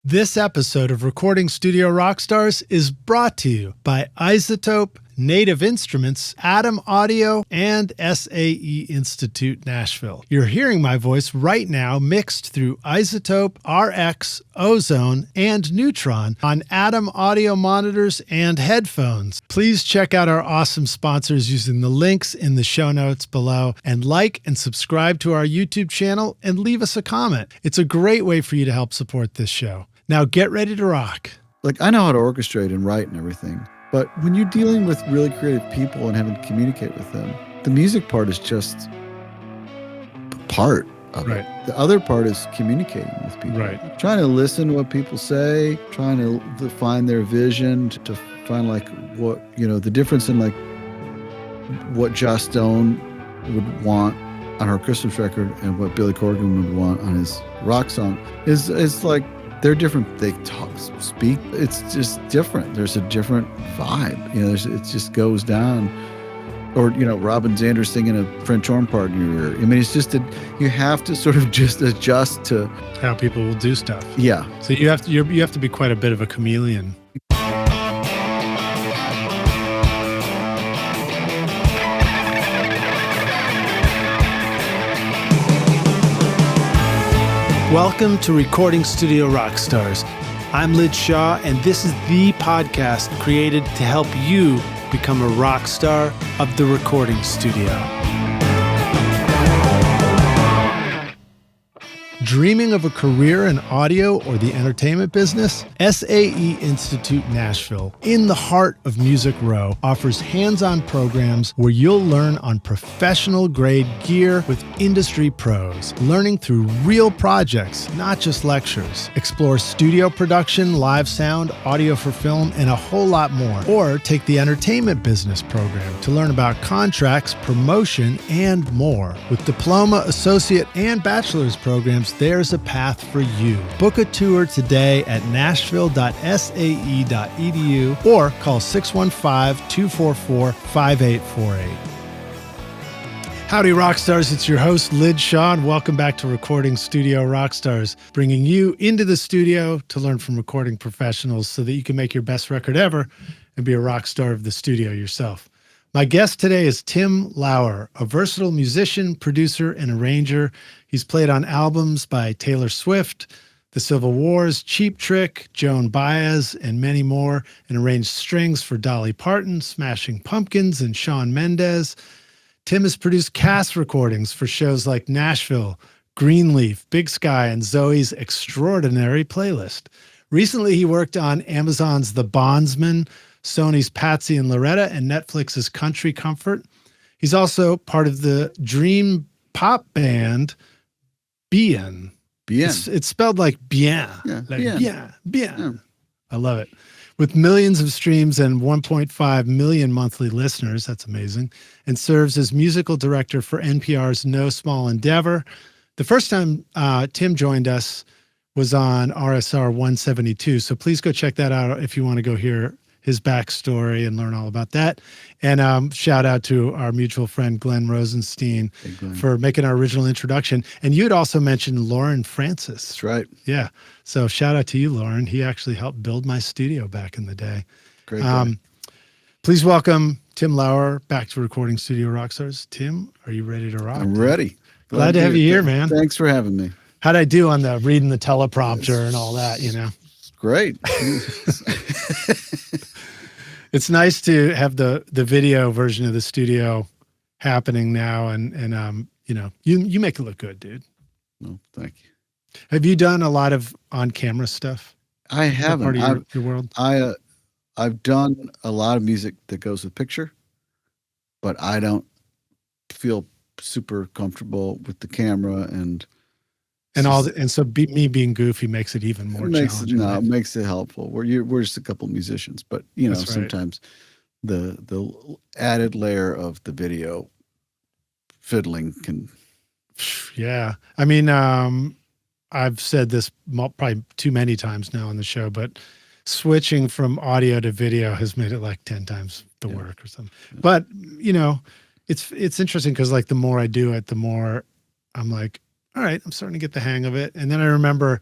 This episode of Recording Studio Rockstars is brought to you by Isotope, Native Instruments, Atom Audio, and SAE Institute Nashville. You're hearing my voice right now mixed through Isotope, RX, Ozone, and Neutron on Atom Audio monitors and headphones. Please check out our awesome sponsors using the links in the show notes below, and like and subscribe to our YouTube channel and leave us a comment. It's a great way for you to help support this show. Now get ready to rock. Like, I know how to orchestrate and write and everything, but when you're dealing with really creative people and having to communicate with them, the music part is just part of it. The other part is communicating with people. Trying to listen to what people say, trying to find their vision, to find like what, you know, the difference in like what Joss Stone would want on her Christmas record and what Billy Corgan would want on his rock song is like, they're different. They talk, speak. It's just different. There's a different vibe. You know, it just goes down. Or, you know, Robin Zander singing a French horn part in your ear. I mean, it's just you have to sort of just adjust to how people will do stuff. Yeah. So you have to be quite a bit of a chameleon. Welcome to Recording Studio Rockstars. I'm Lid Shaw, and this is the podcast created to help you become a rock star of the recording studio. Dreaming of a career in audio or the entertainment business? SAE Institute Nashville, in the heart of Music Row, offers hands-on programs where you'll learn on professional-grade gear with industry pros, learning through real projects, not just lectures. Explore studio production, live sound, audio for film, and a whole lot more. Or take the entertainment business program to learn about contracts, promotion, and more. With diploma, associate, and bachelor's programs, there's a path for you. Book a tour today at nashville.sae.edu or call 615-244-5848. Howdy, Rockstars. It's your host, Lid Shaw, and welcome back to Recording Studio Rockstars, bringing you into the studio to learn from recording professionals so that you can make your best record ever and be a rock star of the studio yourself. My guest today is Tim Lauer, a versatile musician, producer, and arranger. He's played on albums by Taylor Swift, The Civil Wars, Cheap Trick, Joan Baez, and many more, and arranged strings for Dolly Parton, Smashing Pumpkins, and Shawn Mendes. Tim has produced cast recordings for shows like Nashville, Greenleaf, Big Sky, and Zoe's Extraordinary Playlist. Recently, he worked on Amazon's The Bondsman, Sony's Patsy and Loretta, and Netflix's Country Comfort. He's also part of the dream pop band Bien. It's spelled like bien. Yeah, like bien. Bien. Yeah. I love it. With millions of streams and 1.5 million monthly listeners, that's amazing, and serves as musical director for NPR's No Small Endeavor. The first time Tim joined us was on RSR506, so please go check that out if you want to go hear his backstory and learn all about that. And shout out to our mutual friend, Glenn Rosenstein, for making our original introduction. And you had also mentioned Lauren Francis. That's right. Yeah. So shout out to you, Lauren. He actually helped build my studio back in the day. Great guy. Please welcome Tim Lauer back to Recording Studio Rockstars. Tim, are you ready to rock? I'm ready. Glad to have you here, man. Thanks for having me. How'd I do on the reading the teleprompter and all that, you know? Great. It's nice to have the video version of the studio happening now, and you know, you make it look good, dude. No, thank you. Have you done a lot of on-camera stuff? I haven't. Part of your world? I've done a lot of music that goes with picture, but I don't feel super comfortable with the camera and so me being goofy makes it even more challenging. No, it makes it helpful. We're just a couple musicians, but you know, sometimes the added layer of the video fiddling can. Yeah, I mean, I've said this probably too many times now on the show, but switching from audio to video has made it like 10 times the work or something. Yeah. But you know, it's interesting because like the more I do it, the more I'm like, all right, I'm starting to get the hang of it. And then I remember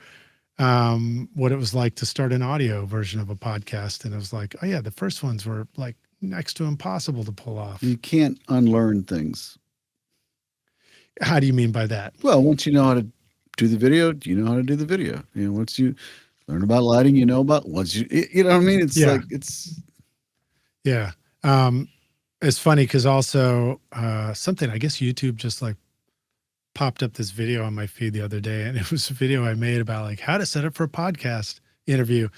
what it was like to start an audio version of a podcast. And it was like, oh yeah, the first ones were like next to impossible to pull off. You can't unlearn things. How do you mean by that? Well, once you know how to do the video, you know how to do the video. Once you learn about lighting, you know what I mean? It's like, it's. Yeah. It's funny because also something, I guess YouTube just like popped up this video on my feed the other day, and it was a video I made about like how to set up for a podcast interview.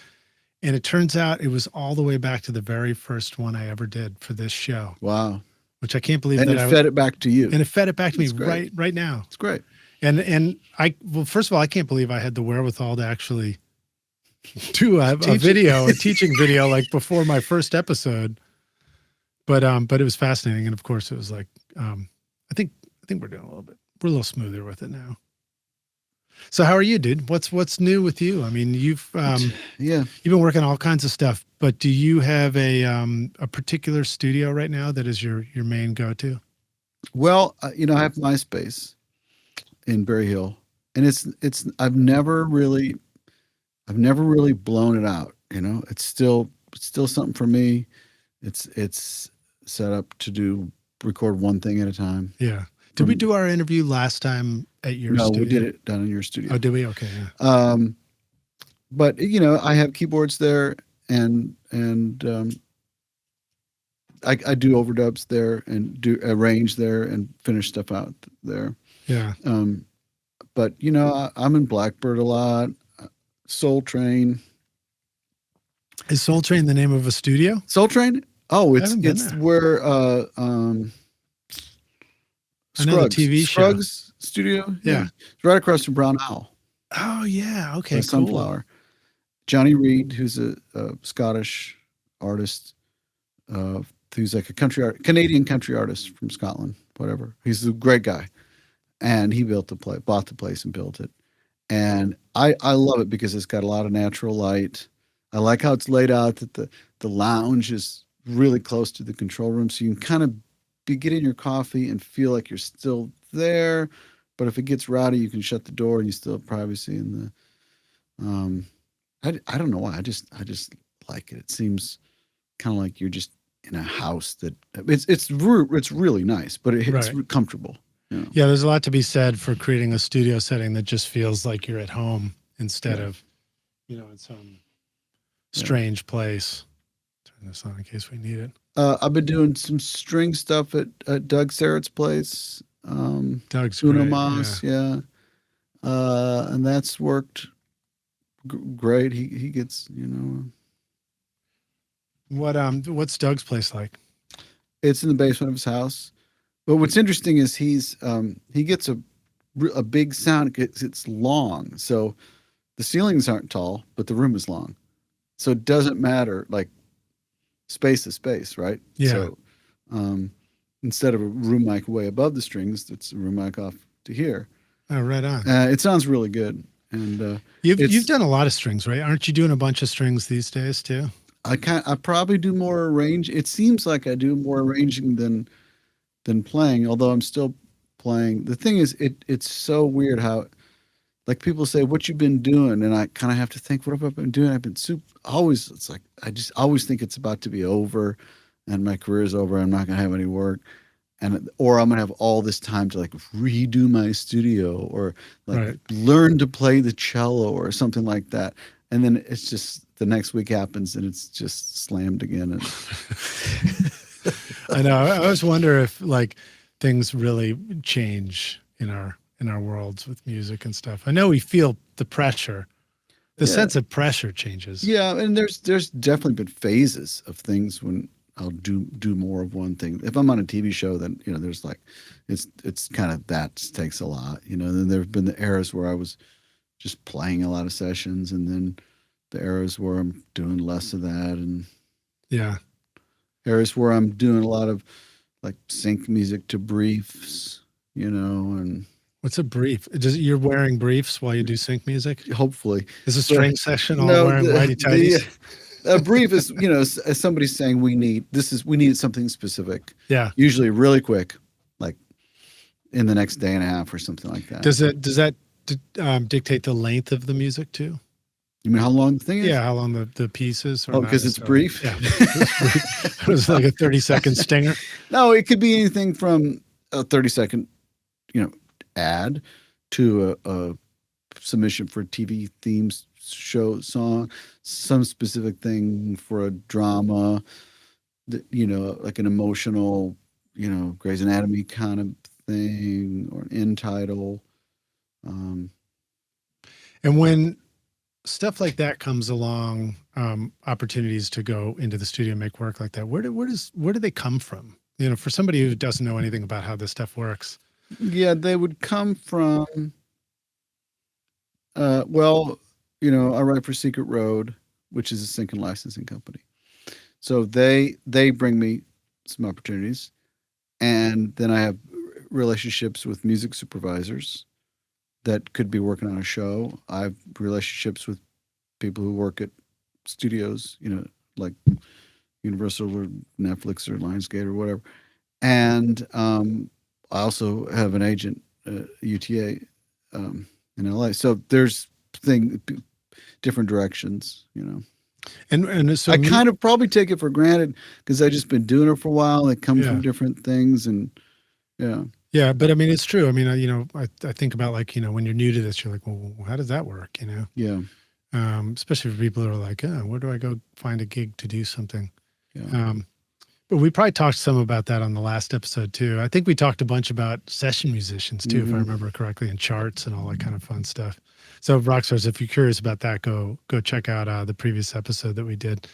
And it turns out it was all the way back to the very first one I ever did for this show. Wow. Which I can't believe and that it fed it back to you. And it fed it back to me right now. It's great. And well, first of all, I can't believe I had the wherewithal to actually do a video, a teaching video, like before my first episode. But it was fascinating. And of course it was like, I think we're doing we're a little smoother with it now. So how are you, dude? What's new with you? I mean, you've been working on all kinds of stuff, but do you have a particular studio right now that is your main go-to? Well, I have MySpace in Berry Hill, and I've never really blown it out. It's still something for me. It's set up to record one thing at a time. Yeah. Did we do our interview last time at your studio? No, we did it down in your studio. Oh, did we? Okay. Yeah. But I have keyboards there, and I do overdubs there and do arrange there and finish stuff out there. Yeah. But I'm in Blackbird a lot. Soul Train. Is Soul Train the name of a studio? Soul Train? Oh, it's where Scruggs, TV Scruggs Studio. Yeah. It's right across from Brown Owl. Oh yeah. Okay. Cool. Sunflower. Johnny Reed, who's a Scottish artist, who's like a Canadian country artist from Scotland, whatever. He's a great guy. And he bought the place and built it. And I love it because it's got a lot of natural light. I like how it's laid out, that the lounge is really close to the control room. So you can kind of be getting your coffee and feel like you're still there. But if it gets rowdy, you can shut the door and you still have privacy in the, I don't know why. I just like it. It seems kind of like you're just in a house that it's really nice, but it's comfortable. Yeah, there's a lot to be said for creating a studio setting that just feels like you're at home instead of, in some strange place. Turn this on in case we need it. I've been doing some string stuff at Doug Serrett's place. Doug's Uno great, Mas, and that's worked great. He gets, What's Doug's place like? It's in the basement of his house. But what's interesting is he gets a big sound. It's long, so the ceilings aren't tall, but the room is long, so it doesn't matter. Like space is space, right? Yeah. So instead of a room mic way above the strings, it's a room mic off to here. Oh, right on. It sounds really good. And you've done a lot of strings, right? Aren't you doing a bunch of strings these days too? I probably do more arrange. It seems like I do more arranging than playing, although I'm still playing. The thing is, it's so weird how, like, people say, what you've been doing, and I kind of have to think, what have I been doing? I've been always, it's like, I just always think it's about to be over and my career's over. I'm not going to have any work, or I'm going to have all this time to like redo my studio or like learn to play the cello or something like that. And then it's just the next week happens and it's just slammed again. And I know. I always wonder if like things really change in our worlds with music and stuff. I know we feel the pressure. The sense of pressure changes. Yeah, and there's definitely been phases of things when I'll do more of one thing. If I'm on a TV show, then there's like it's kind of that takes a lot. Then there've been the eras where I was just playing a lot of sessions, and then the eras where I'm doing less of that, and eras where I'm doing a lot of like sync music to briefs, and what's a brief? You're wearing briefs while you do sync music? Hopefully. Is a string session all wearing whitey tighties? A brief is, as somebody's saying, we need something specific. Yeah. Usually really quick, like in the next day and a half or something like that. Does that dictate the length of the music too? You mean how long the thing is? Yeah, how long the piece is? Oh, because it's brief? Yeah. It was like a 30-second stinger. No, it could be anything from a 30-second, ad to a submission for a TV themes show song, some specific thing for a drama, like an emotional, Grey's Anatomy kind of thing, or an end title. And when stuff like that comes along, opportunities to go into the studio and make work like that, where do they come from? For somebody who doesn't know anything about how this stuff works. Yeah, they would come from, I write for Secret Road, which is a sync and licensing company. So they bring me some opportunities, and then I have relationships with music supervisors that could be working on a show. I have relationships with people who work at studios, like Universal or Netflix or Lionsgate or whatever. And I also have an agent, UTA, in LA. So there's different directions, And so I kind of probably take it for granted because I've just been doing it for a while. They come from different things, and yeah. Yeah, but I mean, it's true. I mean, I think about when you're new to this, you're like, well, how does that work? Yeah. Especially for people who are like, where do I go find a gig to do something? Yeah. But we probably talked some about that on the last episode too. I think we talked a bunch about session musicians too, if I remember correctly, and charts and all that kind of fun stuff. So Rockstars, if you're curious about that, go check out the previous episode that we did.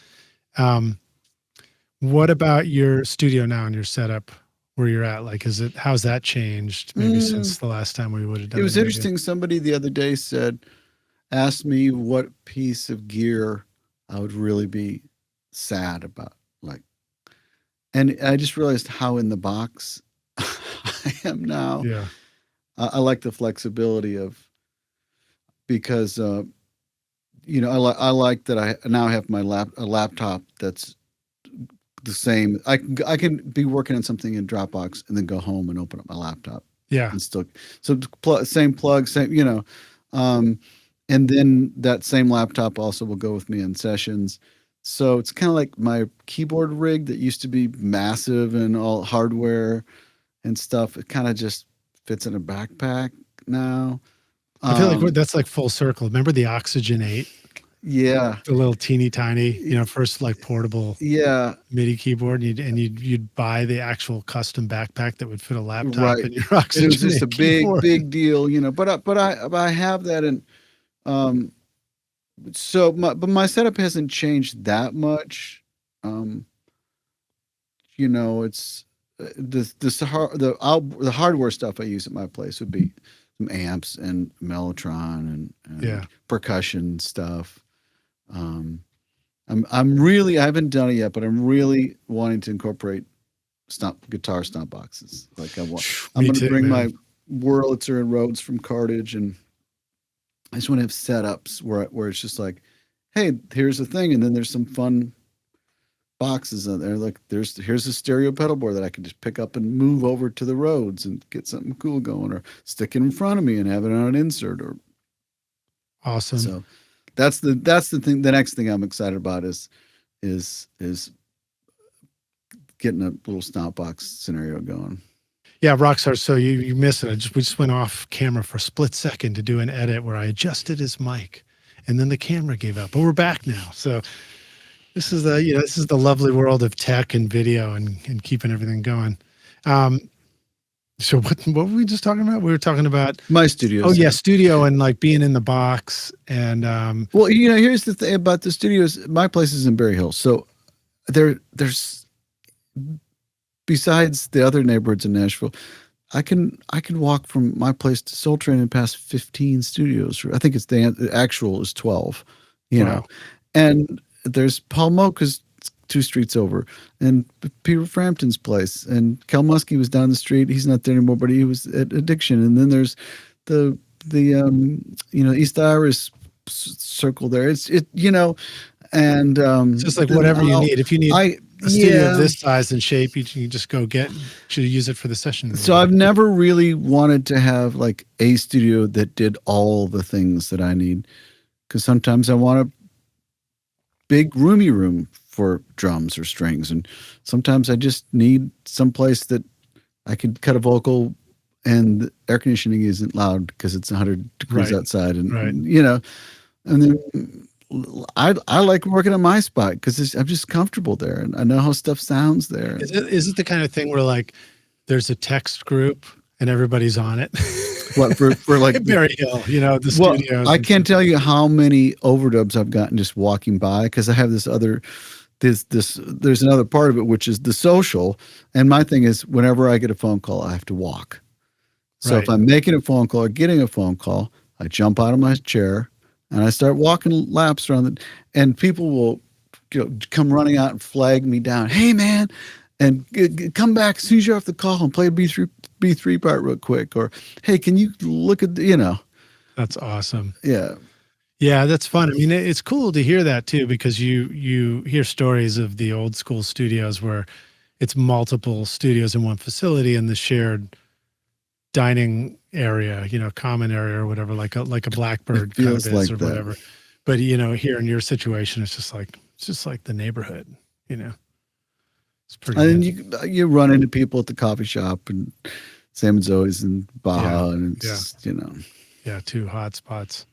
What about your studio now and your setup? Where you're at, how's that changed maybe since the last time we would have done it? It was interesting. Somebody the other day asked me what piece of gear I would really be sad about. And I just realized how in the box I am now. Yeah. I like the flexibility because I like that I now have a laptop that's the same. I can be working on something in Dropbox and then go home and open up my laptop. Yeah. And still, so same plug, same, and then that same laptop also will go with me in sessions. So it's kind of like my keyboard rig that used to be massive and all hardware and stuff. It kind of just fits in a backpack now. I feel like that's like full circle. Remember the Oxygen 8? Yeah. The little teeny tiny, first portable MIDI keyboard. You'd buy the actual custom backpack that would fit a laptop in your Oxygen. It was just a keyboard. big deal, but I have that. And but my setup hasn't changed that much. It's the hardware stuff I use at my place would be some amps and Mellotron and percussion stuff. I haven't done it yet, but I'm really wanting to incorporate guitar stomp boxes. I'm going to bring my Wurlitzer and Rhodes from Cartage, and I just want to have setups where it's just like, hey, here's the thing, and then there's some fun boxes on there. Like here's a stereo pedal board that I can just pick up and move over to the Rhodes and get something cool going, or stick it in front of me and have it on an insert. Or awesome. So that's the thing. The next thing I'm excited about is getting a little stomp box scenario going. Yeah, Rockstar. So you missed it. We just went off camera for a split second to do an edit where I adjusted his mic, and then the camera gave up. But we're back now. So this is the lovely world of tech and video and keeping everything going. So what were we just talking about? We were talking about my studio. Oh yeah, studio and being in the box. And well, here's the thing about the studios. My place is in Berry Hill, so there's. Besides the other neighborhoods in Nashville, I can walk from my place to Soul Train and past 15 studios. I think it's the actual is 12, know. And there's Paul Mocha's 2 streets over, and Peter Frampton's place, and Kel Muskie was down the street. He's not there anymore, but he was at Addiction. And then there's the East Iris circle there. And it's just like whatever you need. If you need a studio of this size and shape, you can just go should use it for the session. So I've never really wanted to have like a studio that did all the things that I need. because sometimes I want a big roomy room for drums or strings, and sometimes I just need some place that I could cut a vocal and the air conditioning isn't loud because it's 100 degrees outside, and you know, and then I like working at my spot because I'm just comfortable there and I know how stuff sounds there. Is it the kind of thing where like there's a text group and everybody's on it? What for like Berry Hill, you know, the studios. I can't tell you how many overdubs I've gotten just walking by, because I have this other there's another part of it, which is the social. And my thing is, whenever I get a phone call, I have to walk. So if I'm making a phone call or getting a phone call, I jump out of my chair and I start walking laps around and people will come running out and flag me down. Hey man, and come back as soon as you're off the call and play a B3 part real quick. Or, hey, can you look at That's awesome. Yeah. Yeah, that's fun. I mean, it's cool to hear that too, because you hear stories of the old school studios where it's multiple studios in one facility and the shared dining area, common area or whatever, like a Blackbird kind of is like or that. whatever. But here in your situation, it's just like the neighborhood, It's pretty. And then you run into people at the coffee shop and Sam and Zoe's and Baja, and it's Yeah, two hot spots.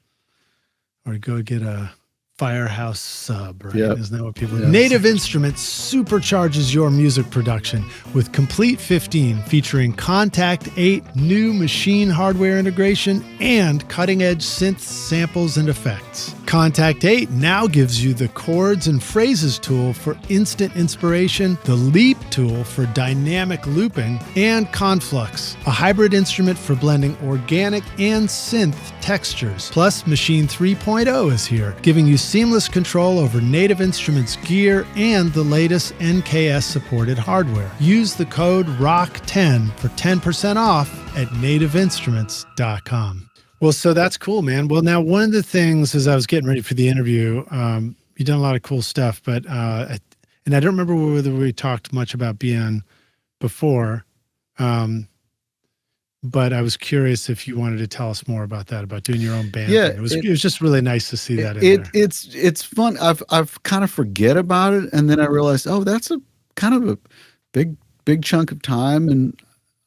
Or go get a Firehouse sub, right? Yep. Isn't that what people do? Native Instruments supercharges your music production with Complete 15, featuring Contact 8, new machine hardware integration, and cutting-edge synth samples and effects. Contact 8 now gives you the chords and phrases tool for instant inspiration, the Leap tool for dynamic looping, and Conflux, a hybrid instrument for blending organic and synth textures. Plus, Machine 3.0 is here, giving you seamless control over Native Instruments gear and the latest NKS-supported hardware. Use the code ROCK10 for 10% off at nativeinstruments.com. Well, so that's cool, man. Well, now one of the things as I was getting ready for the interview, you've done a lot of cool stuff, but and I don't remember whether we talked much about BN before, but I was curious if you wanted to tell us more about that, about doing your own band. Yeah, thing. It was just really nice to see that in there. It's fun. I've kind of forget about it, and then I realized, oh, that's a kind of a big chunk of time and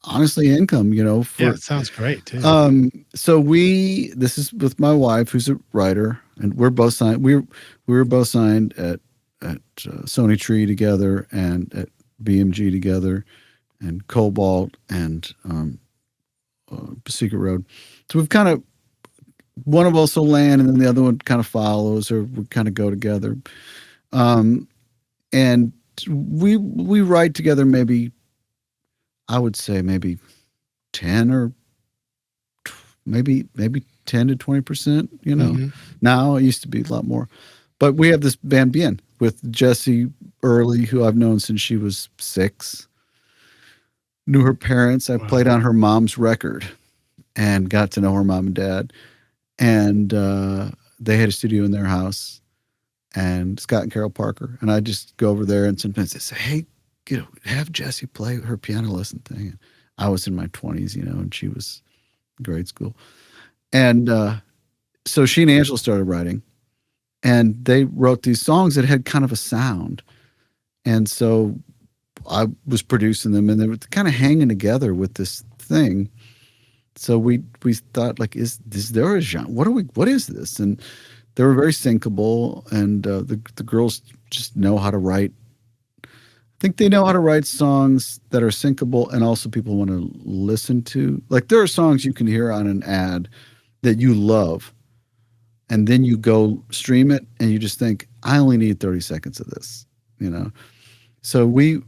honestly income. Yeah, it sounds great too. So this is with my wife, who's a writer, and we're both signed. We were both signed at Sony Tree together and at BMG together, and Cobalt and Secret Road. So we've kind of, one of us will land and then the other one kind of follows, or we kind of go together. And we write together maybe, I would say maybe 10 or maybe 10 to 20%, Mm-hmm. Now it used to be a lot more. But we have this band Bien with Jessie Early, who I've known since she was 6. Knew her parents. I played on her mom's record and got to know her mom and dad. And they had a studio in their house, and Scott and Carol Parker. And I just go over there and sometimes they say, hey, have Jessie play her piano lesson thing. And I was in my 20s, and she was in grade school. And so she and Angela started writing, and they wrote these songs that had kind of a sound. And so I was producing them, and they were kind of hanging together with this thing. So we thought, like, is there a genre? What is this? And they were very syncable, and the girls just know how to write. I think they know how to write songs that are syncable and also people want to listen to. Like, there are songs you can hear on an ad that you love, and then you go stream it and you just think, I only need 30 seconds of this, So we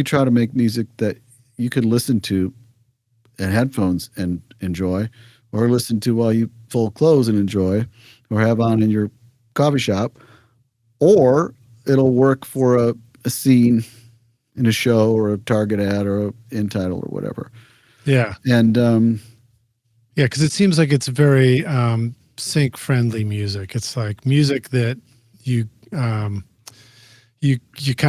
try to make music that you can listen to in headphones and enjoy, or listen to while you fold clothes and enjoy, or have on in your coffee shop, or it'll work for a scene in a show or a Target ad or a in title or whatever. Yeah. And yeah, because it seems like it's very sync friendly music. It's like music that you kind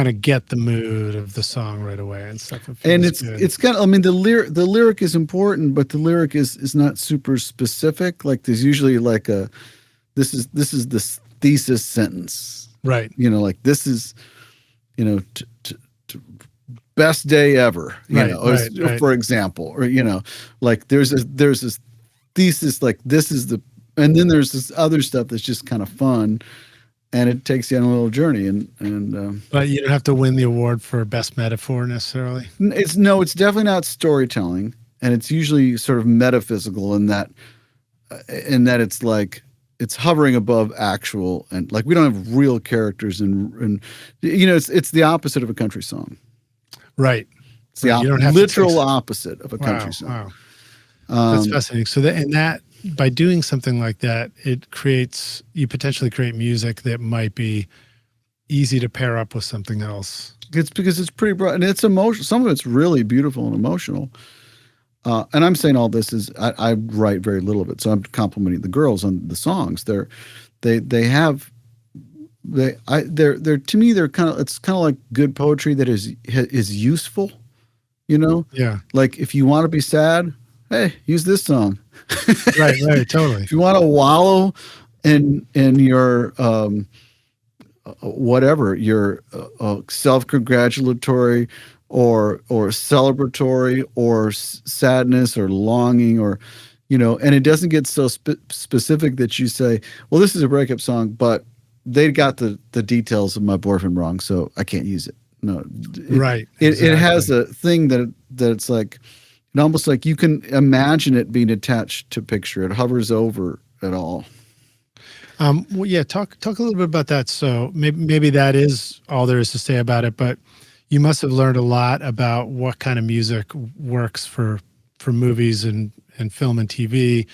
of get the mood of the song right away and stuff. And it's kind of, I mean, the lyric is important, but the lyric is not super specific. Like, there's usually like this is this thesis sentence, right? You know, like this is, you know, best day ever, you know, right. for example, or, you know, like there's this thesis, like this is the, and then there's this other stuff that's just kind of fun, and it takes you on a little journey, and but you don't have to win the award for best metaphor necessarily. It's definitely not storytelling, and it's usually sort of metaphysical in that it's like it's hovering above actual, and like we don't have real characters, and you know, it's the opposite of a country song. Right. It's the literal opposite of a country song. Wow. That's fascinating. So that by doing something like that, you potentially create music that might be easy to pair up with something else. It's because it's pretty broad, and it's emotional. Some of it's really beautiful and emotional. And I'm saying all this is I write very little of it, so I'm complimenting the girls on the songs. They're to me they're kind of like good poetry that is useful, you know. Yeah. Like if you want to be sad, hey, use this song. Right. Totally. If you want to wallow in your whatever, your self-congratulatory or celebratory or sadness or longing, or, you know, and it doesn't get so specific that you say, well, this is a breakup song, but they got the details of my boyfriend wrong, so I can't use it. No, right. It has a thing that it's like, and almost like you can imagine it being attached to picture. It hovers over it all. Well, yeah. Talk a little bit about that. So maybe that is all there is to say about it. But you must have learned a lot about what kind of music works for movies and film and TV.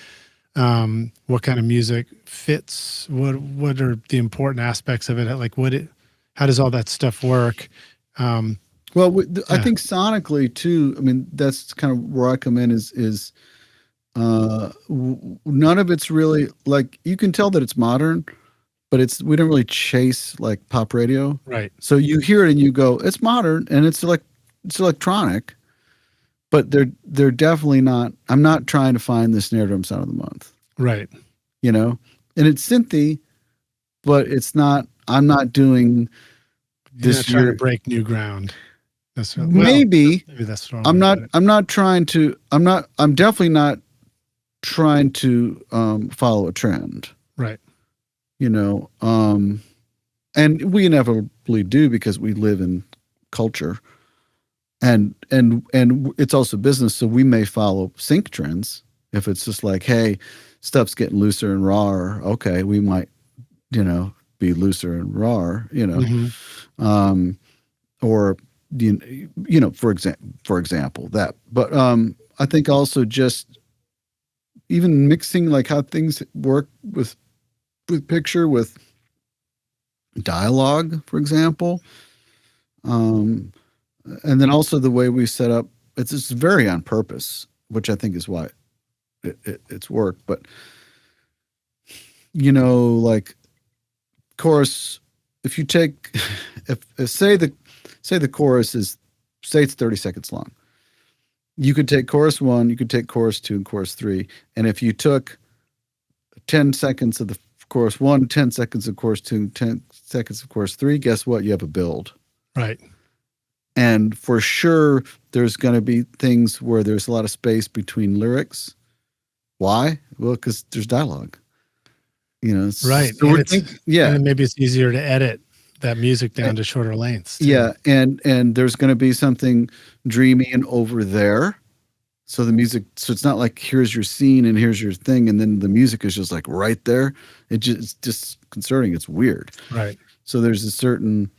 What kind of music fits? What are the important aspects of it? Like how does all that stuff work? Well, I think sonically too. I mean, that's kind of where I come in. Is none of it's really like, you can tell that it's modern, but we don't really chase like pop radio. Right. So you hear it and you go, it's modern and it's electronic, but they're definitely not. I'm not trying to find the snare drum sound of the month. Right. You know, and it's synthy, but it's not. I'm not doing You're not trying to break new ground. Maybe that's wrong. I'm definitely not trying to follow a trend. Right. You know, and we inevitably do because we live in culture, and it's also business. So we may follow sync trends. If it's just like, hey, stuff's getting looser and rawer, okay, we might, you know, be looser and rawer, you know, mm-hmm. Or you know, for example, that. But I think also just even mixing, like how things work with picture, with dialogue, for example, and then also the way we set up. It's very on purpose, which I think is why it's work. But you know, like chorus, if you take if say the chorus is, say it's 30 seconds long, you could take chorus 1, you could take chorus 2 and chorus 3, and if you took 10 seconds of the chorus 1, 10 seconds of chorus 2, 10 seconds of chorus 3, guess what? You have a build. Right. And for sure, there's going to be things where there's a lot of space between lyrics. Why? Well, because there's dialogue. You know, right. So and maybe it's easier to edit that music down to shorter lengths too. Yeah, and there's going to be something dreamy and over there. So the music, so it's not like here's your scene and here's your thing, and then the music is just like right there. It's disconcerting. It's weird. Right. So there's a certain,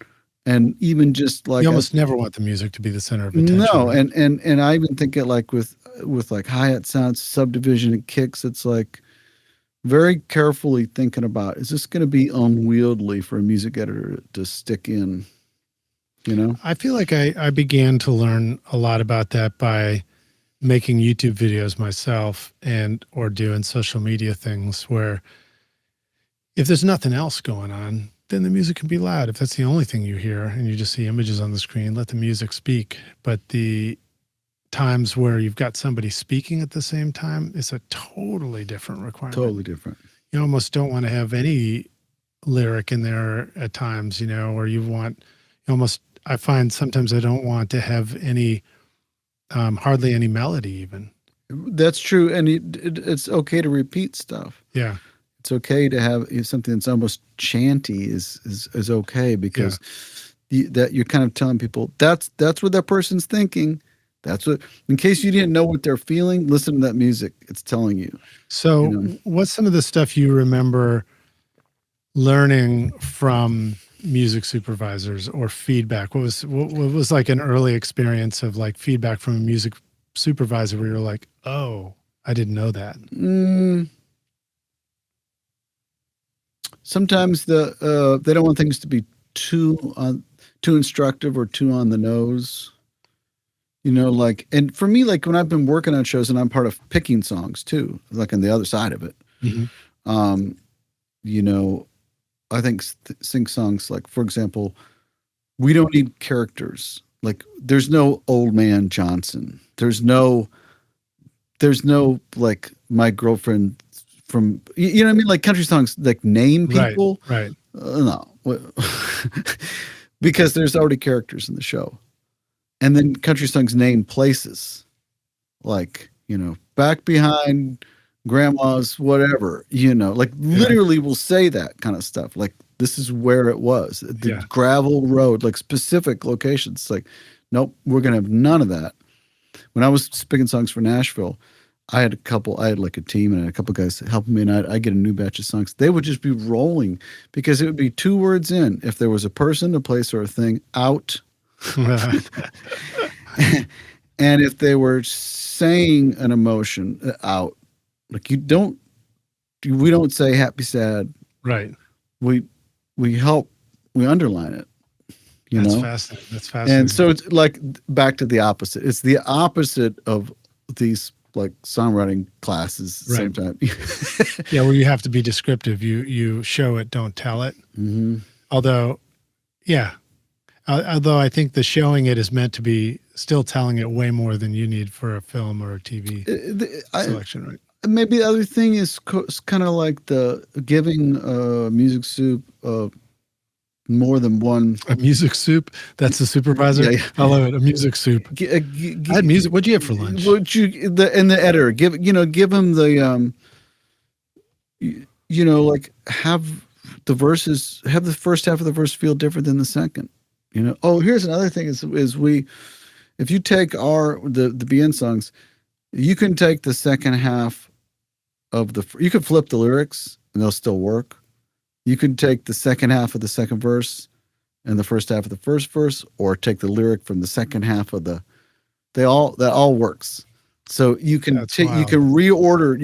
and even just like you almost never want the music to be the center of attention. No, and I even think it like with like hi-hat sounds, subdivision, and kicks. It's like very carefully thinking about, is this going to be unwieldy for a music editor to stick in? You know, I feel like I began to learn a lot about that by making YouTube videos myself or doing social media things where if there's nothing else going on, then the music can be loud. If that's the only thing you hear and you just see images on the screen, let the music speak. But the times where you've got somebody speaking at the same time, it's a totally different requirement. Totally different. you almost don't want to have any lyric in there at times, you know, or you almost, I find sometimes I don't want to have any, hardly any melody even. That's true. And it's okay to repeat stuff. Yeah. It's okay to have something that's almost chanty is okay, because that you're kind of telling people that's what that person's thinking. That's what, in case you didn't know what they're feeling, listen to that music. It's telling you. So what's some of the stuff you remember learning from music supervisors or feedback? What was like an early experience of like feedback from a music supervisor where you're like, oh, I didn't know that? Sometimes they don't want things to be too instructive or too on the nose, you know, like, and for me, like when I've been working on shows and I'm part of picking songs too, like on the other side of it, you know, I think sing songs, like, for example, we don't need characters. Like there's no Old Man Johnson. There's no like my girlfriend from, you know what I mean? Like country songs, like name people. Right. No, because there's already characters in the show. And then country songs name places, like, you know, back behind grandma's whatever, you know, like literally will say that kind of stuff. Like this is where it was, the gravel road, like specific locations. Like, nope, we're going to have none of that. When I was picking songs for Nashville, I had like a team and a couple guys helping me, and I'd get a new batch of songs. They would just be rolling because it would be 2 words in. If there was a person, a place, or a thing, out. And if they were saying an emotion, out. Like we don't say happy, sad. Right. We underline it. That's fascinating. That's fascinating. And so it's like back to the opposite. It's the opposite of these like songwriting classes. At the same time. Yeah, where you have to be descriptive. You show it, don't tell it. Although I think the showing it is meant to be still telling it way more than you need for a film or a TV selection, right? Maybe the other thing is kind of like the giving music soup more than one. A music soup? That's the supervisor? Yeah. I love it. A music soup. I had music. What'd you have for lunch? The editor, give him the, like have the verses, have the first half of the verse feel different than the second. You know, oh, here's another thing is if you take the BN songs, you can take the second half of you could flip the lyrics and they'll still work. You can take the second half of the second verse and the first half of the first verse, or take the lyric from the second half of that all works. So you can reorder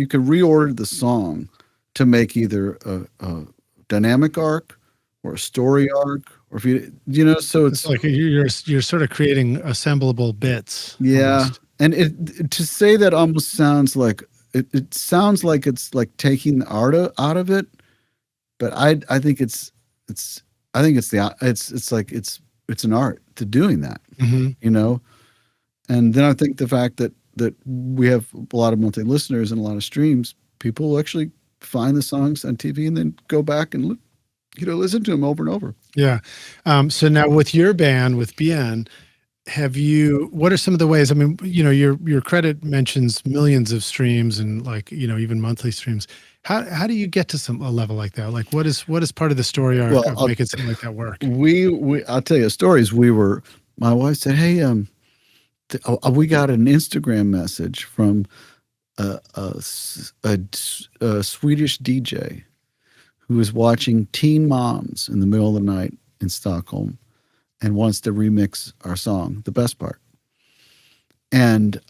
the song to make either a dynamic arc or a story arc, or if so it's like you're sort of creating assemblable bits. Yeah. Almost. And to say that almost sounds like it sounds like it's like taking the art out of it, but I think it's an art to doing that, you know. And then I think the fact that we have a lot of monthly listeners and a lot of streams, people will actually find the songs on TV and then go back and listen to them over and over. Yeah. So now with your band, with BN, what are some of the ways, I mean, your credit mentions millions of streams and like, even monthly streams. How do you get to a level like that? Like what is part of the story arc of making something like that work? I'll tell you stories. My wife said, hey, we got an Instagram message from a Swedish DJ who was watching Teen Moms in the middle of the night in Stockholm and wants to remix our song, The Best Part. And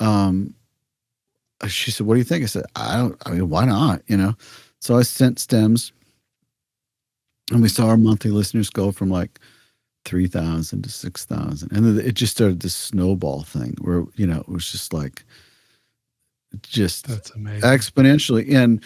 she said, what do you think? I said, why not? So I sent stems, and we saw our monthly listeners go from like 3,000 to 6,000. And then it just started this snowball thing where, it was just like, that's amazing. Exponentially. And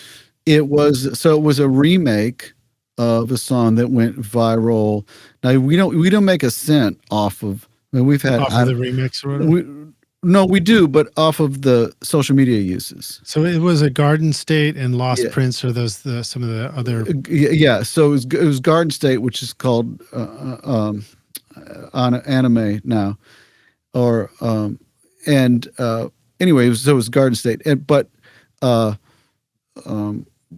it was a remake of a song that went viral. Now we don't make a cent off of, we've had off of the remix or whatever? No, we do, but off of the social media uses. So it was a Garden State and Lost Yeah. Prince, or those some of the other. Yeah. So it was Garden State, which is called on anime now, or anyway, so it was Garden State, but what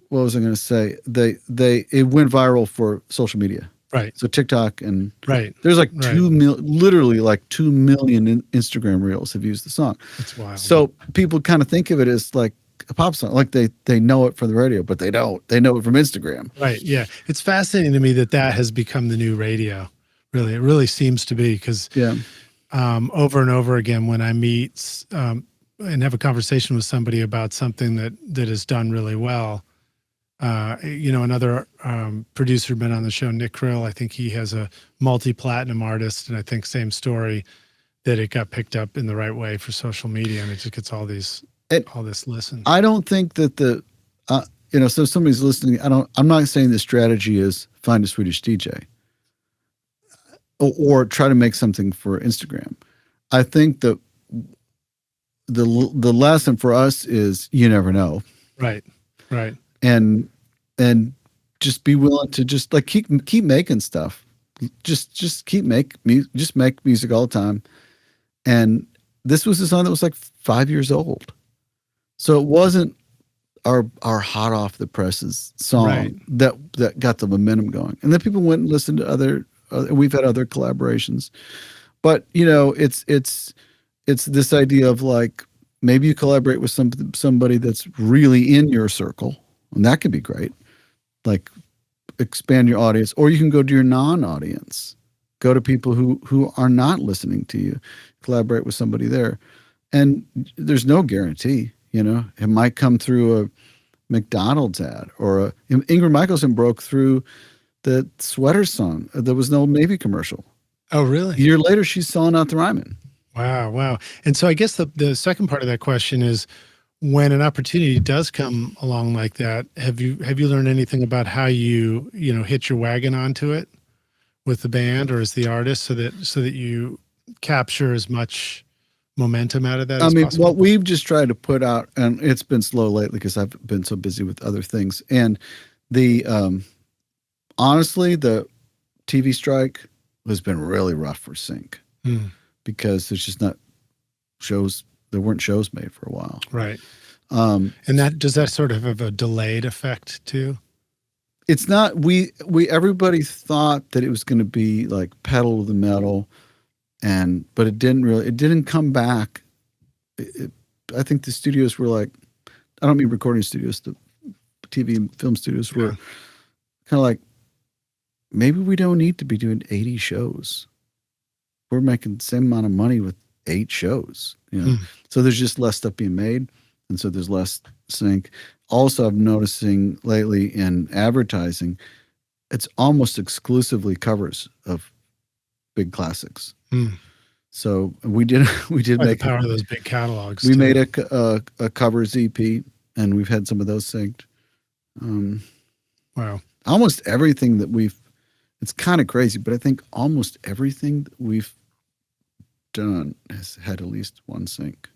was I going to say? It went viral for social media. Right. So TikTok and right. There's like literally like 2 million Instagram reels have used the song. That's wild. So people kind of think of it as like a pop song, like they know it from the radio, but they don't. They know it from Instagram. Right. Yeah. It's fascinating to me that has become the new radio. Really, it really seems to be, because over and over again, when I meet and have a conversation with somebody about something that is done really well. Another producer been on the show, Nick Krill. I think he has a multi-platinum artist, and I think same story, that it got picked up in the right way for social media, and it just gets all this listen. I don't think that so somebody's listening. I'm not saying the strategy is find a Swedish DJ or try to make something for Instagram. I think that the lesson for us is you never know. Right. Right. And just be willing to just like keep making stuff. Just make music all the time. And this was a song that was like 5 years old. So it wasn't our hot off the presses song that got the momentum going. And then people went and listened to other we've had other collaborations. But it's this idea of like maybe you collaborate with somebody that's really in your circle. And that could be great. Like expand your audience, or you can go to your non-audience, go to people who are not listening to you, collaborate with somebody there. And there's no guarantee, it might come through a McDonald's ad, or Ingrid Michaelson broke through the sweater song. There was no Navy commercial. Oh, really? A year later, she's selling out the Ryman. Wow. And so I guess the second part of that question is, when an opportunity does come along like that, have you learned anything about how you hitch your wagon onto it with the band or as the artist, so that you capture as much momentum out of that as possible? What we've just tried to put out, and it's been slow lately because I've been so busy with other things. And the honestly, the TV strike has been really rough for Sync because there's just not shows. There weren't shows made for a while. Right. And does that sort of have a delayed effect too? It's not, everybody thought that it was going to be like pedal to the metal, but it didn't come back. I think the studios were like, I don't mean recording studios, the TV and film studios were kind of like, maybe we don't need to be doing 80 shows. We're making the same amount of money with 8 shows, So there's just less stuff being made, and so there's less Sync. Also, I'm noticing lately in advertising, it's almost exclusively covers of big classics. So we did make the power of those big catalogs. We made a covers EP, and we've had some of those synced. Wow! Almost everything that it's kind of crazy, but I think almost everything that we've done has had at least one sync.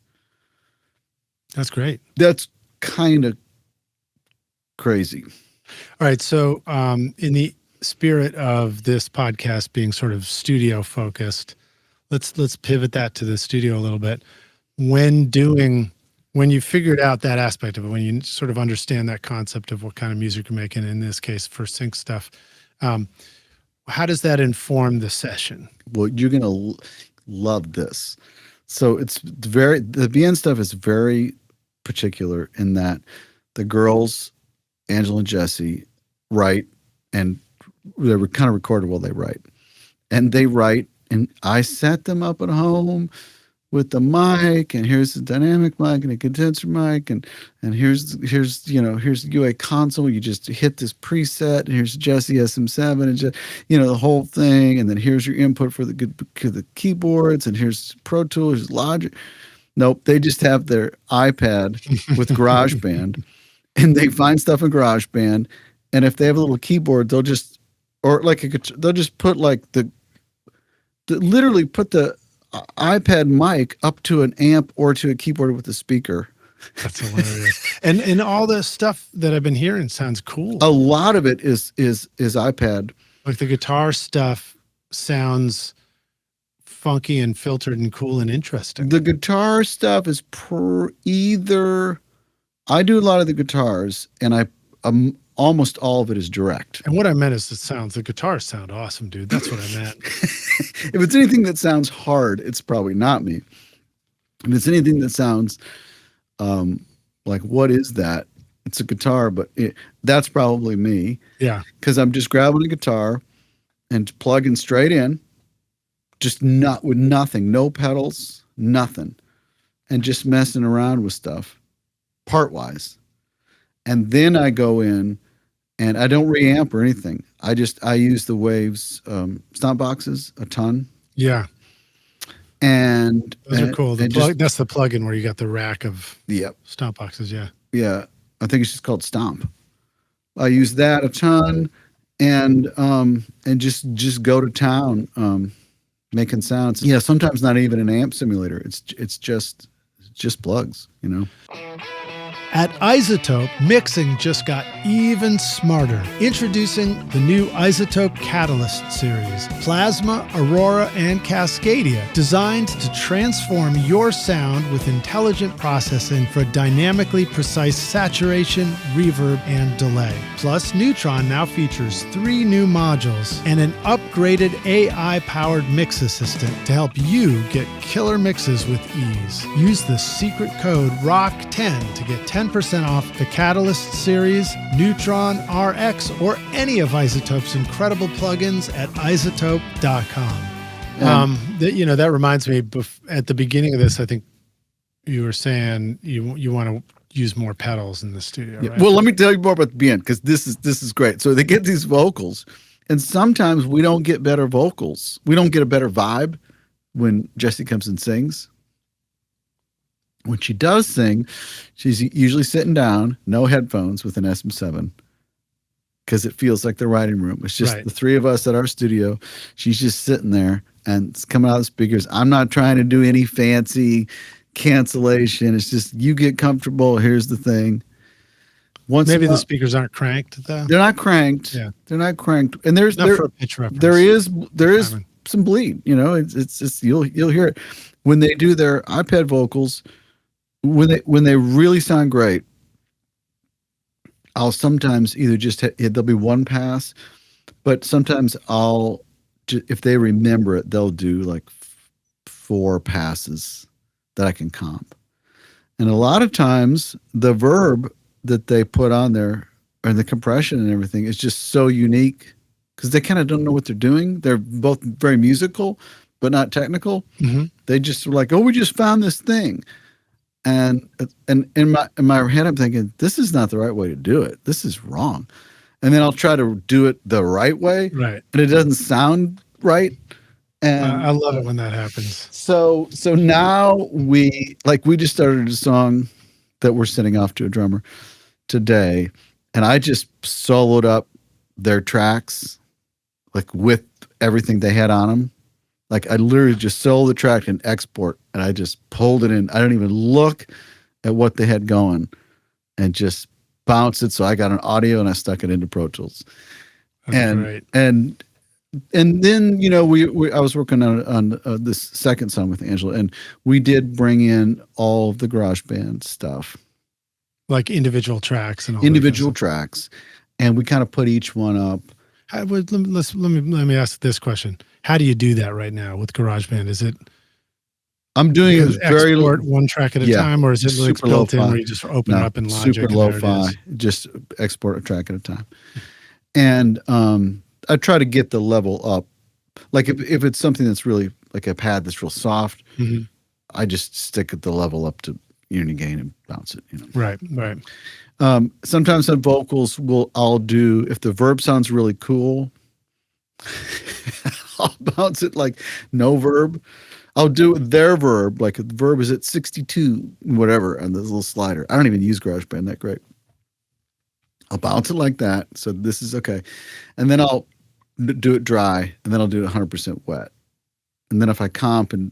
That's great. That's kind of crazy. All right. So in the spirit of this podcast being sort of studio focused, let's pivot that to the studio a little bit. When you figured out that aspect of it, when you sort of understand that concept of what kind of music you're making, in this case for Sync stuff, how does that inform the session? Well, you're going to love this. So the BN stuff is very particular in that the girls, Angela and Jesse, write, and they were kind of recorded while they write. And they write, and I set them up at home with the mic, and here's the dynamic mic and a condenser mic, and here's the UA console. You just hit this preset, and here's Jesse SM7, and just, the whole thing, and then here's your input for the keyboards, and here's Pro Tools, here's Logic. Nope, they just have their iPad with GarageBand, and they find stuff in GarageBand, and if they have a little keyboard, they'll just put like literally put the iPad mic up to an amp or to a keyboard with a speaker. That's hilarious. And all the stuff that I've been hearing sounds cool. A lot of it is iPad. Like the guitar stuff sounds funky and filtered and cool and interesting. The guitar stuff is either I do a lot of the guitars, and almost all of it is direct. And what I meant is the guitars sound awesome, dude. That's what I meant. If it's anything that sounds hard, it's probably not me. If it's anything that sounds like, what is that? It's a guitar, but that's probably me. Yeah. Because I'm just grabbing a guitar and plugging straight in, just not with nothing, no pedals, nothing, and just messing around with stuff, part-wise. And then I go in, and I don't reamp or anything. I use the Waves stomp boxes a ton. Yeah. And those are cool. That's the plugin where you got the rack of stomp boxes. Yeah. Yeah. I think it's just called Stomp. I use that a ton, and just go to town, making sounds. Yeah. Sometimes not even an amp simulator. It's just plugs, you know. At iZotope, mixing just got even smarter. Introducing the new iZotope Catalyst series, Plasma, Aurora, and Cascadia, designed to transform your sound with intelligent processing for dynamically precise saturation, reverb, and delay. Plus, Neutron now features 3 new modules and an upgraded AI-powered mix assistant to help you get killer mixes with ease. Use the secret code ROCK10 to get 10% off the Catalyst series, Neutron, RX, or any of iZotope's incredible plugins at iZotope.com. That reminds me, at the beginning of this, I think you were saying you want to use more pedals in the studio. Yeah. Right? Well, let me tell you more about the BN, because this is great. So they get these vocals, and sometimes we don't get better vocals. We don't get a better vibe when Jessie comes and sings. When she does sing, she's usually sitting down, no headphones, with an SM7, because it feels like the writing room. It's just the 3 of us at our studio. She's just sitting there, and it's coming out of the speakers. I'm not trying to do any fancy cancellation. It's just, you get comfortable. Here's the thing. Maybe the speakers aren't cranked though. They're not cranked. Yeah, they're not cranked. And there's for a pitch reference. there is some bleed. You know, it's you'll hear it when they do their iPad vocals. When they really sound great, I'll sometimes either just there'll be one pass, but sometimes if they remember it, they'll do like 4 passes that I can comp. And a lot of times the verb that they put on there and the compression and everything is just so unique, because they kind of don't know what they're doing. They're both very musical, but not technical. Mm-hmm. They just were like, oh, we just found this thing. And in my head, I'm thinking, this is not the right way to do it. This is wrong. And then I'll try to do it the right way. Right. And it doesn't sound right. And I love it when that happens. So now we just started a song that we're sending off to a drummer today. And I just soloed up their tracks, like with everything they had on them. Like I literally just soloed the track and export, and I just pulled it in. I don't even look at what they had going, and just bounced it. So I got an audio and I stuck it into Pro Tools. That's great. And then, you know, I was working on this second song with Angela, and we did bring in all of the GarageBand stuff, like individual tracks and all individual tracks, and we kind of put each one up. Let me ask this question. How do you do that right now with GarageBand? Is it I'm doing it very export one track at a time, or is it like built in where you just open it up in Logic? Super lo-fi, just export a track at a time. And I try to get the level up. Like if it's something that's really like a pad that's real soft, mm-hmm. I just stick the level up to unity gain and bounce it. You know? Right. Sometimes on vocals, I'll do, if the verb sounds really cool, I'll bounce it like no verb. I'll do their verb, like the verb is at 62, whatever, on this little slider. I don't even use GarageBand that great. I'll bounce it like that. So this is okay. And then I'll do it dry, and then I'll do it 100% wet. And then if I comp and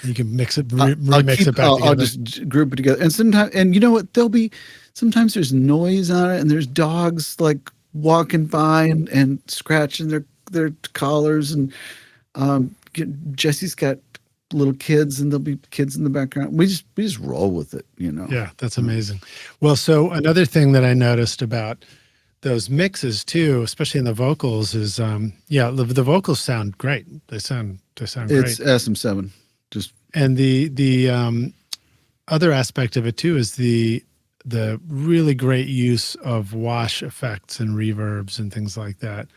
you can mix it, remix it back together. I'll just group it together. And sometimes, and you know what? Sometimes there's noise on it, and there's dogs like walking by and scratching their collars, and Jesse's got little kids, and there'll be kids in the background. We just roll with it, you know. Yeah, that's amazing. Well, so another thing that I noticed about those mixes too, especially in the vocals, is the vocals sound great. They sound great. It's SM7. And the other aspect of it too is the really great use of wash effects and reverbs and things like that.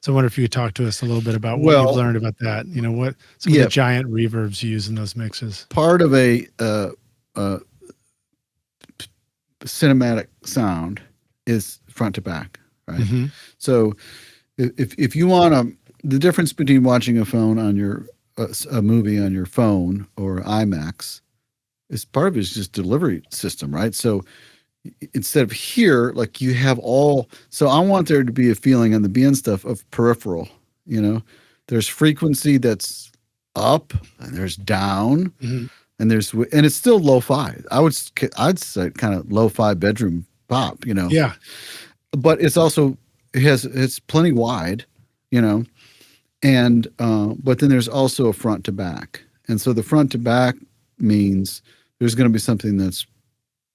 So I wonder if you could talk to us a little bit about what you've learned about that. You know, what some of the giant reverbs you use in those mixes. Part of a cinematic sound is front to back, right? Mm-hmm. So if you want the difference between watching a phone on a movie on your phone or IMAX is part of it is just delivery system, right? So instead of here, like you have so I want there to be a feeling on the BN stuff of peripheral, you know, there's frequency that's up and there's down, mm-hmm. and it's still lo-fi. I'd say kind of lo-fi bedroom pop, you know? Yeah. But it's also, it's plenty wide, you know, and, but then there's also a front to back. And so the front to back means there's going to be something that's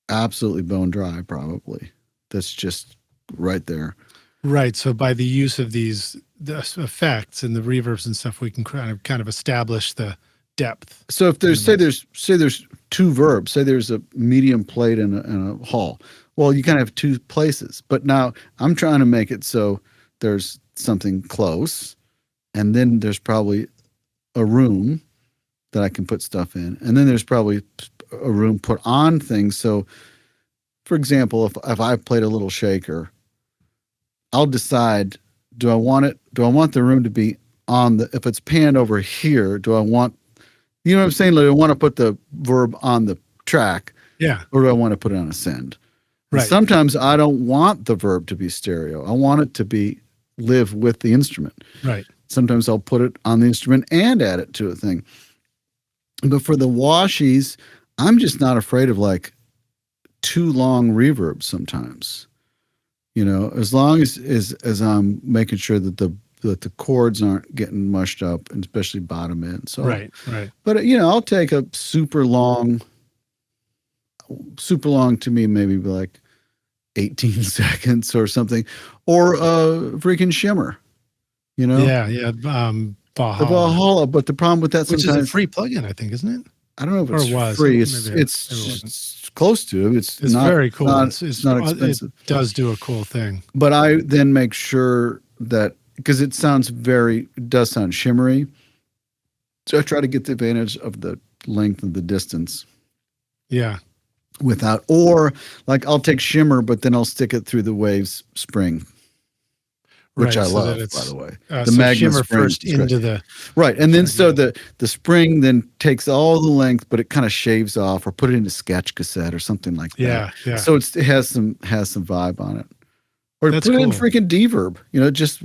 absolutely bone dry, probably. That's just right there. Right. So by the use of the effects and the reverbs and stuff, we can kind of establish the depth. So if there's there's two verbs, say there's a medium plate and a hall. Well, you kind of have two places. But now I'm trying to make it so there's something close, and then there's probably a room that I can put stuff in, and then there's probably a room put on things. So, for example, if I played a little shaker, I'll decide, do I want the room to be on if it's panned over here, do I want, you know what I'm saying? Like, I want to put the verb on the track. Yeah. Or do I want to put it on a send? Right. Sometimes I don't want the verb to be stereo. I want it to live with the instrument. Right. Sometimes I'll put it on the instrument and add it to a thing. But for the washies, I'm just not afraid of like too long reverb sometimes. You know, as long as I'm making sure that the chords aren't getting mushed up, and especially bottom end. So right. But you know, I'll take a super long to me, maybe like 18 seconds or something, or a freaking shimmer. You know? Yeah. Valhalla. The Valhalla, but the problem with that which sometimes is a free plugin, I think, isn't it? I don't know if it's free. It's close to it. It's not very cool. It's not expensive. It does do a cool thing. But I then make sure that, because it does sound shimmery. So I try to get the advantage of the length of the distance. Yeah. Or like I'll take shimmer, but then I'll stick it through the Waves spring, which I love, by the way. The Magma shimmer spring first into the right, and then so the spring then takes all the length, but it kind of shaves off, or put it into sketch cassette or something like that. Yeah. So it has some vibe on it, or That's put it in cool. freaking deverb. You know, just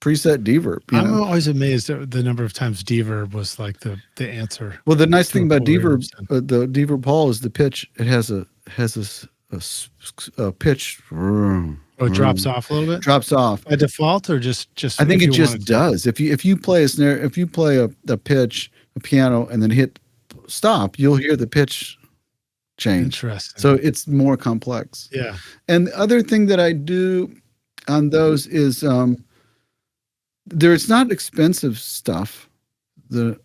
preset deverb. I'm always amazed at the number of times deverb was like the answer. Well, the nice thing about deverb, the deverb hall, is the pitch. It has a pitch. Oh, it drops off a little bit. Drops off by default, or just. I think it just does. If you play a snare, if you play a pitch, a piano, and then hit stop, you'll hear the pitch change. Interesting. So it's more complex. Yeah. And the other thing that I do on those is there's not expensive stuff,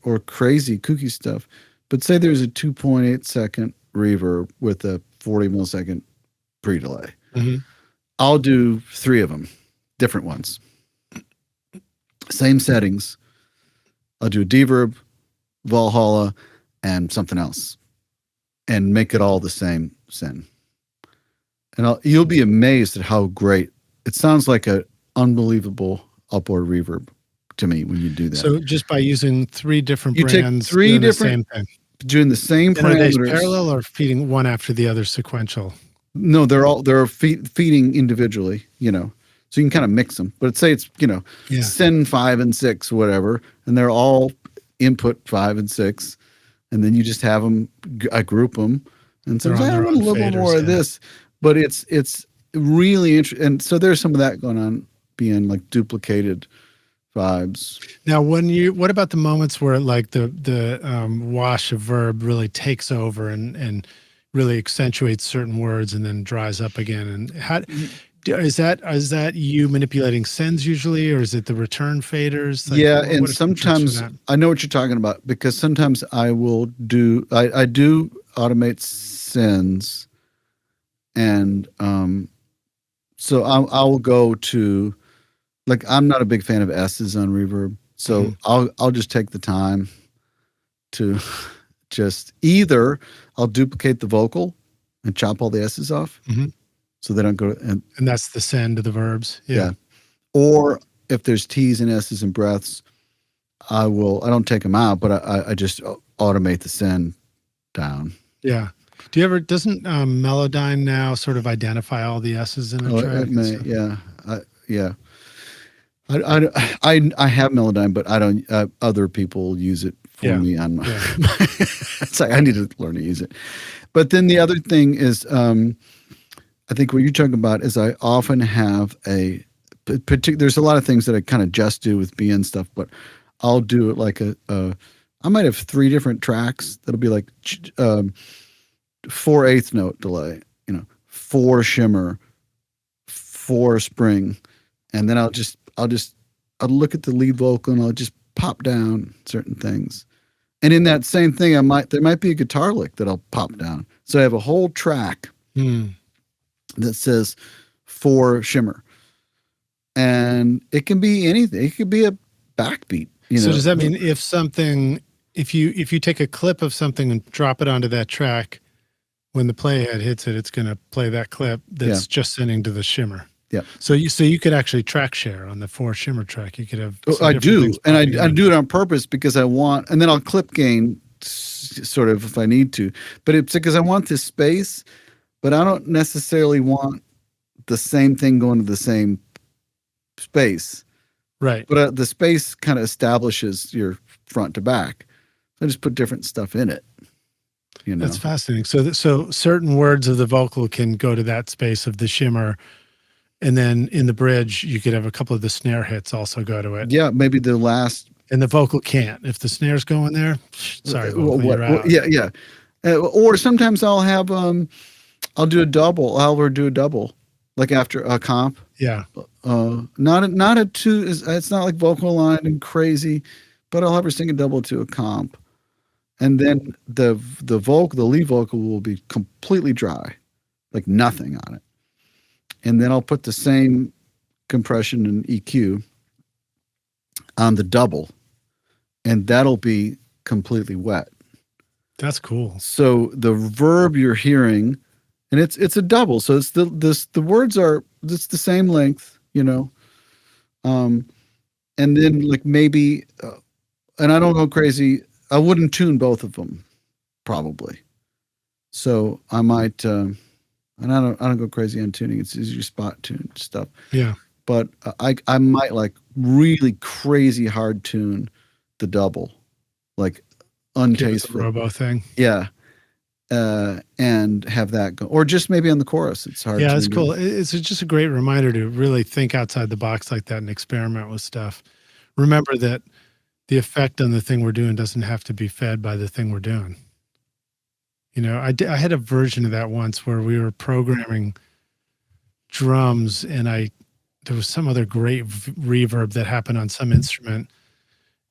or crazy kooky stuff, but say there's a 2.8 second reverb with a 40 millisecond pre-delay. Mm-hmm. I'll do 3 of them, different ones. Same settings. I'll do a deverb, Valhalla, and something else, and make it all the same send. And you'll be amazed at how great it sounds. Like an unbelievable upward reverb to me when you do that. So just by using 3 different brands, take 3 different, the same thing. Doing the same parameters. Are they parallel or feeding one after the other sequential? No, they're feeding individually, you know, so you can kind of mix them. But say it's, you know, send 5 and 6, whatever, and they're all input 5 and 6, and then you just have them. I group them, and so I want a little bit more of this, but it's really interesting. And so there's some of that going on, being like duplicated vibes. Now, what about the moments where like the wash of verb really takes over and really accentuates certain words and then dries up again? And how is that you manipulating sends usually, or is it the return faders? Like, yeah, and sometimes I know what you're talking about, because sometimes I will do I do automate sends, and so I'll go to, like, I'm not a big fan of S's on reverb, so I'll just take the time to just either I'll duplicate the vocal and chop all the S's off, so they don't go and that's the send of the verbs. Yeah. Or if there's T's and S's and breaths, I don't take them out, but I just automate the send down. Yeah. Do you ever, doesn't Melodyne now sort of identify all the S's in a track? It may, yeah. I have Melodyne, but I don't. Other people use it for me on my. It's like I need to learn to use it. But then the other thing is, I think what you're talking about is I often have a particular. There's a lot of things that I kind of just do with BN stuff, but I'll do it like I might have 3 different tracks that'll be like 4 eighth note delay, 4 shimmer, 4 spring, and then I'll look at the lead vocal and I'll just pop down certain things. And in that same thing, there might be a guitar lick that I'll pop down. So I have a whole track that says 4 shimmer, and it can be anything. It could be a backbeat. So does that mean if you take a clip of something and drop it onto that track, when the playhead hits it, it's going to play that clip that's just sending to the shimmer? Yeah. So you could actually track share on the 4 shimmer track. You could have. I do, and I do it on purpose because I want, and then I'll clip gain sort of if I need to, but it's because I want this space, but I don't necessarily want the same thing going to the same space. Right. But the space kind of establishes your front to back. I just put different stuff in it. That's fascinating. So certain words of the vocal can go to that space of the shimmer. And then in the bridge, you could have a couple of the snare hits also go to it. Yeah, maybe the last. And the vocal can't. If the snare's going there, sorry, vocal, you're out. Yeah. Or sometimes I'll have, I'll do a double. I'll do a double, like after a comp. Yeah. Not a 2. It's not like vocal line and crazy, but I'll have her sing a double to a comp. And then the lead vocal will be completely dry, like nothing on it. And then I'll put the same compression and EQ on the double, and that'll be completely wet. That's cool. So the verb you're hearing, and it's a double, so it's the words are it's the same length, and then like maybe, and I don't go crazy. I wouldn't tune both of them, probably. So I might. And I don't go crazy on tuning. It's your spot tune stuff. Yeah. But I might like really crazy hard tune the double, like untasteful robo thing. Yeah. And have that go, or just maybe on the chorus. It's hard. Yeah, it's cool. It's just a great reminder to really think outside the box like that and experiment with stuff. Remember that the effect on the thing we're doing doesn't have to be fed by the thing we're doing. I had a version of that once where we were programming drums, and there was some other great reverb that happened on some instrument,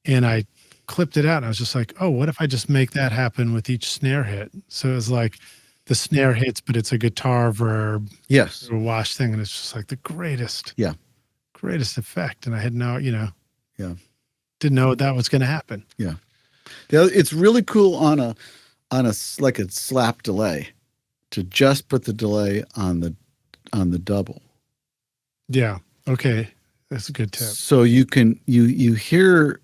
and I clipped it out, and I was just like, oh, what if I just make that happen with each snare hit? So it was like the snare hits, but it's a guitar verb, yes, a wash thing, and it's just like the greatest effect. And I had didn't know that was going to happen. Yeah, it's really cool on a like a slap delay to just put the delay on the double. Yeah. Okay. That's a good tip. So you can you hear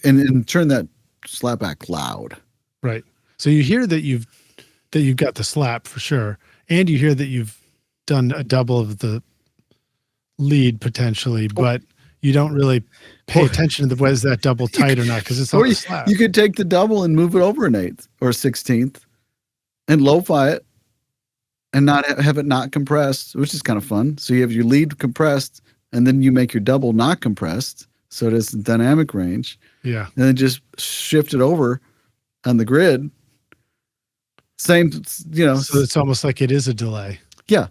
and turn that slap back loud. Right. So you hear that you've got the slap for sure, and you hear that you've done a double of the lead potentially, but you don't really pay attention to whether that double tight or not because it's on the slab. You could take the double and move it over an 1/8 or 1/16 and lo-fi it and not have it not compressed, which is kind of fun. So you have your lead compressed and then you make your double not compressed. So it has dynamic range. Yeah. And then just shift it over on the grid. Same, So it's almost like it is a delay. Yeah.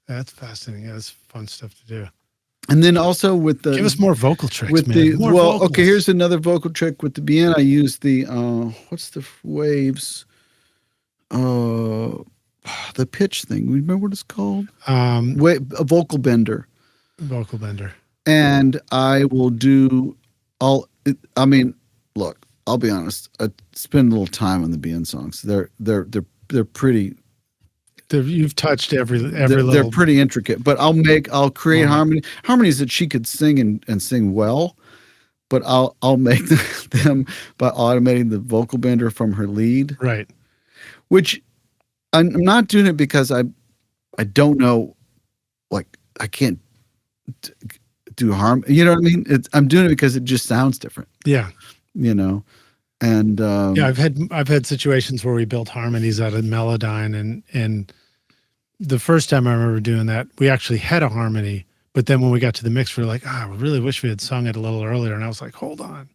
That's fascinating. Yeah, that's fun stuff to do. And then also with the... Give us more vocal tricks, with man. Okay, here's another vocal trick. With the bien, I use the, what's the waves? The pitch thing. Remember what it's called? A vocal bender. Vocal bender. And I will do look, I'll be honest. I spend a little time on the bien songs. They're pretty... You've touched every little... They're pretty intricate, but I'll create harmonies that she could sing and sing well, but I'll make them by automating the vocal bender from her lead. Right. Which I'm not doing it because I don't know, like I can't do harm. You know what I mean? I'm doing it because it just sounds different. Yeah. And I've had situations where we built harmonies out of Melodyne and the first time I remember doing that, we actually had a harmony, but then when we got to the mix, we were like, I really wish we had sung it a little earlier. And I was like, hold on.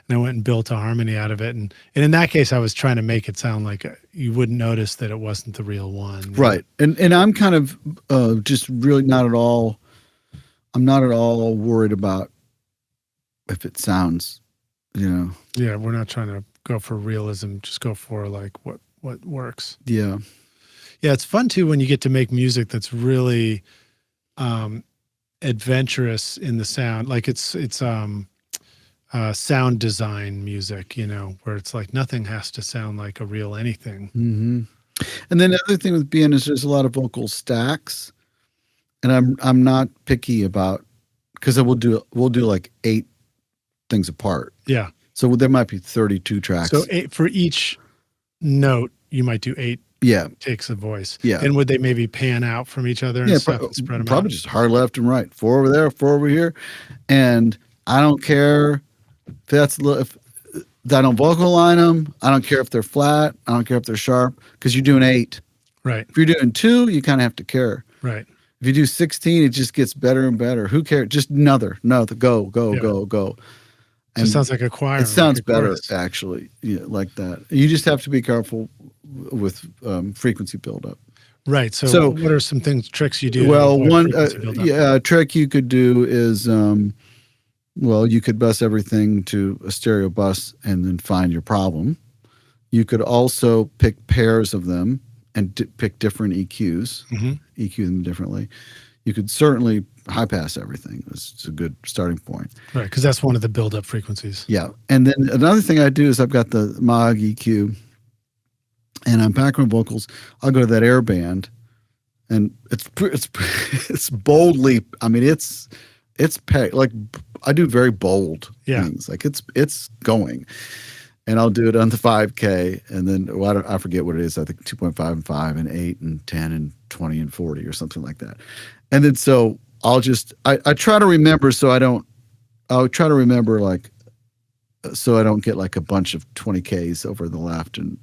And I went and built a harmony out of it. And in that case, I was trying to make it sound like you wouldn't notice that it wasn't the real one. Right. And I'm kind of just really I'm not at all worried about if it sounds, Yeah, we're not trying to go for realism. Just go for like what works. Yeah. Yeah, it's fun too when you get to make music that's really adventurous in the sound. Like it's sound design music, where it's like nothing has to sound like a real anything. Mm-hmm. And then the other thing with bien is there's a lot of vocal stacks, and I'm not picky about, because we'll do like 8 things apart. Yeah. So there might be 32 tracks. So for each note, you might do 8. Yeah. Takes a voice. Yeah. And would they maybe pan out from each other and stuff and spread them probably out? Just hard left and right. 4 over there, 4 over here. And I don't care if I don't vocal line them. I don't care if they're flat. I don't care if they're sharp, because you're doing 8. Right. If you're doing 2, you kind of have to care. Right. If you do 16, it just gets better and better. Who cares? Just another, go. It just sounds like a choir. It sounds better, actually, like that. You just have to be careful with frequency buildup. Right. So what are some tricks you do? Well, a trick you could do is, you could bus everything to a stereo bus and then find your problem. You could also pick pairs of them and pick different EQs, EQ them differently. You could certainly high pass everything. It's a good starting point. Right, because that's one of the build-up frequencies. Yeah. And then another thing I do is I've got the Moog EQ, and on background vocals, I'll go to that air band, and it's boldly, like I do very bold things. Like it's going. And I'll do it on the 5K, and then I forget what it is. I think 2.5 and 5 and 8 and 10 and 20 and 40 or something like that. And then so I'll just I try to remember so I don't get like a bunch of 20Ks over the left, and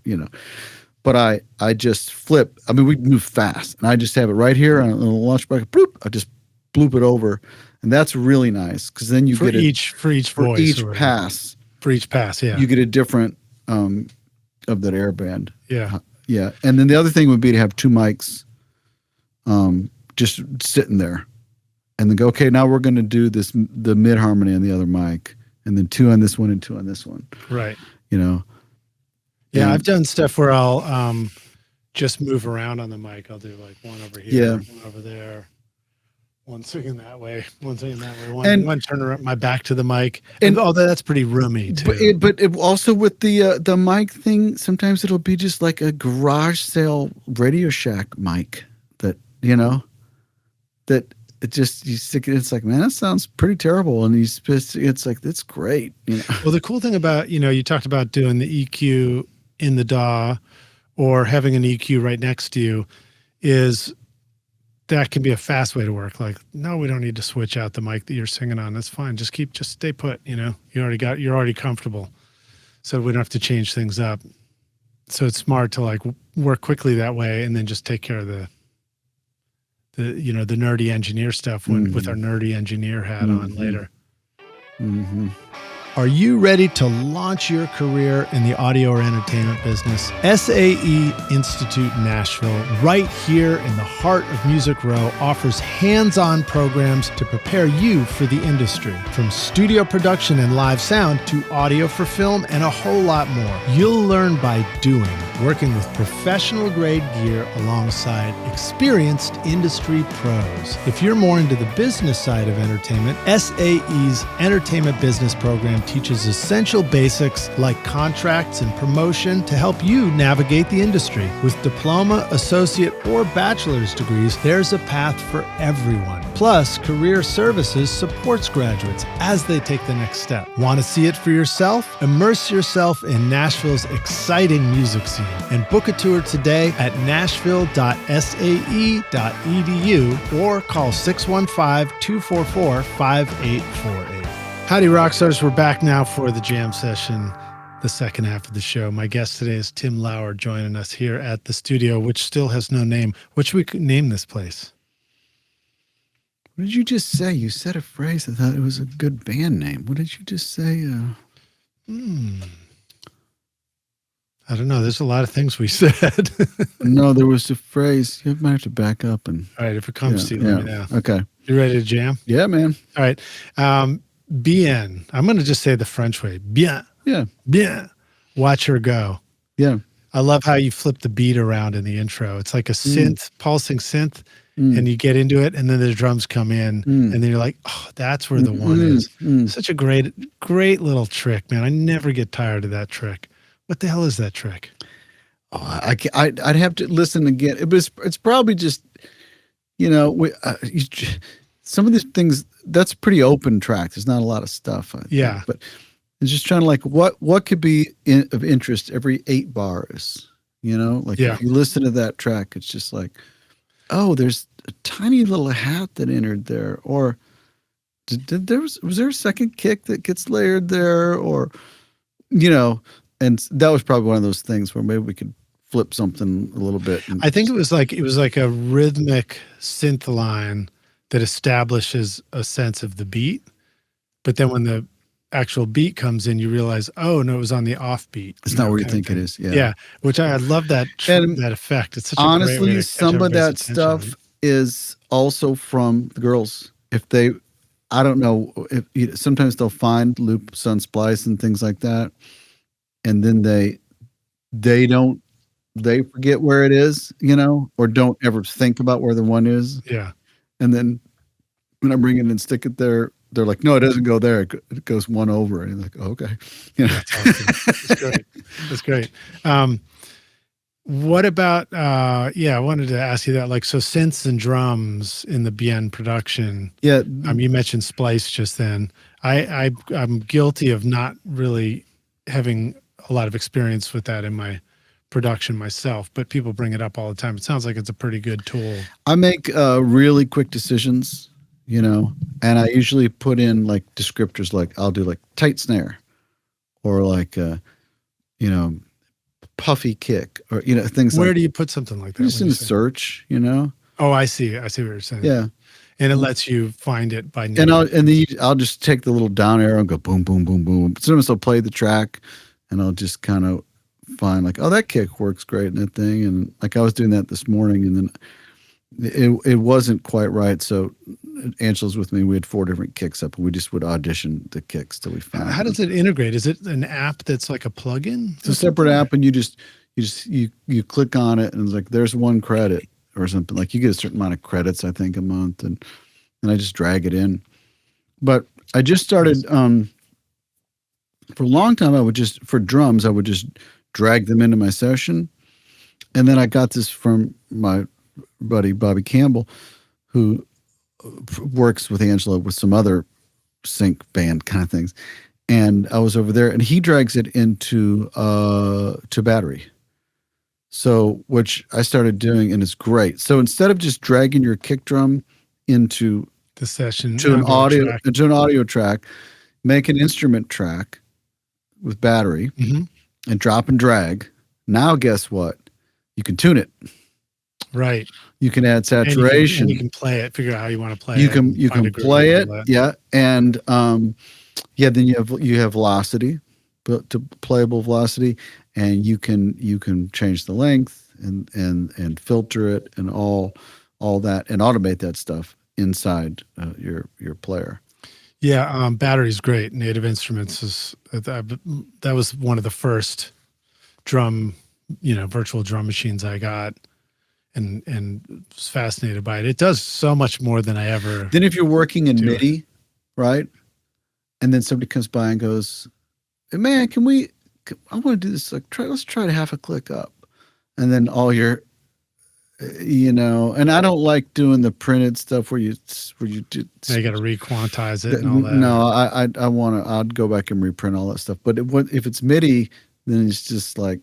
but I just flip. We move fast, and I just have it right here on the launch bracket. Bloop, I just bloop it over, and that's really nice, because then you get for each voice, each pass. For each pass, yeah. You get a different of that air band. Yeah. Yeah. And then the other thing would be to have 2 mics just sitting there. And then go, okay, now we're going to do the mid harmony on the other mic, and then 2 on this one and 2 on this one. Right. Yeah, I've done stuff where I'll just move around on the mic. I'll do like one over here, one over there. One singing that way, one singing that way, one turn around my back to the mic. And that's pretty roomy too. But also with the mic thing, sometimes it'll be just like a garage sale Radio Shack mic that it just, you stick it, it's like, man, that sounds pretty terrible. And it's like, that's great. Well, the cool thing about, you talked about doing the EQ in the DAW or having an EQ right next to you is that can be a fast way to work. Like, no, we don't need to switch out the mic that you're singing on. That's fine. Just stay put, you're already comfortable. So we don't have to change things up. So it's smart to like work quickly that way and then just take care of the nerdy engineer stuff with our nerdy engineer hat on later. Mm-hmm. Are you ready to launch your career in the audio or entertainment business? SAE Institute Nashville, right here in the heart of Music Row, offers hands-on programs to prepare you for the industry. From studio production and live sound to audio for film and a whole lot more. You'll learn by doing, working with professional grade gear alongside experienced industry pros. If you're more into the business side of entertainment, SAE's Entertainment Business Program teaches essential basics like contracts and promotion to help you navigate the industry. With diploma, associate, or bachelor's degrees, there's a path for everyone. Plus, Career Services supports graduates as they take the next step. Want to see it for yourself? Immerse yourself in Nashville's exciting music scene and book a tour today at nashville.sae.edu or call 615-244-5848. Howdy, Rockstars. We're back now for the jam session, the second half of the show. My guest today is Tim Lauer, joining us here at the studio, which still has no name. What should we name this place? What did you just say? You said a phrase. I thought it was a good band name. What did you just say? I don't know. There's a lot of things we said. No, there was a phrase. You might have to back up. All right, if it comes to you, let me know. Okay. You ready to jam? Yeah, man. All right. Bien. I'm going to just say the French way. Bien. Yeah. Bien. Watch her go. Yeah. I love how you flip the beat around in the intro. It's like a synth, pulsing synth, and you get into it, and then the drums come in, and then you're like, oh, that's where the one is. Such a great little trick, man. I never get tired of that trick. What the hell is that trick? Oh, I'd have to listen again. It's probably just, some of these things, that's pretty open track. There's not a lot of stuff. I think, but it's just trying to like, what could be of interest every 8 bars, if you listen to that track, it's just like, oh, there's a tiny little hat that entered there. Or was there a second kick that gets layered there? Or, and that was probably one of those things where maybe we could flip something a little bit. I think it was like a rhythmic synth line that establishes a sense of the beat. But then when the actual beat comes in, you realize, oh, no, it was on the off beat. It's not where you think it is. Yeah. Yeah. Which I love that effect. It's such honestly, a great way to some of that stuff is also from the girls. I don't know, sometimes they'll find loops on Splice and things like that. And then they forget where it is, or don't ever think about where the one is. Yeah. And then when I bring it and stick it there, they're like, no, it doesn't go there. It goes one over. And you're like, oh, okay. That's awesome. That's great. That's great. What about, I wanted to ask you that, like, so synths and drums in the Bien production. Yeah. You mentioned Splice just then. I'm guilty of not really having a lot of experience with that in my production myself, but people bring it up all the time. It sounds like it's a pretty good tool. I make really quick decisions, and I usually put in like descriptors, like I'll do like tight snare or like, puffy kick or, things Where like. do you put something like that? Just in search, Oh, I see. I see what you're saying. Yeah. And it lets you find it by name. And then I'll just take the little down arrow and go boom, boom, boom, boom. Sometimes I'll play the track and I'll just kind of find like, oh, that kick works great in that thing. And like I was doing that this morning and then it wasn't quite right. So Angela's with me. We had 4 different kicks up and we just would audition the kicks till we found How does it integrate? Is it an app that's like a plugin? It's a separate app and you click on it and it's like, there's 1 credit or something. Like you get a certain amount of credits, I think, a month. And I just drag it in. But I just started, for a long time, for drums, I would just drag them into my session. And then I got this from my buddy, Bobby Campbell, who works with Angela with some other sync band kind of things. And I was over there and he drags it into, to battery. So, which I started doing, and it's great. So instead of just dragging your kick drum into the session to an audio track, make an instrument track with battery and drop and drag. Now, guess what? You can tune it. Right. You can add saturation. And you can play it. Figure out how you want to play you it. You can play it. Yeah, and then you have velocity, to playable velocity, and you can change the length and filter it and all that and automate that stuff inside your player. Yeah, battery's great. Native Instruments is that was one of the first virtual drum machines I got, and was fascinated by it. It does so much more than I ever. Then if you're working in MIDI, right, and then somebody comes by and goes, hey, "Man, I want to do this. Like, let's try to half a click up," and then all your, and I don't like doing the printed stuff where you do. Now you got to requantize it and all that. No, I'd go back and reprint all that stuff. But if it's MIDI, then it's just like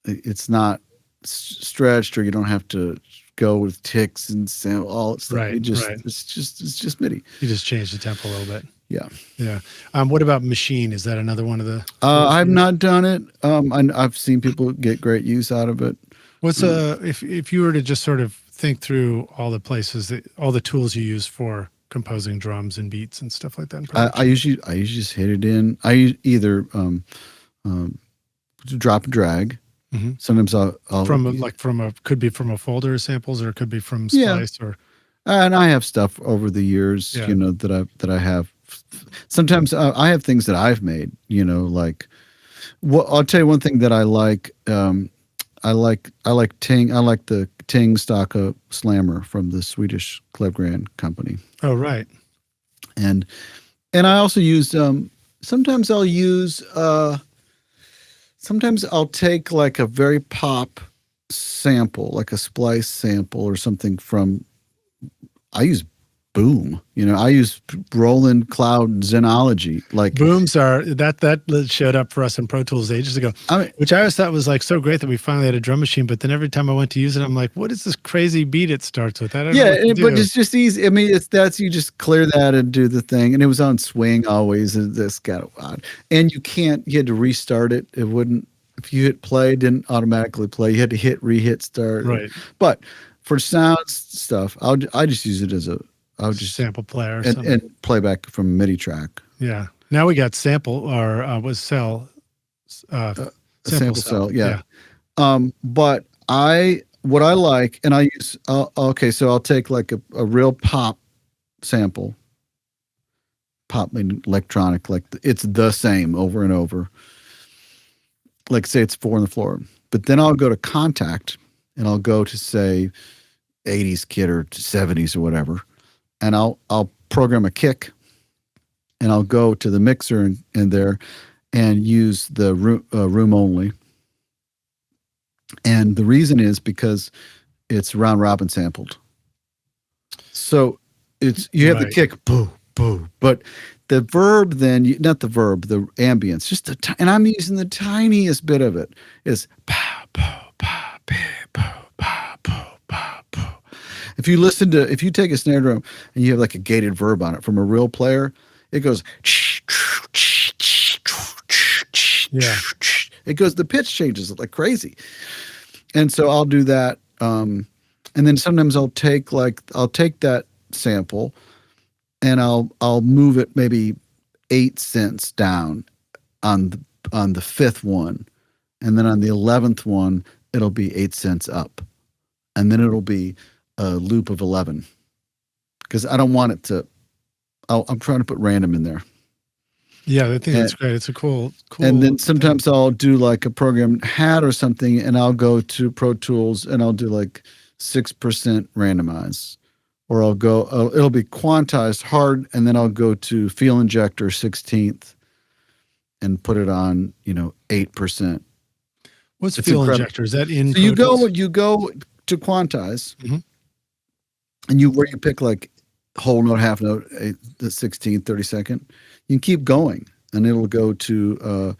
it's not stretched, or you don't have to go with ticks and all that stuff. Right. It's just MIDI. You just change the tempo a little bit. Yeah. What about Machine? Is that another one of the? I've not done it. I've seen people get great use out of it. What's if you were to just sort of think through all the places all the tools you use for composing drums and beats and stuff like that? I usually just hit it in. I either drop and drag. Mm-hmm. Sometimes I'll could be from a folder of samples, or it could be from Splice, or. And I have stuff over the years, that I have. Sometimes I have things that I've made, like. Well, I'll tell you one thing that I like. I like Ting. I like the Ting Stacca Slammer from the Swedish Klevgren company. Oh, right. And I also use. Sometimes I'll take like a very pop sample, like a Splice sample or something from. I use Boom. I use Roland Cloud Xenology. Like Booms are that showed up for us in Pro Tools ages ago, which I always thought was like so great that we finally had a drum machine. But then every time I went to use it, I'm like, what is this crazy beat it starts with? I don't know what to do. But it's just easy. I mean, you just clear that and do the thing. And it was on swing always. And this got odd. And you had to restart it. It wouldn't. If you hit play, it didn't automatically play. You had to re-hit start. Right. But for sound stuff, I just use it as I'll just sample player and play back from a MIDI track. Yeah. Now we got sample or was cell. Sample cell. Yeah. But what I like, and I use. So I'll take like a real pop sample. Pop meaning electronic, like it's the same over and over. Like say it's 4 on the floor, but then I'll go to Contact, and I'll go to say 80s kit or 70s or whatever. And I'll program a kick, and I'll go to the mixer in there and use the room only. And the reason is because it's round robin sampled. So you have the kick, boo, boo. But the verb then, not the verb, the ambience, and I'm using the tiniest bit of it, is pow, pow, pow, pow, pow, pow. If you take a snare drum and you have like a gated verb on it from a real player, it goes. Yeah. It goes. The pitch changes like crazy, and so I'll do that. And then sometimes I'll take that sample, and I'll move it maybe 8 cents down on the 5th one, and then on the 11th one it'll be 8 cents up, and then it'll be a loop of 11, because I don't want it to. I'm trying to put random in there. Yeah, I think that's great. It's a cool. And then sometimes I'll do like a program hat or something, and I'll go to Pro Tools and I'll do like 6% randomize, or I'll go. It'll be quantized hard, and then I'll go to Feel Injector 16th and put it on 8%. What's Feel Injector? Is that in? So you go to quantize. Mm-hmm. And you pick like whole note, half note, the 16th, 32nd. You can keep going, and it'll go to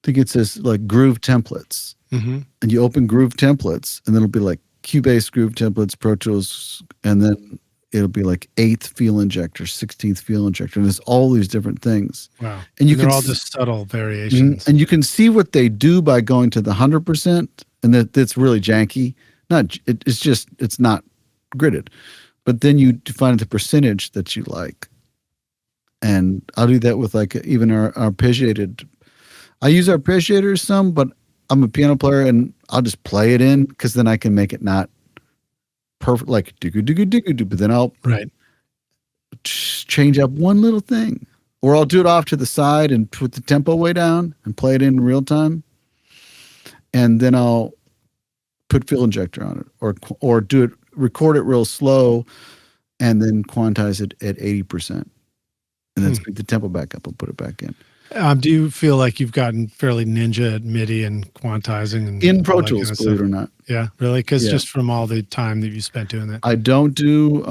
think it says like groove templates. Mm-hmm. And you open groove templates, and then it'll be like Cubase groove templates, Pro Tools, and then it'll be like 8th feel injector, 16th feel injector. And there's all these different things. Wow. And they're all just subtle variations. And you can see what they do by going to the 100%, and that's really janky. It's not gridded. But then you find the percentage that you like. And I'll do that with like even our arpeggiated. I use arpeggiators some, but I'm a piano player and I'll just play it in because then I can make it not perfect, like digga, but then I'll change up one little thing. Or I'll do it off to the side and put the tempo way down and play it in real time. And then I'll put fill injector on it or record it real slow and then quantize it at 80%. And then speed the tempo back up and put it back in. Do you feel like you've gotten fairly ninja at MIDI and quantizing? And in Pro Tools, believe it or not. Yeah, really? Because just from all the time that you spent doing that. I don't do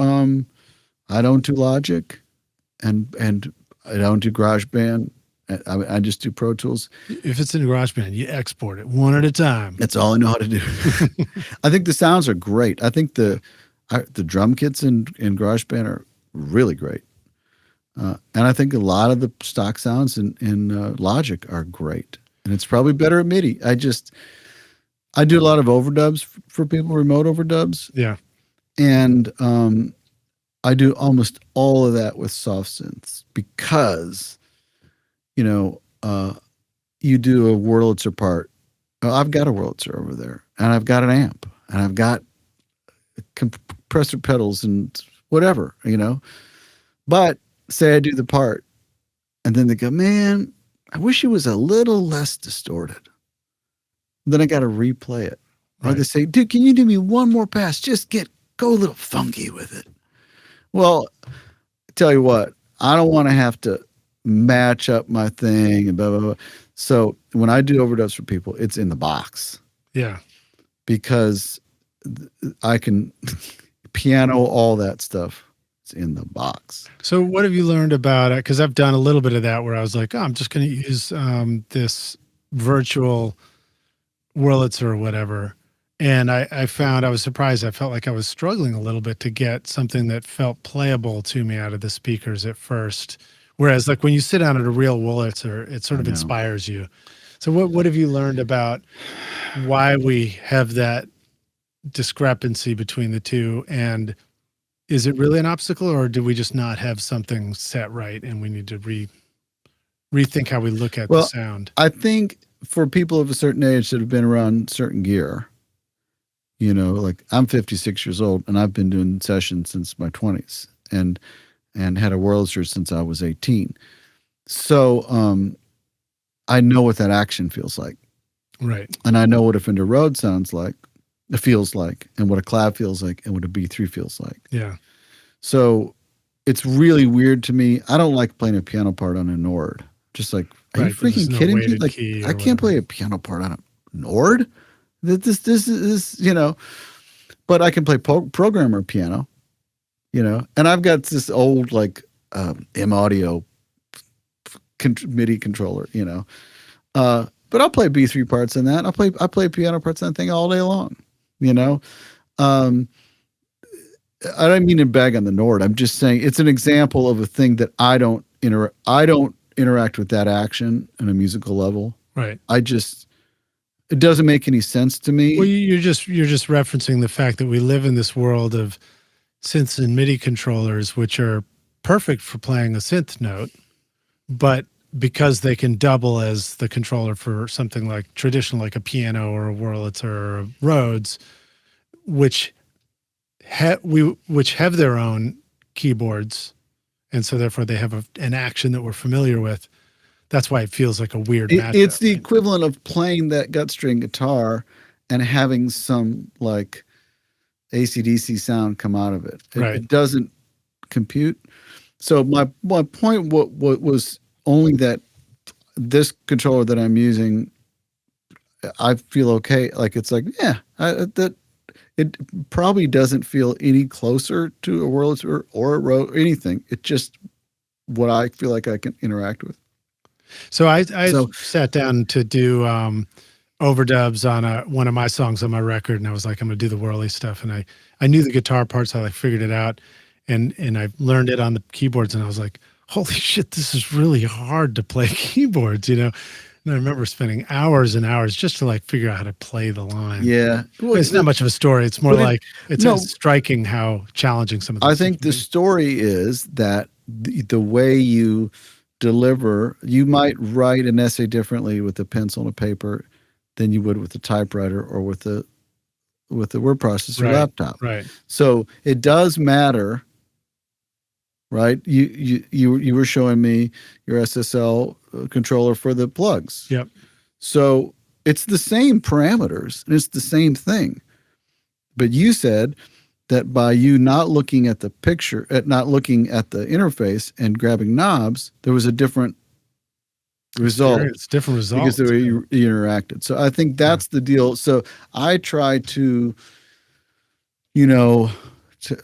Logic and I don't do GarageBand. I just do Pro Tools. If it's in GarageBand, you export it one at a time. That's all I know how to do. I think the sounds are great. I think the drum kits in GarageBand are really great. And I think a lot of the stock sounds in Logic are great. And it's probably better at MIDI. I do a lot of overdubs for people, remote overdubs. Yeah. And I do almost all of that with soft synths because, you do a Wurlitzer part. I've got a Wurlitzer over there, and I've got an amp, and I've got compressor pedals and whatever, But say I do the part, and then they go, man, I wish it was a little less distorted. Then I got to replay it. Right. Or they say, dude, can you do me one more pass? Just go a little funky with it. Well, tell you what, I don't want to have to match up my thing and blah, blah, blah. So when I do overdubs for people, it's in the box. Yeah. Because I can piano all that stuff. It's in the box. So what have you learned about it? Because I've done a little bit of that where I was like, I'm just going to use this virtual Wurlitzer or whatever. And I found, I was surprised. I felt like I was struggling a little bit to get something that felt playable to me out of the speakers at first. Whereas like when you sit down at a real Wurlitzer, it sort of inspires you. So what have you learned about why we have that discrepancy between the two? And is it really an obstacle, or do we just not have something set right and we need to rethink how we look at the sound? I think for people of a certain age that have been around certain gear, like I'm 56 years old and I've been doing sessions since my 20s and had a Wurlitzer since I was 18. So I know what that action feels like. Right. And I know what a Fender Rhodes sounds like. It feels like, and what a clav feels like, and what a B3 feels like. Yeah. So it's really weird to me. I don't like playing a piano part on a Nord. Just like, are you freaking kidding me? Like, I can't play a piano part on a Nord. This is, but I can play programmer piano, and I've got this old like M Audio MIDI controller, but I'll play B3 parts in that. I play piano parts on that thing all day long. I don't mean to bag on the Nord. I'm just saying it's an example of a thing that I don't interact with that action on a musical level. Right. It doesn't make any sense to me. Well, you're just referencing the fact that we live in this world of synths and MIDI controllers, which are perfect for playing a synth note, but because they can double as the controller for something like traditional, like a piano or a Wurlitzer or a Rhodes, which have their own keyboards, and so therefore they have an action that we're familiar with. That's why it feels like a weird matchup. It's the equivalent of playing that gut string guitar and having some like AC/DC sound come out of it. It doesn't compute. So my point was only that this controller that I'm using, I feel okay. Like it's like, that it probably doesn't feel any closer to a Wurlitzer or a Rhodes or anything. It's just what I feel like I can interact with. So I sat down to do overdubs on one of my songs on my record, and I was like, I'm gonna do the whirly stuff, and I knew the guitar parts, so I figured it out, and I learned it on the keyboards, and I was like, holy shit, this is really hard to play keyboards, you know. And I remember spending hours and hours just to like figure out how to play the line. Yeah. Well, it's not much of a story. It's more like it's striking how challenging some of this. I think the story is that the way you deliver, you might write an essay differently with a pencil and a paper than you would with a typewriter or with the word processor laptop. Right. So it does matter. Right. You were showing me your SSL controller for the plugs. Yep. So it's the same parameters and it's the same thing. But you said that by you not looking at the picture, not looking at the interface and grabbing knobs, there was a different result. It's different results. Because the way you interacted. So I think that's the deal. So I try to, you know,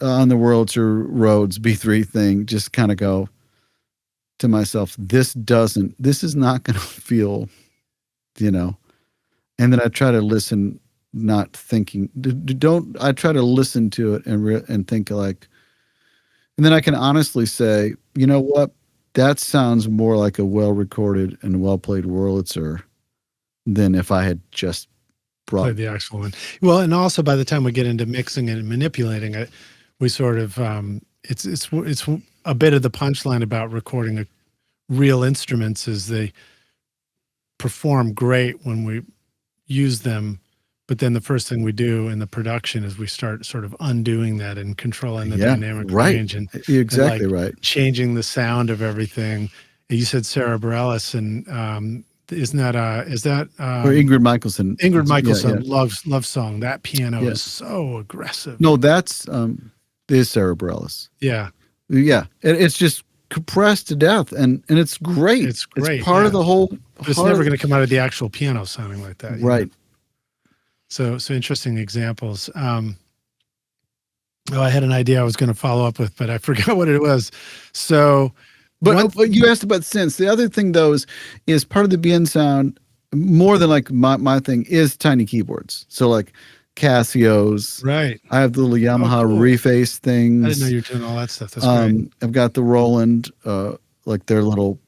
on the World Tour Roads B3 thing, just kind of go to myself, this is not going to feel, you know, and then I try to listen, not thinking, I try to listen to it and think like, and then I can honestly say, you know what, that sounds more like a well-recorded and well-played Wurlitzer than if I had just play the actual one. Well, and also by the time we get into mixing and manipulating it, we sort of it's a bit of the punchline about recording real instruments is they perform great when we use them, but then the first thing we do in the production is we start sort of undoing that and controlling the dynamic range and exactly and right, changing the sound of everything. You said Sarah Bareilles, and isn't that or Ingrid Michaelson? Ingrid Michaelson love song. That piano is so aggressive. No, that's is Sarah Bareilles. Yeah. It's just compressed to death, and it's great. It's great. It's part of the whole. But it's never going to come out of the actual piano sounding like that, right? Know? So interesting examples. I had an idea I was going to follow up with, but I forgot what it was. So. But you asked about synths. The other thing, though, is part of the BN sound, more than like my thing, is tiny keyboards. So like Casios. Right. I have the little Yamaha reface things. I didn't know you were doing all that stuff. That's great. I've got the Roland, like their little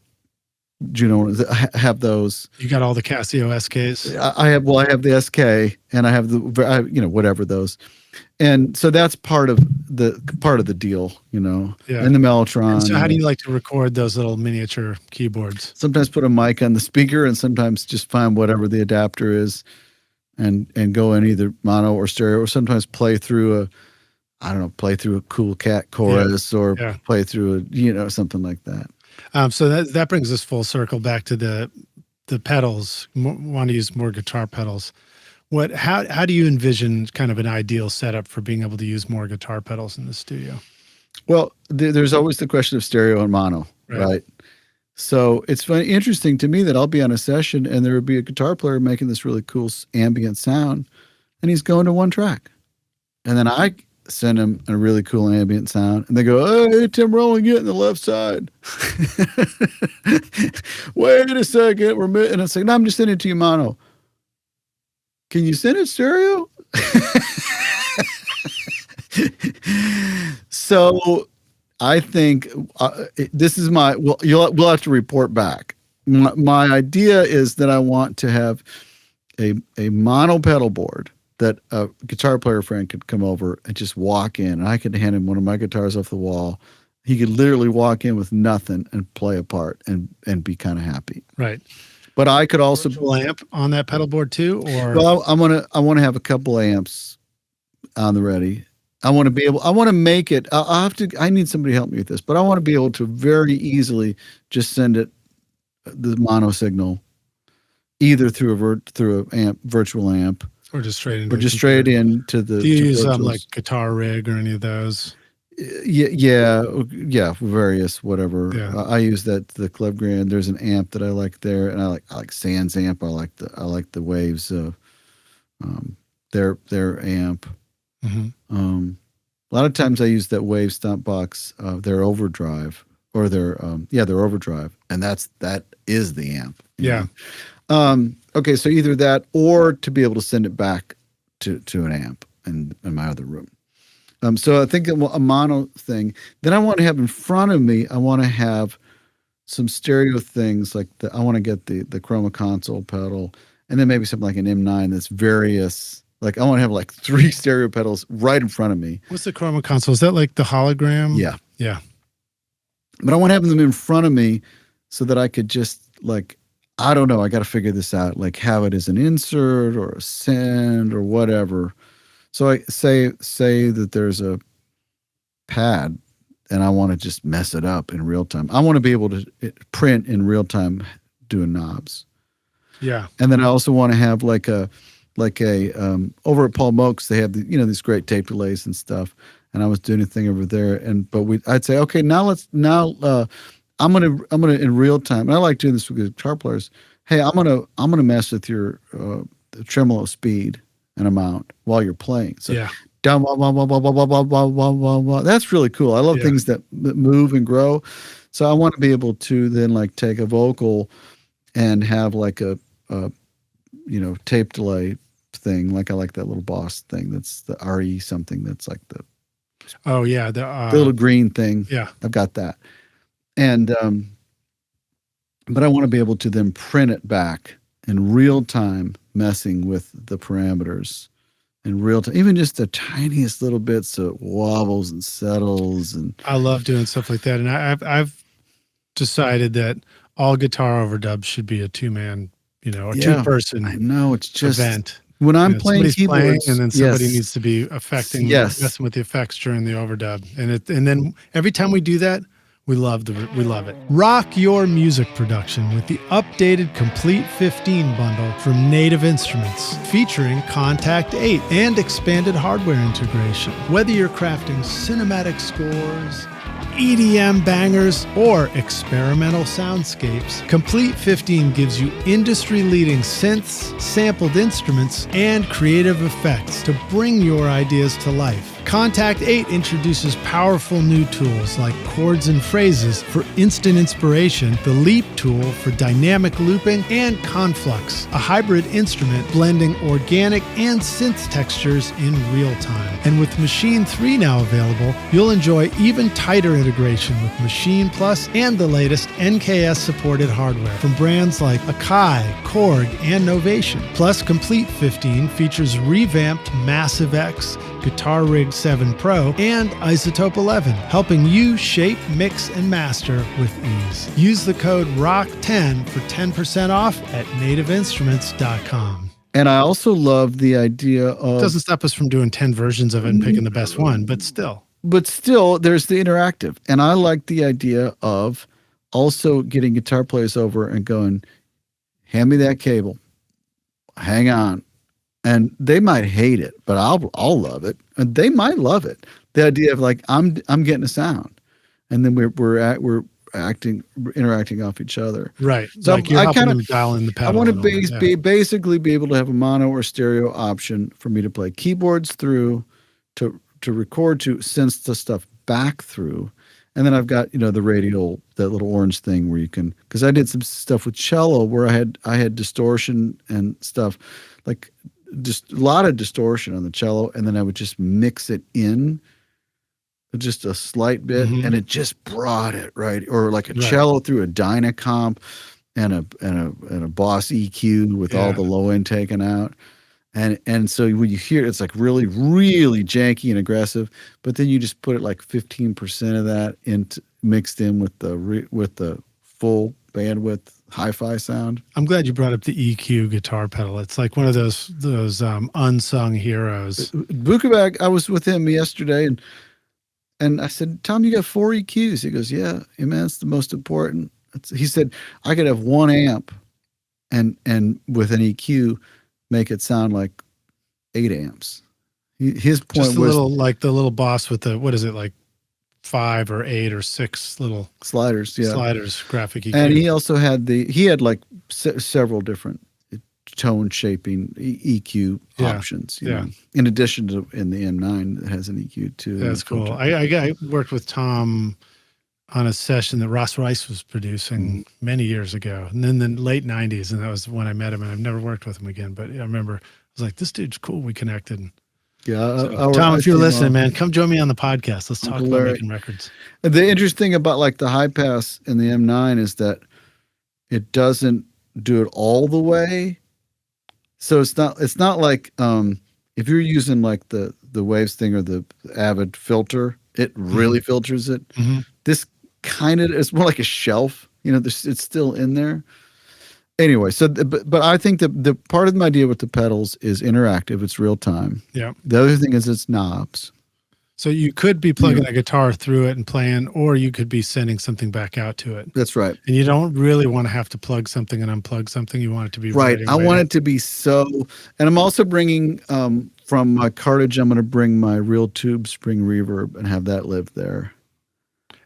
Juno. I have those. You got all the Casio SKs? I have the SK, and I have the whatever those. And so that's part of the deal, you know. Yeah. And the Mellotron. And so how do you like to record those little miniature keyboards? Sometimes put a mic on the speaker, and sometimes just find whatever the adapter is, and go in either mono or stereo, or sometimes play through a Cool Cat chorus, or play through something like that. So that brings us full circle back to the pedals. Want to use more guitar pedals. How do you envision kind of an ideal setup for being able to use more guitar pedals in the studio? Well, there's always the question of stereo and mono, right? So it's interesting to me that I'll be on a session and there would be a guitar player making this really cool ambient sound, and he's going to one track. And then I send him a really cool ambient sound, and they go, "Hey, Tim Rowland, get in the left side." Wait a second, and I say, "No, I'm just sending it to you mono." Can you send it stereo? So I think this is we'll have to report back. My idea is that I want to have a mono pedal board that a guitar player friend could come over and just walk in, and I could hand him one of my guitars off the wall. He could literally walk in with nothing and play a part and be kind of happy. Right. But I could also amp on that pedal board too, or well, I want to have a couple amps on the ready. I want to make it. I need somebody to help me with this, but I want to be able to very easily just send it the mono signal either through a virtual amp, or just straight into the. Do you use like Guitar Rig or any of those? Yeah, various whatever. Yeah. I use the Club Grand. There's an amp that I like there, and I like Sans amp. I like the Waves. Their amp. Mm-hmm. A lot of times I use that Wave Stomp Box. Their Overdrive. or their overdrive, and that is the amp. Yeah. Okay, so either that or to be able to send it back to an amp in my other room. So I think a mono thing. Then I want to have in front of me, I want to have some stereo things like I want to get the chroma console pedal, and then maybe something like an M9 that's various. Like I want to have like 3 stereo pedals right in front of me. What's the chroma console? Is that like the hologram? Yeah. Yeah. But I want to have them in front of me so that I could just like, I don't know, I got to figure this out, like have it as an insert or a send or whatever. So I say that there's a pad and I want to just mess it up in real time. I want to be able to print in real time doing knobs. Yeah. And then I also want to have like a over at Paul Moak's, they have these great tape delays and stuff. And I was doing a thing over there, I'd say, okay, I'm gonna in real time, and I like doing this with guitar players. Hey, I'm gonna mess with your tremolo speed and amount while you're playing. So yeah. Down, blah, blah, blah, blah, blah, blah, blah, blah, blah, blah. That's really cool. I love things that move and grow. So I want to be able to then like take a vocal and have like a tape delay thing. Like I like that little Boss thing. That's the RE something. That's like the the little green thing. Yeah, I've got that. And but I want to be able to then print it back in real time, messing with the parameters in real time, even just the tiniest little bits so it wobbles and settles. And I love doing stuff like that. And I've decided that all guitar overdubs should be a 2-man, or 2-person. I know, it's just event. When I'm playing keyboards, and then somebody needs to be messing with the effects during the overdub. And then every time we do that, we love it. Rock your music production with the updated Complete 15 bundle from Native Instruments, featuring Contact 8 and expanded hardware integration. Whether you're crafting cinematic scores, EDM bangers, or experimental soundscapes, Complete 15 gives you industry-leading synths, sampled instruments, and creative effects to bring your ideas to life. Contact 8 introduces powerful new tools like chords and phrases for instant inspiration, the Leap tool for dynamic looping, and Conflux, a hybrid instrument blending organic and synth textures in real time. And with Machine 3 now available, you'll enjoy even tighter integration with Machine Plus and the latest NKS-supported hardware from brands like Akai, Korg, and Novation. Plus, Complete 15 features revamped Massive X, Guitar Rig 7 Pro, and Isotope 11, helping you shape, mix, and master with ease. Use the code ROCK10 for 10% off at nativeinstruments.com. And I also love the idea of... It doesn't stop us from doing 10 versions of it and picking the best one, but still. But still, there's the interactive. And I like the idea of also getting guitar players over and going, hand me that cable. Hang on. And they might hate it, but I'll love it, and they might love it. The idea of like I'm getting a sound, and then we're interacting off each other. Right. So like you're helping them dial in the pedal. I want to basically be able to have a mono or stereo option for me to play keyboards through, to record to, sense the stuff back through, and then I've got the radial, that little orange thing where you can, because I did some stuff with cello where I had distortion and stuff like. Just a lot of distortion on the cello, and then I would just mix it in just a slight bit, and it just brought it right, or like a cello through a Dynacomp and a Boss EQ with all the low end taken out, and so when you hear it, it's like really really janky and aggressive, but then you just put it like 15% of that mixed in with the full bandwidth hi-fi sound. I'm glad you brought up the EQ guitar pedal. It's like one of those unsung heroes. Bukovac, I was with him yesterday, and I said, "Tom, you got 4 EQs?" He goes, "Yeah, man, it's the most important." He said, "I could have 1 amp, and with an EQ, make it sound like 8 amps." His point just was like the little Boss with the, what is it, like 5 or 8 or 6 little sliders, graphic EQ. And he also had like several different tone shaping EQ options. You know, in addition to in the M9 that has an EQ too. That's cool. I worked with Tom on a session that Ross Rice was producing many years ago, and then the late 90s, and that was when I met him, and I've never worked with him again, but I remember I was like, this dude's cool. We connected. Yeah. So, Tom, if you're listening, man, come join me on the podcast. Let's talk about making records. The interesting thing about like the high pass in the M9 is that it doesn't do it all the way. So it's not like if you're using like the Waves thing or the Avid filter, it really filters it. This kind of, it's more like a shelf, it's still in there. Anyway, so but I think the part of my idea with the pedals is interactive. It's real time. Yeah. The other thing is it's knobs. So you could be plugging a guitar through it and playing, or you could be sending something back out to it. That's right. And you don't really want to have to plug something and unplug something. You want it to be right. I want it to be so. And I'm also bringing from my cartridge. I'm going to bring my real tube spring reverb and have that live there.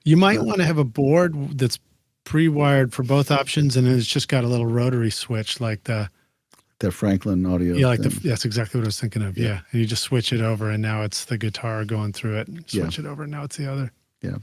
You might want to have a board that's pre-wired for both options, and it's just got a little rotary switch like the Franklin audio. Yeah, like that's exactly what I was thinking of. Yeah. And you just switch it over, and now it's the guitar going through it. Switch it over, and now it's the other. Yeah.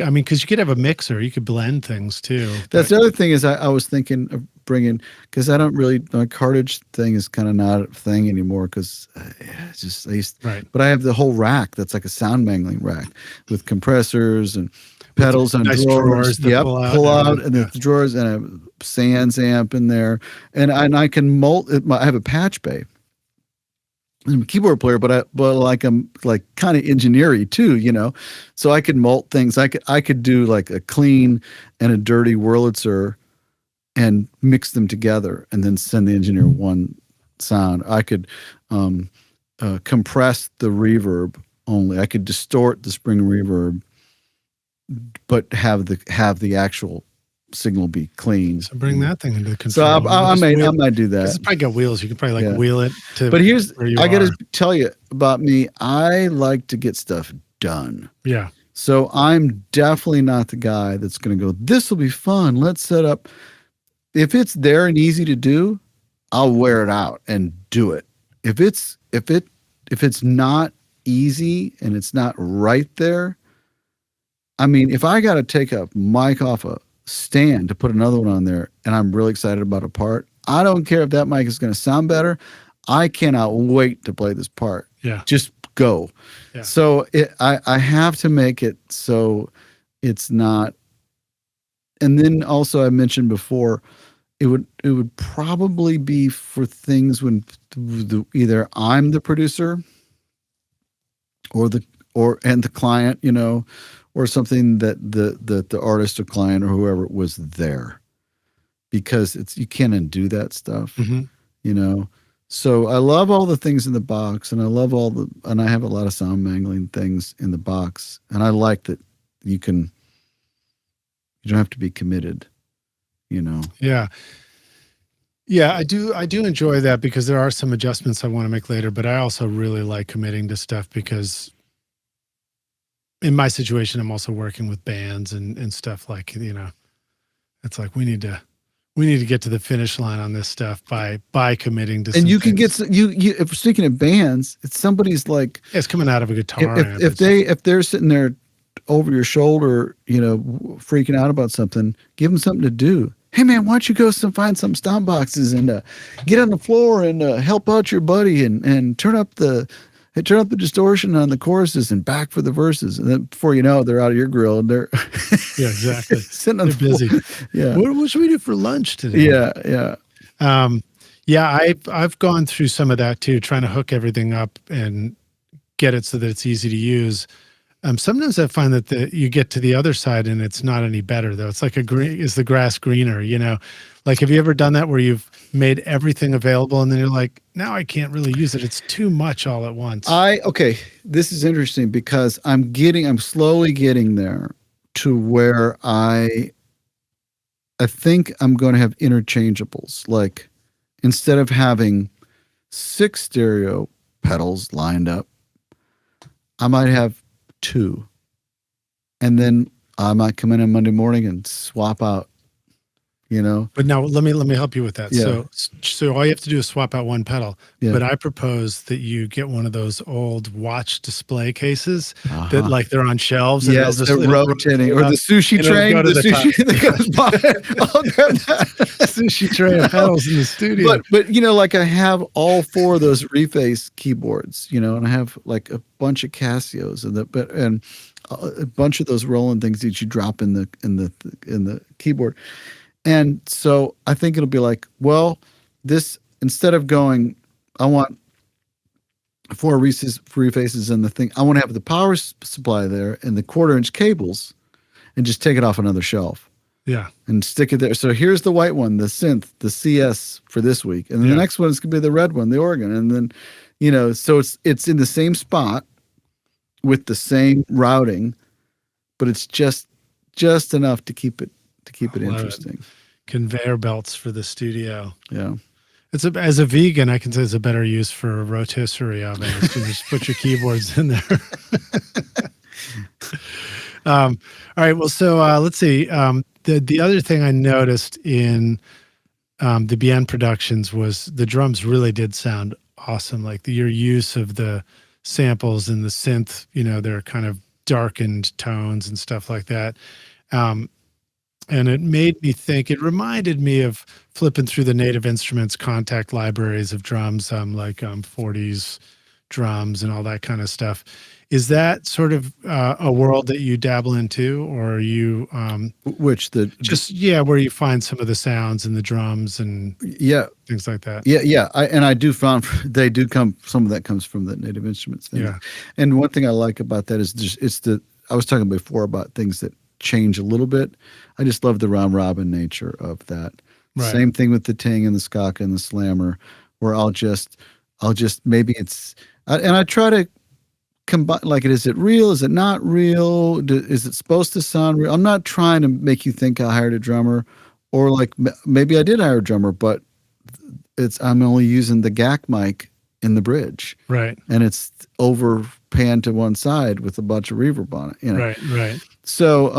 I mean, because you could have a mixer, you could blend things too. That's the other thing is I was thinking of bringing, because I don't really, my cartridge thing is kind of not a thing anymore because it's just, but I have the whole rack that's like a sound mangling rack with compressors and pedals and nice drawers. Yep, pull out and the drawers and a Sans amp in there. And I can mold it. I have a patch bay. I'm a keyboard player, but I'm like kind of engineering too, so I could mult things. I could do like a clean and a dirty Wurlitzer and mix them together and then send the engineer one sound. I could compress the reverb only. I could distort the spring reverb, but have the actual signal be clean. So bring that thing into the control. So I might do that. It's probably got wheels. You can probably wheel it to. But I got to tell you about me. I like to get stuff done. Yeah. So I'm definitely not the guy that's going to go, this will be fun. Let's set up. If it's there and easy to do, I'll wear it out and do it. If it's not easy and it's not right there, I mean, if I got to take a mic off a stand to put another one on there and I'm really excited about a part, I don't care if that mic is going to sound better. I cannot wait to play this part. Yeah. Just go. Yeah. So I have to make it so it's not. And then also I mentioned before, it would probably be for things when either I'm the producer or the client, or something that the artist or client or whoever was there, because you can't undo that stuff, So I love all the things in the box, and I love and I have a lot of sound mangling things in the box, and I like that you don't have to be committed, Yeah. Yeah, I do enjoy that because there are some adjustments I want to make later, but I also really like committing to stuff because in my situation, I'm also working with bands and stuff like, it's like we need to get to the finish line on this stuff by committing to. And you can get if we're speaking of bands, it's somebody's like it's coming out of a guitar. If they're sitting there over your shoulder, freaking out about something, give them something to do. Hey man, why don't you go find some stomp boxes and get on the floor and help out your buddy and turn up the distortion on the choruses and back for the verses, and then before you know it, they're out of your grill and they're exactly sitting on the busy. Yeah. What should we do for lunch today? Yeah. I've gone through some of that too, trying to hook everything up and get it so that it's easy to use. Sometimes I find that you get to the other side and it's not any better though. It's like is the grass greener, Like, have you ever done that where you've made everything available and then you're like, now I can't really use it. It's too much all at once. This is interesting because I'm slowly getting there to where I think I'm going to have interchangeables. Like, instead of having 6 stereo pedals lined up, I might have 2, and then I might come in on Monday morning and swap out you know. But now let me help you with that. Yeah. So all you have to do is swap out one pedal. Yeah. But I propose that you get one of those old watch display cases that like they're on shelves. Yes, and they're rotating, or the sushi train. Go to the sushi that goes by. I'll grab that sushi tray of pedals in the studio. But you know, like I have all 4 of those Reface keyboards, you know, and I have like a bunch of Casios and a bunch of those Roland things that you drop in the keyboard. And so I think it'll be like, well, this, instead of going, I want 4 Refaces in the thing, I want to have the power supply there and the 1/4-inch cables and just take it off another shelf. Yeah. And stick it there. So here's the white one, the Synth, the CS for this week. And then the next one is going to be the red one, the organ. And then, you know, so it's in the same spot with the same routing, but it's just enough to keep it interesting. Conveyor belts for the studio. Yeah. As a vegan, I can say it's a better use for a rotisserie oven is to just put your keyboards in there. All right. Well, so let's see. The other thing I noticed in the Bien productions was the drums really did sound awesome. Like your use of the samples and the synth, you know, they're kind of darkened tones and stuff like that. And it made me think, it reminded me of flipping through the Native Instruments contact libraries of drums, like 40s drums and all that kind of stuff. Is that sort of a world that you dabble into, or are you where you find some of the sounds and the drums and things like that? Yeah. I do find some of that comes from the Native Instruments thing. Yeah. And one thing I like about that is I was talking before about things that change a little bit. I just love the round robin nature of that. Right. Same thing with the ting and the skaka and the slammer, where I'll just maybe I try to combine, like, is it real? Is it not real? Is it supposed to sound real? I'm not trying to make you think I hired a drummer, or like maybe I did hire a drummer, but I'm only using the GAC mic in the bridge. Right. And it's over panned to one side with a bunch of reverb on it. You know? Right. So,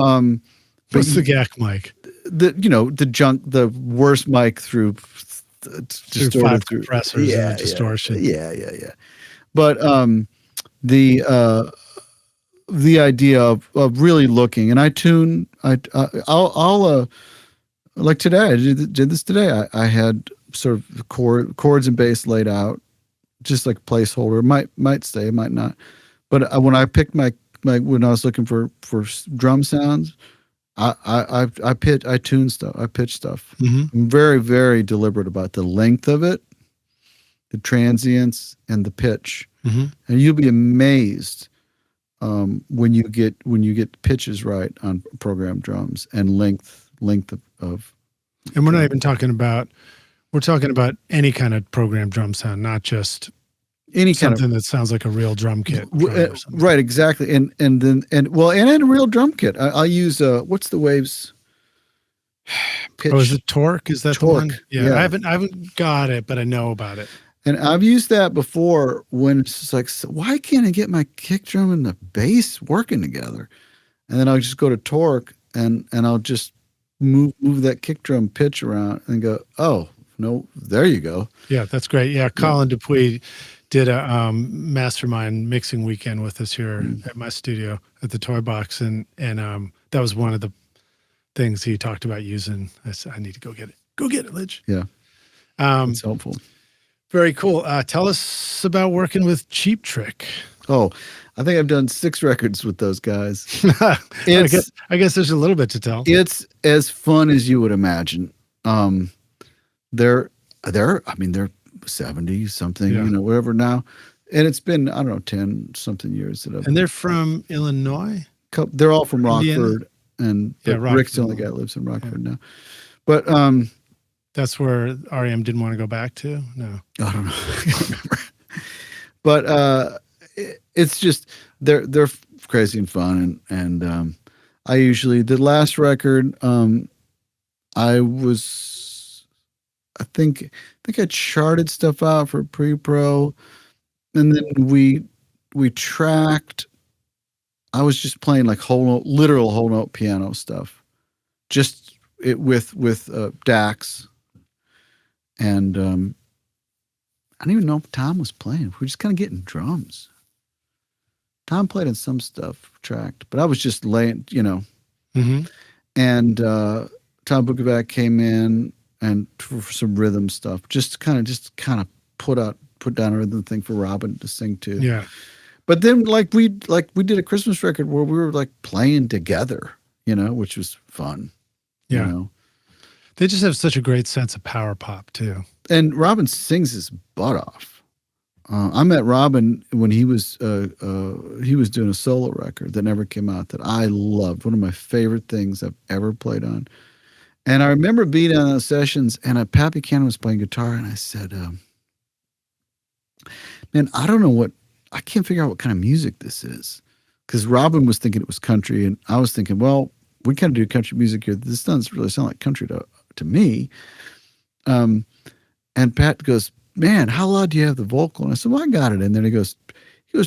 what's the GAC mic? The worst mic through 5 compressors and distortion. Yeah. But the idea of really looking, and I tune. I'll like today. I did this today. I had sort of chords and bass laid out, just like placeholder. Might stay, it might not. But when I picked my when I was looking for drum sounds, I tune stuff. I pitch stuff. Mm-hmm. I'm very, very deliberate about the length of it, the transients, and the pitch. Mm-hmm. And you'll be amazed when you get pitches right on programmed drums and length of. And we're not even talking about. We're talking about any kind of programmed drum sound, not just any something that sounds like a real drum kit. Right, exactly. And a real drum kit. I'll use what's the Waves pitch? Oh, is it Torque? Is that Torque? The one? Yeah. I haven't got it, but I know about it. And I've used that before when it's just like, so why can't I get my kick drum and the bass working together? And then I'll just go to Torque and I'll just move that kick drum pitch around and go, oh no, there you go. Yeah, that's great. Yeah, Colin Dupuis did a mastermind mixing weekend with us here at my studio at the Toy Box, and that was one of the things he talked about using. I said, I need to go get it. Go get it, Lidge. Yeah, it's helpful. Very cool. Tell us about working with Cheap Trick. Oh, I think I've done 6 records with those guys. I guess there's a little bit to tell. It's as fun as you would imagine. They're 70 something, whatever now. And it's been, I don't know, 10 something years that I've And they're from Illinois? They're all from Rockford. Indiana? And Rick's the only guy that lives in Rockford now. But that's where REM didn't want to go back to? No. I don't know. I can't remember. But it's just they're crazy and fun, and I usually, the last record, I think I charted stuff out for pre-pro, and then we tracked. I was just playing like literal whole note piano stuff, just with Dax, and I don't even know if Tom was playing. We were just kind of getting drums. Tom played in some stuff tracked, but I was just laying, Mm-hmm. And Tom Bukovac came in and for some rhythm stuff, just kind of put down a rhythm thing for Robin to sing to. Yeah. But then we did a Christmas record where we were like playing together, which was fun. Yeah. They just have such a great sense of power pop too. And Robin sings his butt off. I met Robin when he was doing a solo record that never came out that I loved. One of my favorite things I've ever played on. And I remember being on those sessions, and Pat Buchanan was playing guitar, and I said, man, I can't figure out what kind of music this is. Because Robin was thinking it was country, and I was thinking, well, we kind of do country music here. This doesn't really sound like country to me. And Pat goes, man, how loud do you have the vocal? And I said, well, I got it in there. And he goes,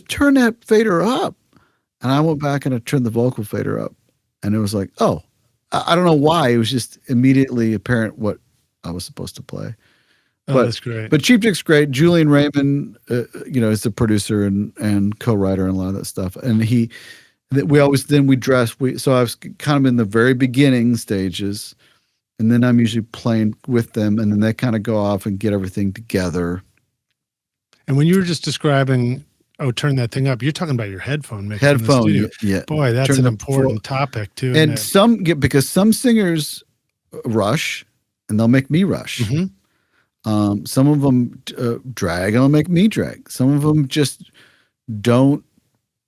turn that fader up. And I went back and I turned the vocal fader up. And it was like, oh, I don't know why. It was just immediately apparent what I was supposed to play. Oh, that's great. But Cheap Trick's great. Julian Raymond, is the producer and co-writer and a lot of that stuff. And we dress. So I was kind of in the very beginning stages, and then I'm usually playing with them, and then they kind of go off and get everything together. And when you were just describing, turn that thing up, you're talking about your headphone mix in the studio. Yeah. Boy, that's an important topic too. And because some singers rush, and they'll make me rush. Mm-hmm. Some of them drag, and they'll make me drag. Some of them just don't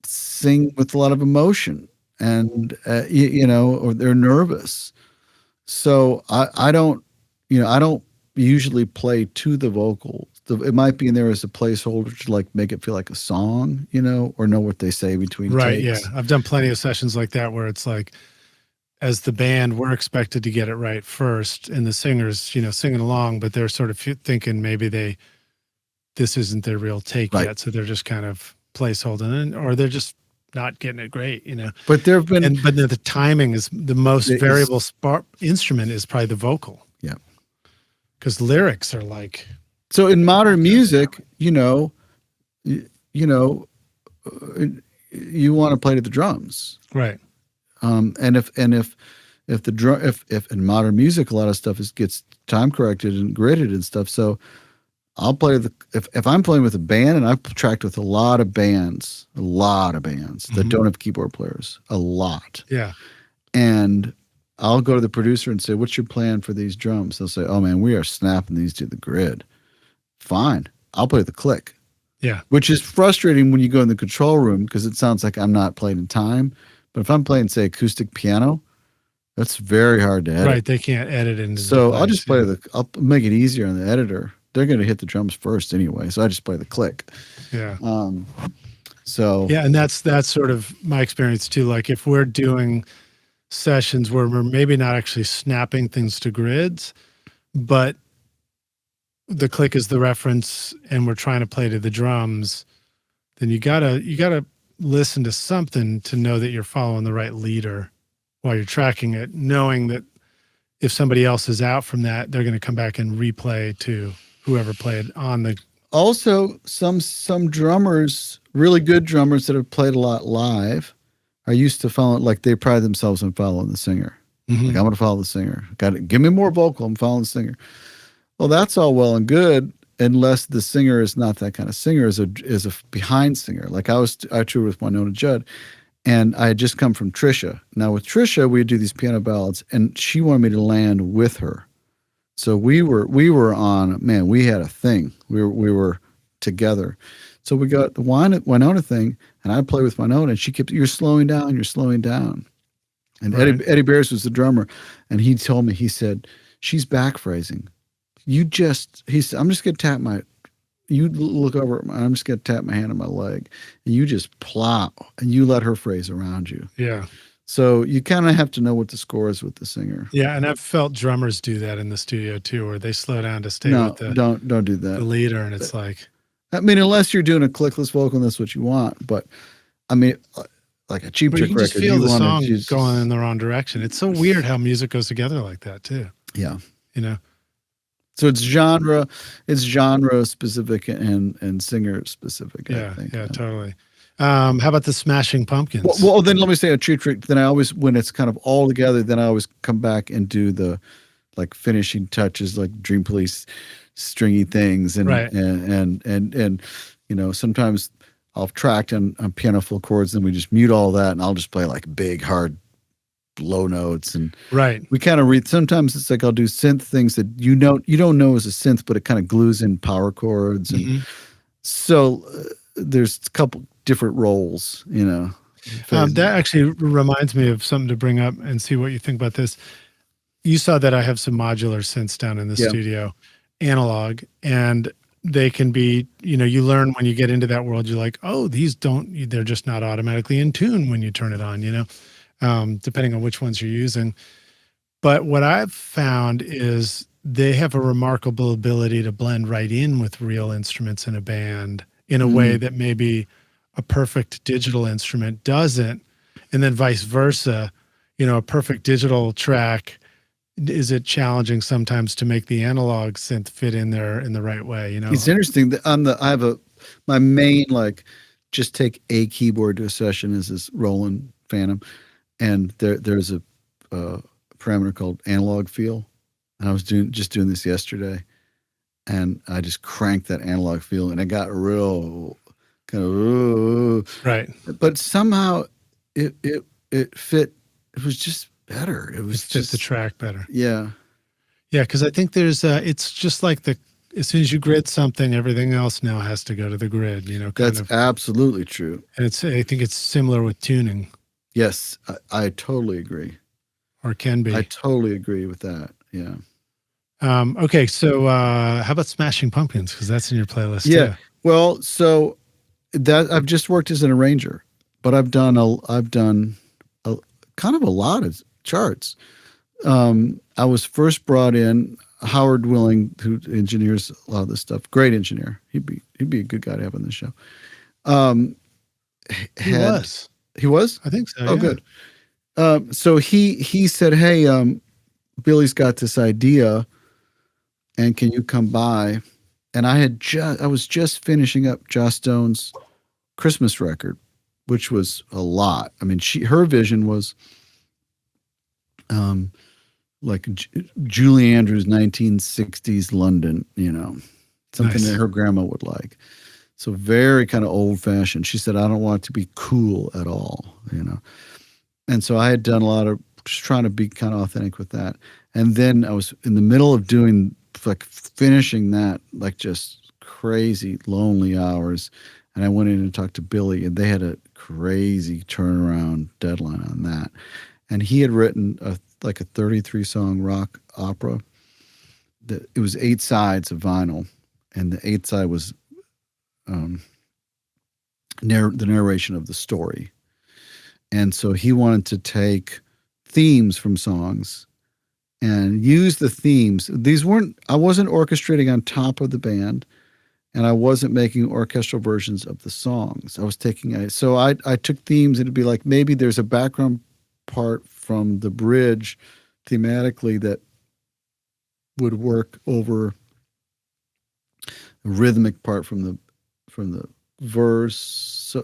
sing with a lot of emotion, and or they're nervous. So I don't usually play to the vocal. It might be in there as a placeholder to like make it feel like a song, or know what they say between right. takes. Yeah, I've done plenty of sessions like that where it's like, as the band, we're expected to get it right first, and the singers, singing along, but they're sort of thinking maybe this isn't their real take yet, so they're just kind of placeholding, or they're just not getting it great, But there have been, but the timing is the most variable instrument is probably the vocal. Yeah, because lyrics are like. So in modern music, you want to play to the drums, right? And if in modern music, a lot of stuff gets time corrected and gridded and stuff. So I'll play if I'm playing with a band, and I've tracked with a lot of bands that don't have keyboard players, a lot. Yeah. And I'll go to the producer and say, what's your plan for these drums? They'll say, oh man, we are snapping these to the grid. Fine. I'll play the click. Yeah. Which is frustrating when you go in the control room, because it sounds like I'm not playing in time. But if I'm playing, say, acoustic piano, that's very hard to edit. Right. They can't edit into So I'll just play I'll make it easier on the editor. They're going to hit the drums first anyway. So I just play the click. Yeah. So. Yeah. And that's sort of my experience too. Like if we're doing sessions where we're maybe not actually snapping things to grids, but the click is the reference and we're trying to play to the drums, then you gotta listen to something to know that you're following the right leader while you're tracking it, knowing that if somebody else is out from that, they're going to come back and replay to whoever played on the. Also, some drummers, really good drummers that have played a lot live, are used to following, like they pride themselves on following the singer. Mm-hmm. Like, I'm going to follow the singer. Give me more vocal. I'm following the singer. Well, that's all well and good, unless the singer is not that kind of singer, is a behind singer. Like I toured with Winona Judd, and I had just come from Trisha. Now with Trisha, we do these piano ballads, and she wanted me to land with her. So we were on, man, we had a thing. We were together. So we got the Winona thing, and I play with Winona, and she kept, you're slowing down. And right. Eddie Bears was the drummer, and he told me, he said, she's back phrasing. He said, I'm just going to tap you look over, I'm just going to tap my hand on my leg, and you just plop, and you let her phrase around you. Yeah. So you kind of have to know what the score is with the singer. Yeah, and I've felt drummers do that in the studio too, where they slow down to stay with don't do that. The leader, and it's like, I mean, unless you're doing a clickless vocal and that's what you want. But I mean, like a Cheap But Trick you can just record, feel you the want song to just going in the wrong direction. It's so weird how music goes together like that too. Yeah. You know? So it's genre specific and singer specific, I think. Yeah, totally. How about the Smashing Pumpkins? Well, then let me say a Cheap Trick. Then I always, when it's kind of all together, then I always come back and do the like finishing touches, like Dream Police stringy things. And, right. and you know, sometimes I'll track on piano full chords, and we just mute all that, and I'll just play like big, hard, low notes. And right. we kind of read, sometimes it's like I'll do synth things that you don't know as a synth, but it kind of glues in power chords. And so there's a couple different roles, you know. That actually reminds me of something to bring up and see what you think about this. You saw that I have some modular synths down in the studio, analog, and they can be, you know, you learn when you get into that world, you're like, oh, they're just not automatically in tune when you turn it on, you know, depending on which ones you're using. But what I've found is they have a remarkable ability to blend right in with real instruments in a band in a way that maybe a perfect digital instrument doesn't. And then vice versa, you know, a perfect digital track, is it challenging sometimes to make the analog synth fit in there in the right way? You know, it's interesting that my main, like, just take a keyboard to a session is this Roland Phantom. And there's a parameter called analog feel. And I was doing this yesterday, and I just cranked that analog feel, and it got real kind of, right. But somehow it fit. It was just better. It was just the track better. Yeah. Yeah. Cause I think there's it's just like as soon as you grid something, everything else now has to go to the grid, you know. That's absolutely true. And I think it's similar with tuning. Yes. I totally agree. Or can be. I totally agree with that. Yeah. Okay. So how about Smashing Pumpkins? Cause that's in your playlist. Yeah. Too. Well, so that I've just worked as an arranger, but I've done kind of a lot of charts. I was first brought in, Howard Willing, who engineers a lot of this stuff, great engineer. He'd be a good guy to have on the show. He was? I think so. Oh, yeah. Good. So he said, hey, Billy's got this idea, and can you come by? And I was just finishing up Joss Stone's Christmas record, which was a lot. I mean, her vision was like Julie Andrews 1960s London, you know, something that her grandma would like. So very kind of old fashioned. She said, I don't want it to be cool at all, you know. And so I had done a lot of just trying to be kind of authentic with that. And then I was in the middle of doing, like, finishing that, like, just crazy lonely hours. And I went in and talked to Billy, and they had a crazy turnaround deadline on that. And he had written a 33-song rock opera. It was 8 sides of vinyl, and the 8th side was the narration of the story. And so he wanted to take themes from songs and use the themes. I wasn't orchestrating on top of the band, and I wasn't making orchestral versions of the songs. I was I took themes, and it'd be like, maybe there's a background part from the bridge thematically that would work over a rhythmic part from the verse.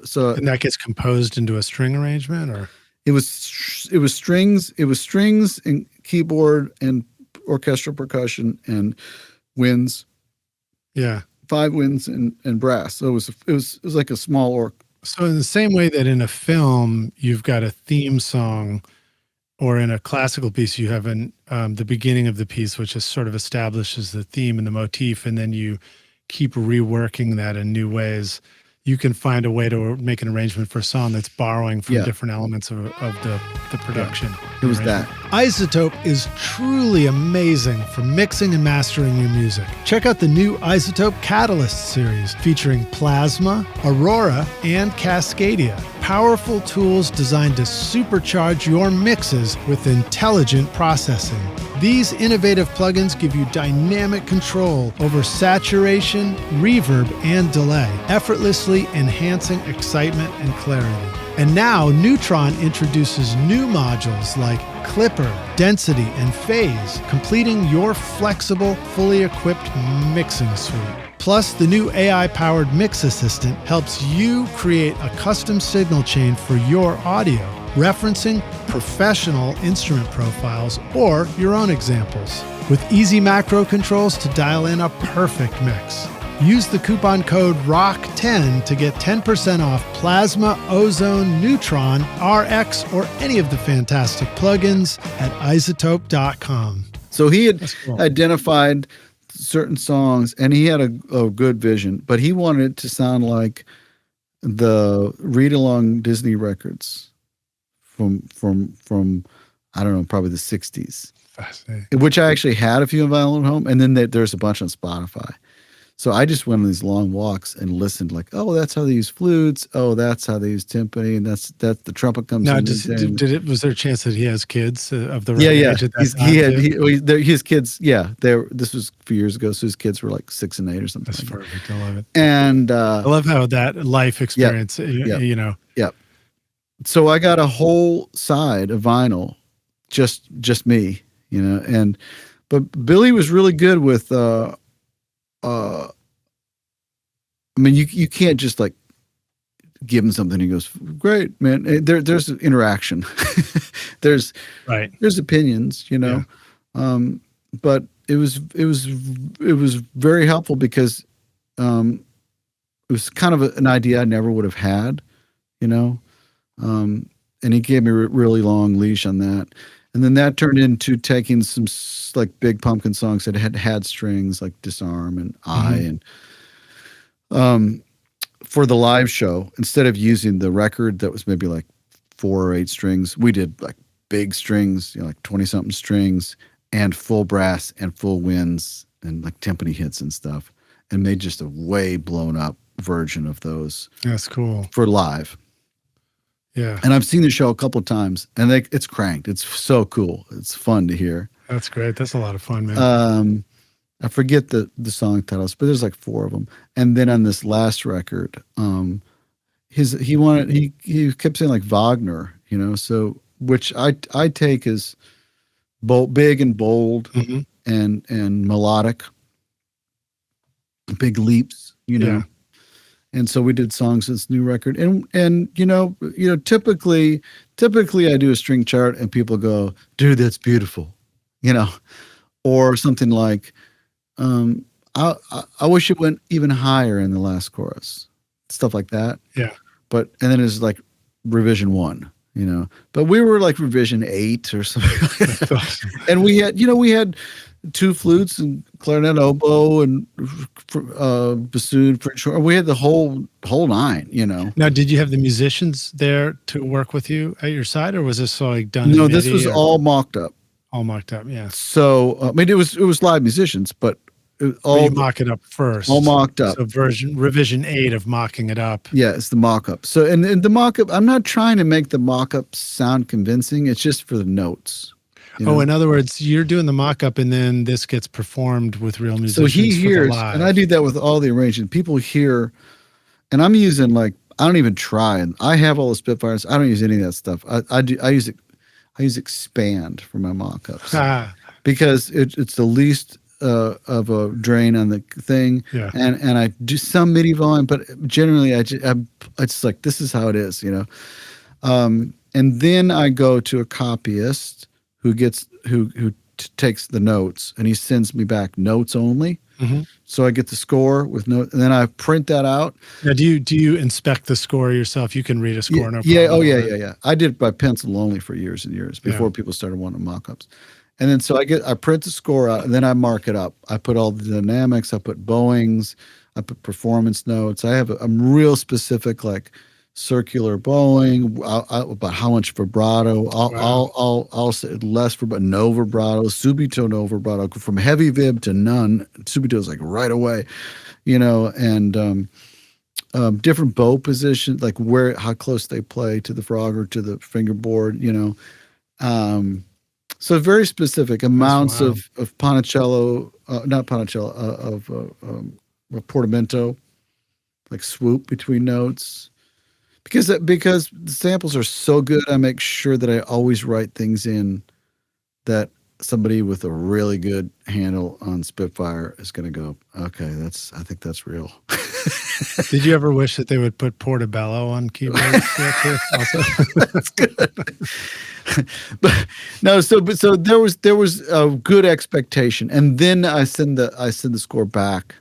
So and that gets composed into a string arrangement, or it was strings and keyboard and orchestral percussion and winds. Yeah. 5 winds and brass. So it was like a small orc. So in the same way that in a film you've got a theme song, or in a classical piece you have the beginning of the piece, which is sort of establishes the theme and the motif, and then you keep reworking that in new ways. You can find a way to make an arrangement for a song that's borrowing from different elements of the production. It was that. iZotope is truly amazing for mixing and mastering your music. Check out the new iZotope Catalyst series featuring Plasma, Aurora, and Cascadia. powerful tools designed to supercharge your mixes with intelligent processing. These innovative plugins give you dynamic control over saturation, reverb, and delay, effortlessly enhancing excitement and clarity. And now Neutron introduces new modules like Clipper, Density, and Phase, completing your flexible, fully equipped mixing suite. Plus, the new AI-powered Mix Assistant helps you create a custom signal chain for your audio, referencing professional instrument profiles or your own examples, with easy macro controls to dial in a perfect mix. Use the coupon code ROCK10 to get 10% off Plasma, Ozone, Neutron, RX, or any of the fantastic plugins at iZotope.com. So he had cool. identified certain songs, and he had a good vision, but he wanted it to sound like the read-along Disney records from I don't know, probably the 60s. Fascinating. Which I actually had a few of my own home, and then there's a bunch on Spotify. So I just went on these long walks and listened, like, oh, that's how they use flutes. Oh, that's how they use timpani, and that's the trumpet comes in. Now, was there a chance that he has kids of the right age at that time? His kids. Yeah, this was a few years ago, so his kids were like 6 and 8 or something. That's perfect. I love it. And I love how that life experience. You know. Yeah. So I got a whole side of vinyl, just me, you know, but Billy was really good with. I mean, you can't just like give him something. He goes, great, man. There's an interaction. there's opinions, you know. Yeah. But it was very helpful because it was kind of an idea I never would have had, you know. And he gave me a really long leash on that. And then that turned into taking some like Big Pumpkin songs that had strings like Disarm and and for the live show, instead of using the record that was maybe like 4 or 8 strings, we did like big strings, you know, like 20 something strings and full brass and full winds and like timpani hits and stuff, and made just a way blown up version of those. That's cool. For live. Yeah. And I've seen the show a couple of times, and it's cranked. It's so cool. It's fun to hear. That's great. That's a lot of fun, man. I forget the song titles, but there's like 4 of them. And then on this last record, he kept saying like Wagner, you know, so which I take as big and bold and melodic, big leaps, you know. Yeah. And so we did songs in this new record, and you know, typically I do a string chart and people go, dude, that's beautiful, you know, or something like, I wish it went even higher in the last chorus, stuff like that. Yeah. And then it's like revision 1, you know, but we were like revision 8 or something like that. Awesome. And we had 2 flutes and clarinet, oboe, and bassoon. We had the whole 9, you know. Now, did you have the musicians there to work with you at your side, or was this like done? No, this was all mocked up. All mocked up, yeah. So I mean, it was live musicians, but you mock it up first. All mocked up. So revision 8 of mocking it up. Yeah, it's the mock-up. So and the mock-up, I'm not trying to make the mock-up sound convincing. It's just for the notes. You know? In other words, you're doing the mock-up, and then this gets performed with real musicians. So he hears, and I do that with all the arrangement. People hear, and I'm using like, I don't even try, and I have all the Spitfires. I don't use any of that stuff. I use Expand for my mock-ups because it's the least of a drain on the thing, and I do some MIDI volume, but generally it's like, this is how it is, you know. And then I go to a copyist who takes the notes, and he sends me back notes only. So I get the score with notes, and then I print that out. Now, do you inspect the score yourself? You can read a score, no problem. Yeah. Oh, yeah. I did it by pencil only for years and years before people started wanting mock-ups. And then so I print the score out, and then I mark it up. I put all the dynamics, I put bowings, I put performance notes. I'm real specific, like circular bowing, about how much vibrato. I'll say less vibrato, no vibrato, subito no vibrato, from heavy vib to none. Subito is like right away, you know, and different bow positions, like how close they play to the frog or to the fingerboard, so very specific amounts of Ponticello, not Ponticello, of portamento, like swoop between notes. Because the samples are so good, I make sure that I always write things in that somebody with a really good handle on Spitfire is going to go, okay, I think that's real. Did you ever wish that they would put Portobello on keyboards? Also? That's good. But no, so there was a good expectation, and then I send the score back,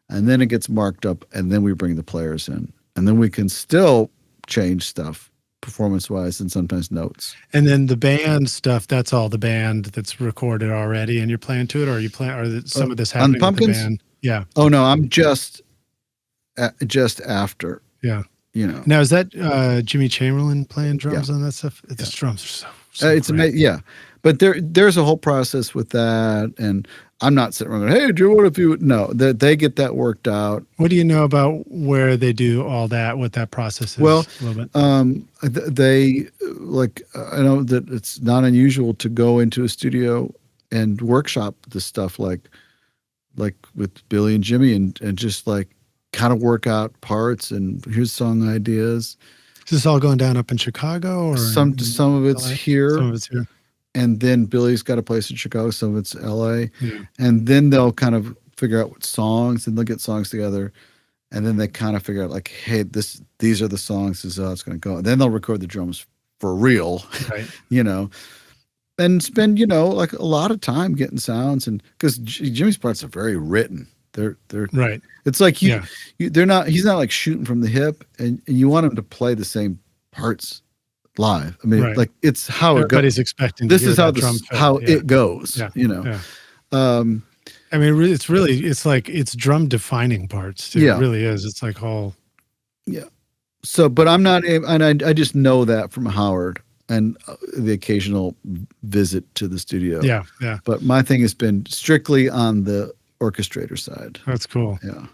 and then it gets marked up, and then we bring the players in, and then we can still change stuff performance-wise and sometimes notes. And then the band stuff, that's all the band that's recorded already, and you're playing to it, or some of this happening on Pumpkins? with the band? Yeah. Oh no, I'm just after. Yeah. Now is that Jimmy Chamberlain playing drums on that stuff? The drums are so it's amazing. Yeah, but there's a whole process with that, and I'm not sitting around going, "Hey, Drew, what if you?" No, they get that worked out. What do you know about where they do all that? What that process is? Well, a little bit. They I know that it's not unusual to go into a studio and workshop this stuff, like with Billy and Jimmy, and just like kind of work out parts and here's song ideas. Is this all going down up in Chicago, or some of it's here? Some of it's here. And then Billy's got a place in Chicago, some of it's LA. Yeah. And then they'll kind of figure out what songs, and they'll get songs together. And then they kind of figure out like, hey, these are the songs, this is how it's going to go. And then they'll record the drums for real, right. And spend, like a lot of time getting sounds. And because Jimmy's parts are very written. They're right. It's like he's not like shooting from the hip, and you want him to play the same parts live. I mean, like it's how everybody's expecting. This is how it goes. Yeah. Yeah. I mean, it's like it's drum defining parts too. Yeah. It really is. It's like all. Yeah. So, but I'm not, and I just know that from Howard and the occasional visit to the studio. Yeah. Yeah. But my thing has been strictly on the orchestrator side. That's cool. Yeah.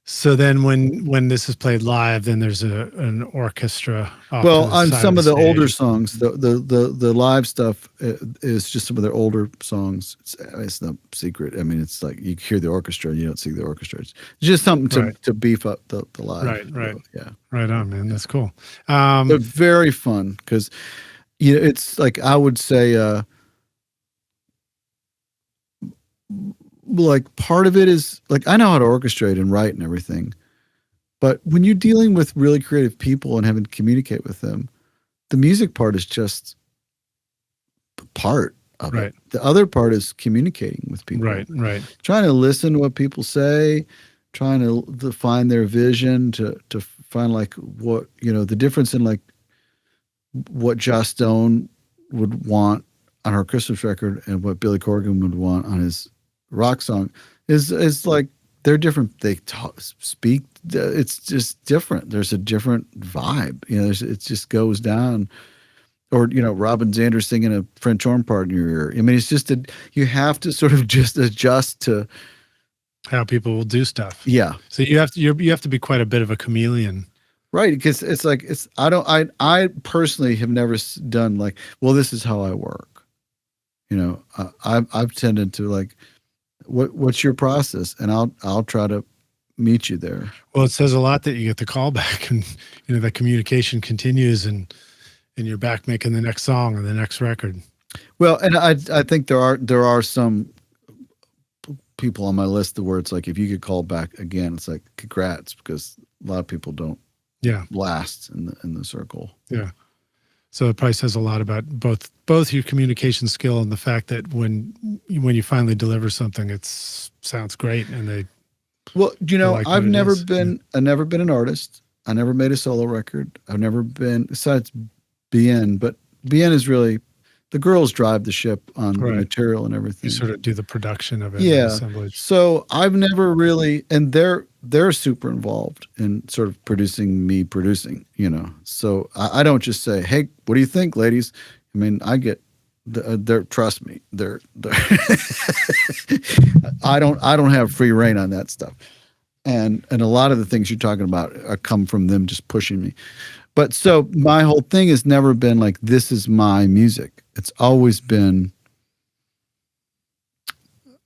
So then when this is played live, then there's an orchestra. Well, on some of the older songs, the live stuff is just some of their older songs. It's no secret. I mean, it's like you hear the orchestra and you don't see the orchestra. It's just something to beef up the live. Right. Yeah. Right on, man. That's cool. They're very fun because it's like I would say like part of it is like I know how to orchestrate and write and everything, but when you're dealing with really creative people and having to communicate with them, the music part is just part of it. The other part is communicating with people. Right. Trying to listen to what people say, trying to find their vision, to find like what the difference in like what Joss Stone would want on her Christmas record and what Billy Corgan would want on his rock song is like they're different. They speak. It's just different. There's a different vibe. It just goes down. Or Robin Zander singing a French horn part in your ear. I mean, it's just you have to sort of just adjust to how people will do stuff. Yeah. So you have to be quite a bit of a chameleon. Right, because it's like I personally have never done like, well, this is how I work. I've tended to like, what's your process, and I'll try to meet you there. Well, it says a lot that you get the call back, and that communication continues, and you're back making the next song or the next record. Well, and I think there are some people on my list where it's like if you could call back again, it's like congrats, because a lot of people don't. Last in the circle. Yeah. So it probably says a lot about both your communication skill and the fact that when you finally deliver something, it sounds great, and they. Well, I've never been an artist. I never made a solo record. I've never been, besides BN, but BN is really the girls drive the ship on the material and everything. You sort of do the production of it. Yeah. Assemblage. So I've never really, and they're super involved in sort of producing, So I don't just say, hey, what do you think, ladies? I mean, I get, trust me, they're I don't have free reign on that stuff. And a lot of the things you're talking about come from them just pushing me. But so my whole thing has never been like, this is my music. It's always been,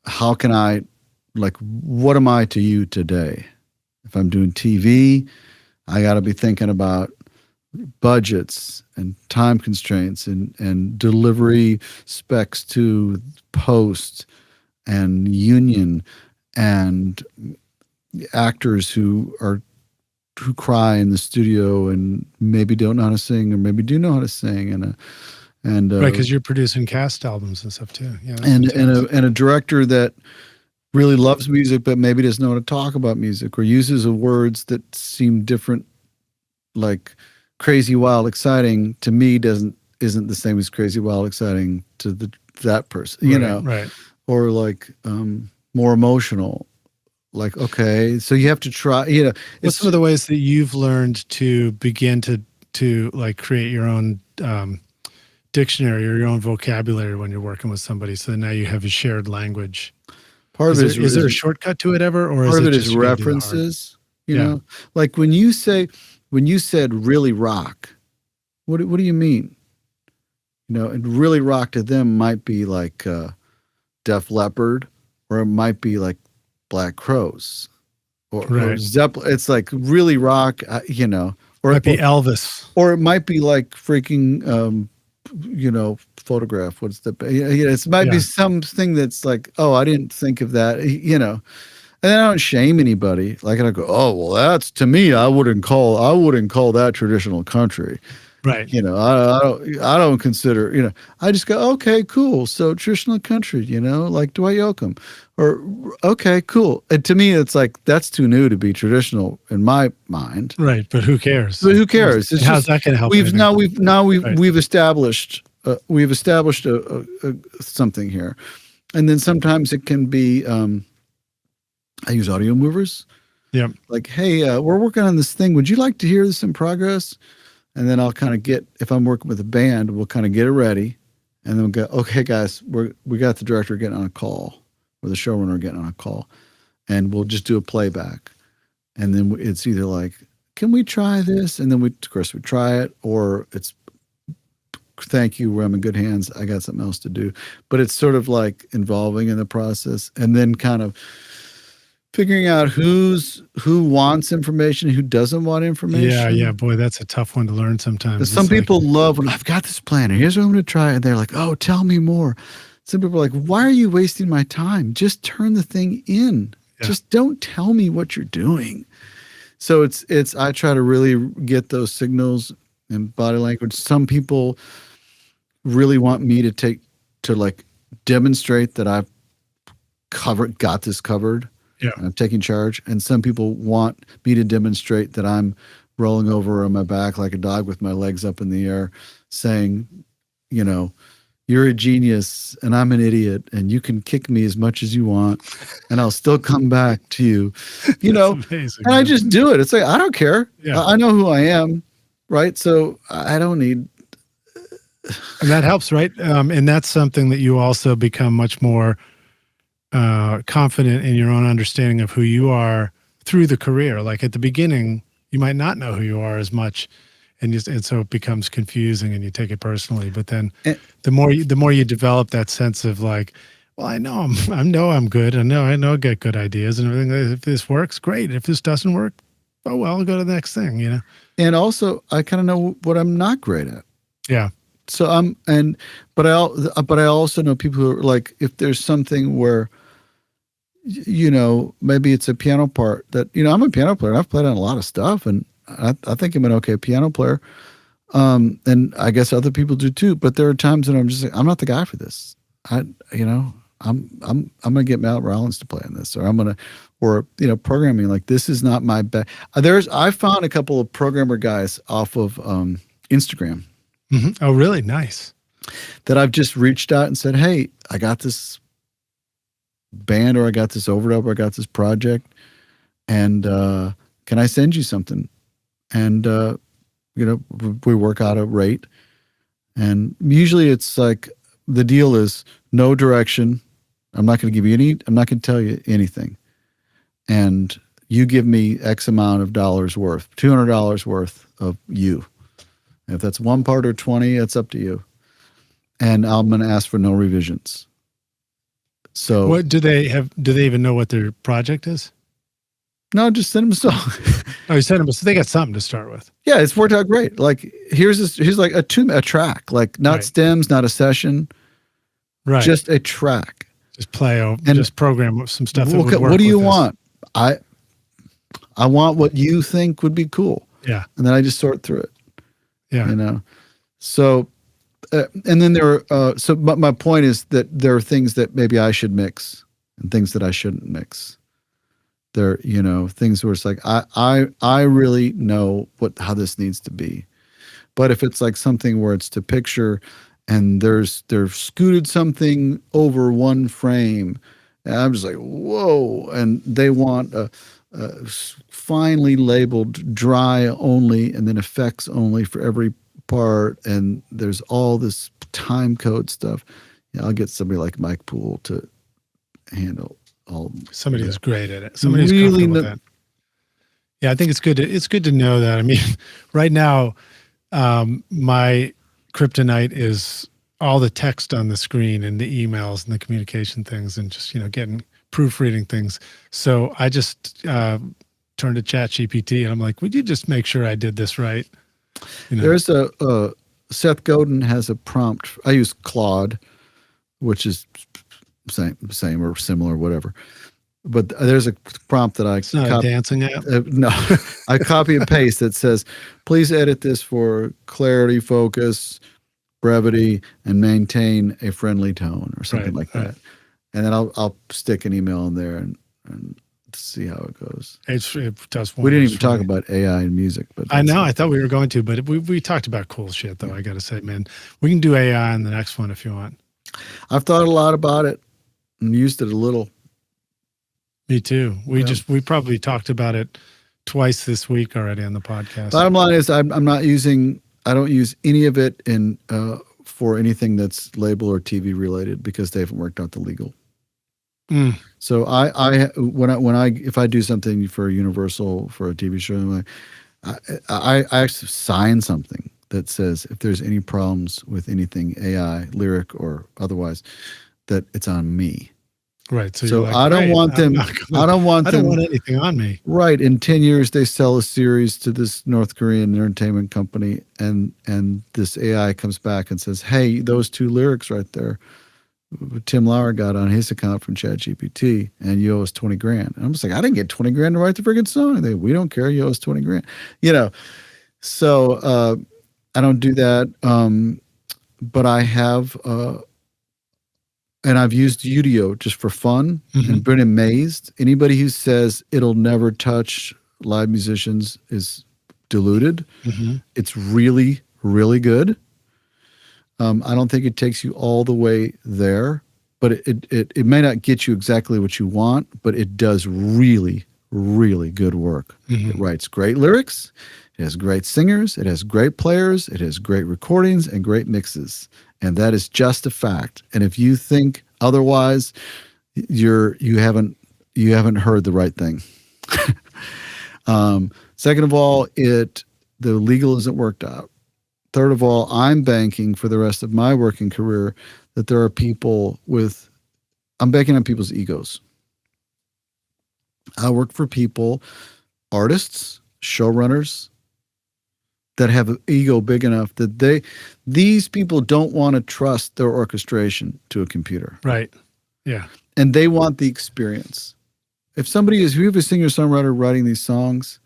how can I, like, what am I to you today? If I'm doing TV, I got to be thinking about budgets and time constraints and delivery specs to post and union and actors who cry in the studio and maybe don't know how to sing or maybe do know how to sing, and right, because you're producing cast albums and stuff too. Yeah, and a director that really loves music but maybe doesn't know how to talk about music or uses words that seem different, like crazy, wild, exciting to me isn't the same as crazy, wild, exciting to that person, you know, right, or like more emotional. Like, okay, so you have to try, you know. What's some of the ways that you've learned to begin to like create your own dictionary or your own vocabulary when you're working with somebody, so now you have a shared language? Part of it is there a shortcut to it ever, or part is of it it just is references, you know? Like when you said really rock, what do you mean? You know, and really rock to them might be like Def Leppard, or it might be like Black Crows, or Zeppelin. It's like really rock, you know, or it might be Elvis, or it might be like freaking, you know, Photograph. What's the? It might be something that's like, oh, I didn't think of that, you know. And I don't shame anybody. Like, I don't go, oh, well, that's, to me, I wouldn't call that traditional country. Right. You know, I don't consider, you know, I just go, okay, cool. So traditional country, you know, like Dwight Yoakam, or okay, cool. And to me, it's like, that's too new to be traditional in my mind. Right. But who cares? But who cares? It's how's that going to help? We've established a something here. And then sometimes it can be, I use audio movers. Yeah. Like, hey, we're working on this thing. Would you like to hear this in progress? And then I'll kind of if I'm working with a band, we'll kind of get it ready. And then we'll go, okay, guys, we got the director getting on a call, or the showrunner getting on a call. And we'll just do a playback. And then it's either like, can we try this? And then of course we try it, or it's, thank you, we're in good hands, I got something else to do. But it's sort of like involving in the process, and then kind of figuring out who wants information, who doesn't want information. Yeah, boy, that's a tough one to learn sometimes. Some people love when I've got this plan, and here's what I'm going to try, and they're like, oh, tell me more. Some people are like, why are you wasting my time? Just turn the thing in. Yeah. Just don't tell me what you're doing. So it's I try to really get those signals and body language. Some people really want me to like demonstrate that I've got this covered. Yeah. I'm taking charge. And some people want me to demonstrate that I'm rolling over on my back like a dog with my legs up in the air, saying, you know, you're a genius and I'm an idiot, and you can kick me as much as you want and I'll still come back to you, you know. Amazing, and I just do it. It's like, I don't care. Yeah. I know who I am. Right. So I don't need. And that helps, right? And that's something that you also become much more confident in your own understanding of who you are through the career. Like at the beginning, you might not know who you are as much, and so it becomes confusing and you take it personally. But then the more you develop that sense of like, well, I know I'm good. I know I get good ideas and everything. If this works, great. If this doesn't work, oh well, I'll go to the next thing, you know. And also, I kind of know what I'm not great at. Yeah. So but I also know people who are like, if there's something where, you know, maybe it's a piano part that, you know, I'm a piano player and I've played on a lot of stuff, and I think I'm an okay piano player. And I guess other people do too. But there are times when I'm just like, I'm not the guy for this. I'm gonna get Matt Rollins to play on this, or you know, programming, like, this is not my best. I found a couple of programmer guys off of Instagram. Mm-hmm. Oh, really? Nice. That I've just reached out and said, hey, I got this band, or I got this overdub, or I got this project, and can I send you something? And you know, we work out a rate, and usually it's like, the deal is no direction. I'm not going to give you I'm not going to tell you anything. And, you give me X amount of dollars worth, $200 worth of you. And if that's one part or 20, it's up to you. And I'm going to ask for no revisions. So what do they even know what their project is? No, just send them a song. Oh, you send them, so they got something to start with. Yeah, it's worked out great. Like here's like a track, like not stems, not a session, right? Just a track. Just play over, and just program some stuff. That would work what do you want? I want what you think would be cool. Yeah, and then I just sort through it. Yeah, you know. So, and then there are. But my point is that there are things that maybe I should mix and things that I shouldn't mix. There, things where it's like I really know how this needs to be, but if it's like something where it's to picture, and they've scooted something over one frame, and I'm just like whoa, and they want a finely labeled dry only, and then effects only for every part, and there's all this time code stuff. I'll get somebody like Mike Poole to handle. Somebody who's great at it. Somebody who's really comfortable with that. Yeah, I think it's good to know that. I mean, right now, my kryptonite is all the text on the screen and the emails and the communication things, and just getting proofreading things. So I just turned to ChatGPT and I'm like, would you just make sure I did this right? There's Seth Godin has a prompt. I use Claude, which is same or similar, whatever. But there's a prompt that it's not a dancing app. No, I copy and paste that says, please edit this for clarity, focus, brevity, and maintain a friendly tone or something like that. And then I'll stick an email in there and see how it goes. It does. We didn't even talk about AI and music, but I know. I thought we were going to, but we talked about cool shit though. I got to say, man, we can do AI in the next one if you want. I've thought a lot about it and used it a little. Me too. We probably talked about it twice this week already on the podcast. Bottom line is I don't use any of it in for anything that's label or TV related because they haven't worked out the legal. So if I do something for Universal for a TV show, I actually sign something that says if there's any problems with anything AI, lyric or otherwise, that it's on me. Right. So I don't want them. I don't want anything on me. Right. In 10 years, they sell a series to this North Korean entertainment company, and this AI comes back and says, "Hey, those two lyrics right there, Tim Lauer got on his account from ChatGPT, and you owe us $20,000." And I'm just like, I didn't get $20,000 to write the friggin' song. We don't care. You owe us $20,000. So I don't do that. But I have. And I've used Udio just for fun and been amazed. Anybody who says it'll never touch live musicians is deluded. It's really, really good. I don't think it takes you all the way there, but it may not get you exactly what you want, but it does really, really good work. It writes great lyrics. It has great singers. It has great players. It has great recordings and great mixes. And that is just a fact. And if you think otherwise, you haven't heard the right thing. Second of all, the legal isn't worked out. Third of all, I'm banking for the rest of my working career that there are people I'm banking on people's egos. I work for people, artists, showrunners, that have an ego big enough that these people don't want to trust their orchestration to a computer. Right. Yeah. And they want the experience. If you have a singer-songwriter writing these songs,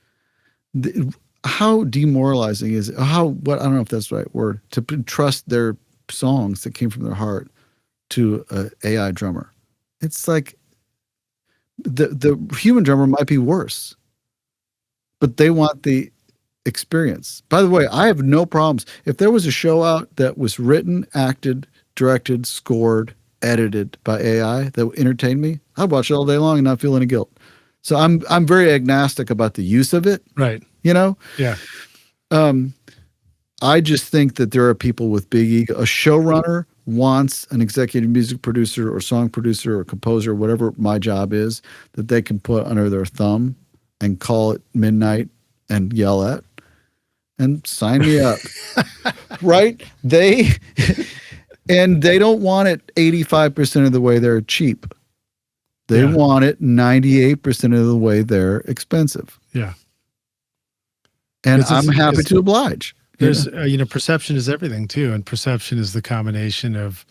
how demoralizing is it? I don't know if that's the right word, to trust their songs that came from their heart to an AI drummer. It's like the human drummer might be worse, but they want the experience. By the way, I have no problems. If there was a show out that was written, acted, directed, scored, edited by AI that would entertain me, I'd watch it all day long and not feel any guilt. So I'm very agnostic about the use of it. Right. Yeah. I just think that there are people with big ego. A showrunner wants an executive music producer or song producer or composer, whatever my job is, that they can put under their thumb and call it midnight and yell at, and sign me up. Right? And they don't want it 85% of the way they're cheap. They want it 98% of the way they're expensive. Yeah. And I'm happy to oblige. There's, perception is everything too. And perception is the combination of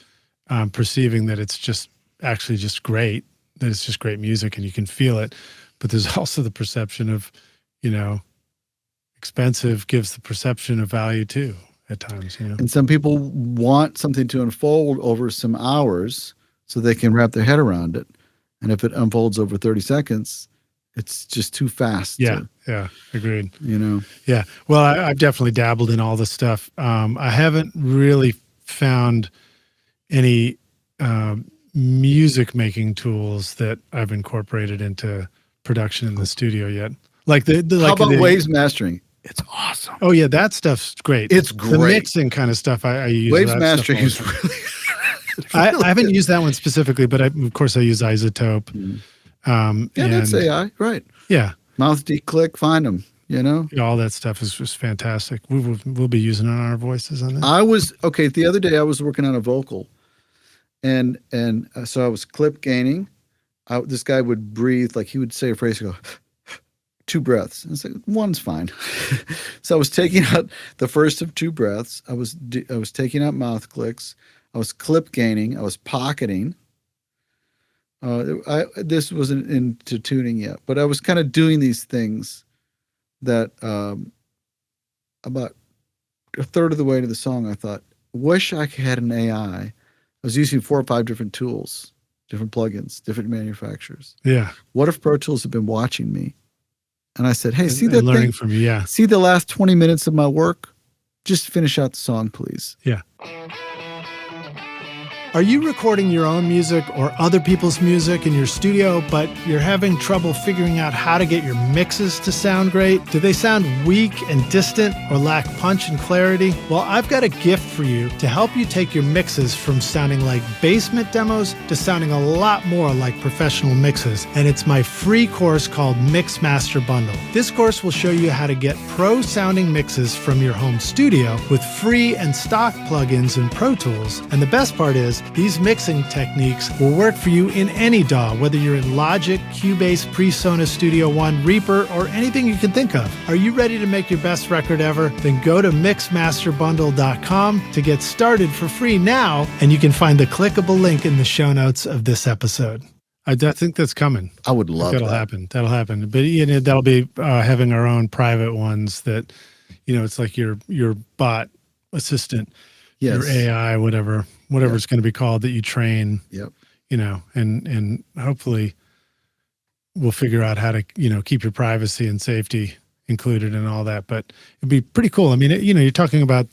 perceiving that it's just actually just great, that it's just great music and you can feel it. But there's also the perception of, expensive gives the perception of value too at times. And some people want something to unfold over some hours so they can wrap their head around it. And if it unfolds over 30 seconds, it's just too fast. Yeah. Agreed. Yeah. Well, I've definitely dabbled in all this stuff. I haven't really found any music making tools that I've incorporated into production in the studio yet. Like how about waves mastering? It's awesome. Oh yeah, that stuff's great. It's great. The mixing kind of stuff I use. Waves mastering is really. I haven't used that one specifically, but of course I use Isotope. That's AI, right? Yeah. Mouth declick, find them. All that stuff is just fantastic. We'll be using it on our voices on that. The other day I was working on a vocal, and so I was clip gaining. This guy would breathe, like he would say a phrase, go 2 breaths. And it's like, one's fine. So I was taking out the first of 2 breaths. I was taking out mouth clicks. I was clip gaining. I was pocketing. This wasn't into tuning yet, but I was kind of doing these things that about a third of the way to the song, I thought, wish I had an AI. I was using 4 or 5 different tools, different plugins, different manufacturers. Yeah. What if Pro Tools had been watching me? And I said, hey, see that and learning thing? From you, yeah. See the last 20 minutes of my work? Just finish out the song, please. Yeah. Are you recording your own music or other people's music in your studio, but you're having trouble figuring out how to get your mixes to sound great? Do they sound weak and distant or lack punch and clarity? Well, I've got a gift for you to help you take your mixes from sounding like basement demos to sounding a lot more like professional mixes. And it's my free course called Mix Master Bundle. This course will show you how to get pro sounding mixes from your home studio with free and stock plugins in Pro Tools. And the best part is, these mixing techniques will work for you in any DAW, whether you're in Logic, Cubase, PreSonus Studio One, Reaper, or anything you can think of. Are you ready to make your best record ever? Then go to mixmasterbundle.com to get started for free now, and you can find the clickable link in the show notes of this episode. I think that's coming. I would love that. That'll happen. But that'll be having our own private ones that, it's like your bot assistant. Yes. Your AI, whatever it's going to be called that you train. Yep. And hopefully we'll figure out how to, keep your privacy and safety included and all that. But it'd be pretty cool. I mean, you're talking about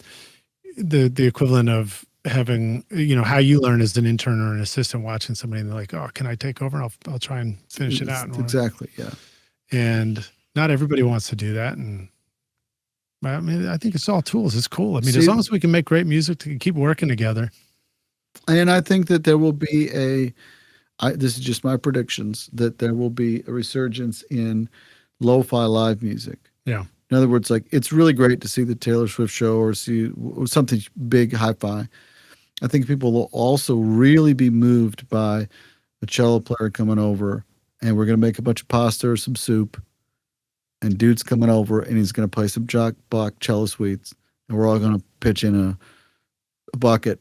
the equivalent of having, how you learn as an intern or an assistant watching somebody and they're like, oh, can I take over? And I'll try and finish it out. Exactly. Yeah. And not everybody wants to do that. And I mean, I think it's all tools. It's cool. I mean, as long as we can make great music to keep working together. And I think that there will be this is just my predictions, that there will be a resurgence in lo-fi live music. Yeah. In other words, like, it's really great to see the Taylor Swift show or see something big, hi-fi. I think people will also really be moved by a cello player coming over, and we're going to make a bunch of pasta or some soup. And dude's coming over and he's going to play some Jock Block cello suites. And we're all going to pitch in a bucket.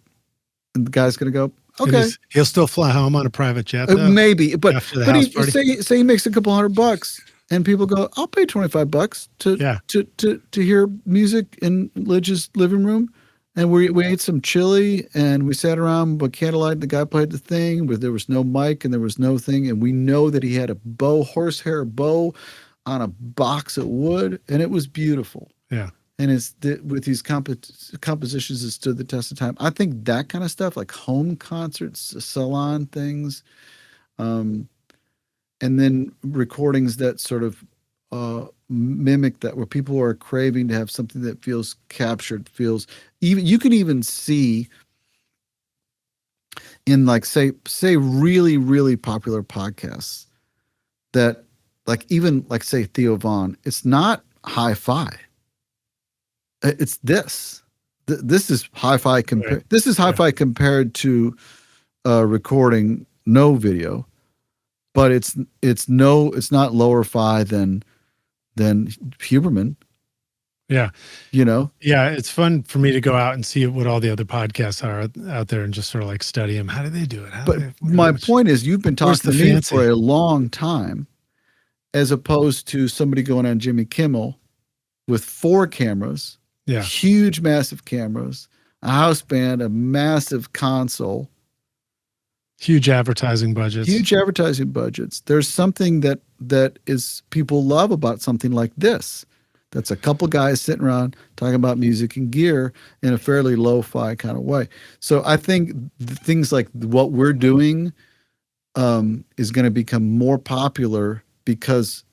And the guy's going to go, okay. He'll still fly home on a private jet, though, maybe. But say he makes a couple $100 and people go, I'll pay $25 to hear music in Lidge's living room. And we ate some chili and we sat around by candlelight and the guy played the thing where there was no mic and there was no thing. And we know that he had a horsehair bow on a box of wood, and it was beautiful. Yeah. And with these compositions that stood the test of time. I think that kind of stuff, like home concerts, salon things, and then recordings that sort of mimic that, where people are craving to have something that feels captured, you can even see in, like, say really, really popular podcasts that, even like say Theo Von, it's not hi-fi. It's this. This is hi-fi compared. This is hi-fi compared to recording no video, but it's not lower fi than Huberman. Yeah. You know? Yeah. It's fun for me to go out and see what all the other podcasts are out there and just sort of like study them. How do they do it? My point is, you've been talking to me for a long time, as opposed to somebody going on Jimmy Kimmel with 4 cameras, huge, massive cameras, a house band, a massive console. Huge advertising budgets. There's something that is people love about something like this. That's a couple guys sitting around talking about music and gear in a fairly lo-fi kind of way. So I think things like what we're doing is going to become more popular because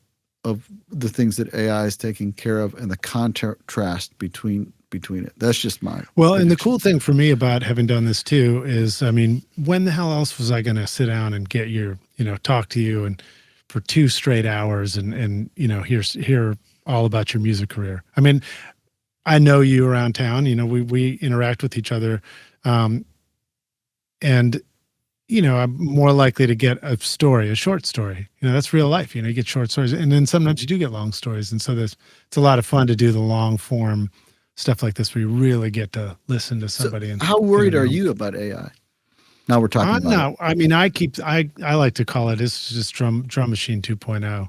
of the things that AI is taking care of and the contrast between it. That's just my prediction. And the cool thing for me about having done this too is, I mean, when the hell else was I going to sit down and get talk to you and for 2 straight hours and hear all about your music career. I mean, I know you around town, we interact with each other. And I'm more likely to get a short story, that's real life, you get short stories, and then sometimes you do get long stories. And so it's a lot of fun to do the long form stuff like this where you really get to listen to somebody. So how worried are you about AI? Now we're talking about it. I mean, I like to call it's just drum machine 2.0.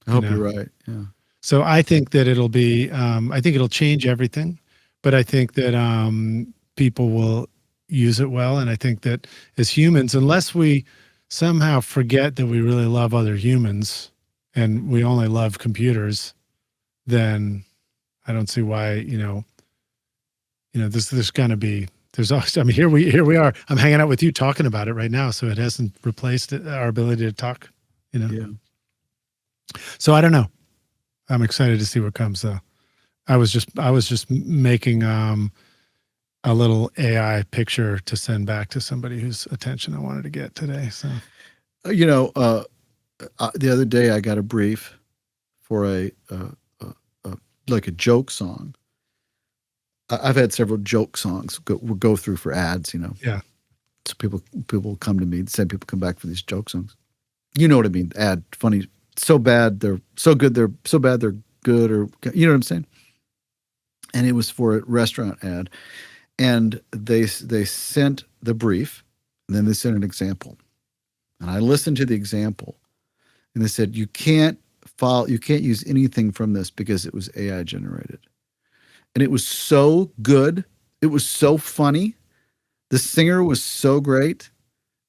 I hope you're right. Yeah. So I think that it'll be, I think it'll change everything, but I think that people will use it well. And I think that as humans, unless we somehow forget that we really love other humans and we only love computers, then I don't see why, there's going to be, here we are. I'm hanging out with you talking about it right now. So it hasn't replaced our ability to talk, Yeah. So I don't know. I'm excited to see what comes though. I was just making a little AI picture to send back to somebody whose attention I wanted to get today. So, the other day I got a brief for a joke song. I've had several joke songs go through for ads, Yeah. So people come to me, the same people come back for these joke songs. You know what I mean? Ad, funny, so bad, they're so good, they're so bad, they're good, or you know what I'm saying? And it was for a restaurant ad. And they sent the brief, and then they sent an example. And I listened to the example, and they said, you can't use anything from this because it was AI generated. And it was so good. It was so funny. The singer was so great.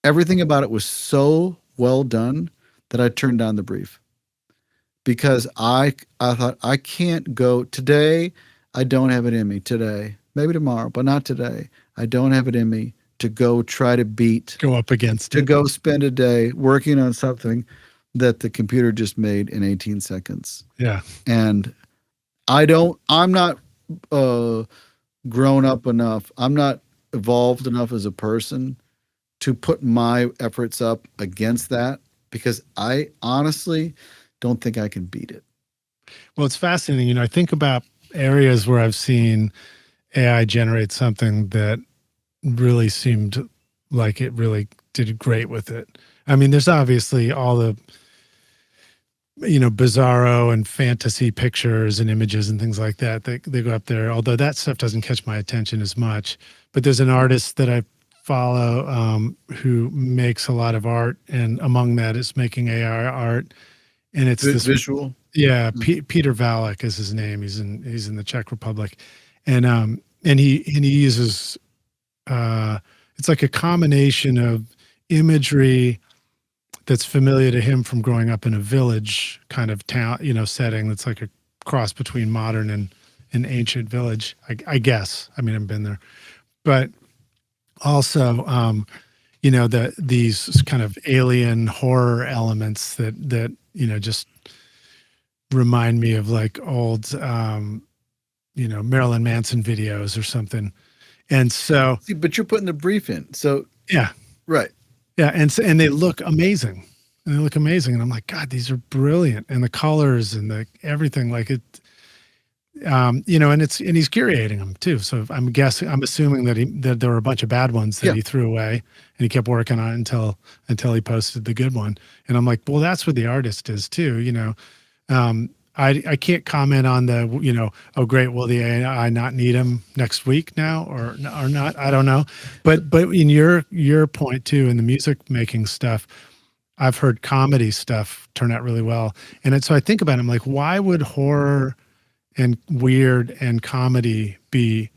Everything about it was so well done that I turned down the brief. Because I thought, I can't go today. I don't have it in me today. Maybe tomorrow, but not today. I don't have it in me to go try to go spend a day working on something that the computer just made in 18 seconds. Yeah. And I'm not grown up enough. I'm not evolved enough as a person to put my efforts up against that, because I honestly don't think I can beat it. Well, it's fascinating. I think about areas where I've seen AI generate something that really seemed like it really did great with it. I mean, there's obviously all the, bizarro and fantasy pictures and images and things like that. They go up there, although that stuff doesn't catch my attention as much. But there's an artist that I follow who makes a lot of art, and among that is making AI art. And it's this visual. Yeah, Peter Valek is his name. He's in the Czech Republic, and he uses it's like a combination of imagery that's familiar to him from growing up in a village kind of town, setting that's like a cross between modern and an ancient village, I guess. I mean, I've been there, but also, these kind of alien horror elements that just remind me of like old, Marilyn Manson videos or something. And so, but you're putting the brief in. So yeah, right. Yeah. And they look amazing. and they look amazing. And I'm like, God, these are brilliant. And the colors and the everything, like it, you know, and he's curating them too. So I'm assuming that there were a bunch of bad ones that he threw away, and he kept working on it until he posted the good one. And I'm like, well, that's what the artist is too, you know. I can't comment on the, you know, oh great, will the AI not need him next week now or not? I don't know. But in your point too, in the music making stuff, I've heard comedy stuff turn out really well. And so I think about it, I'm like, why would horror and weird and comedy be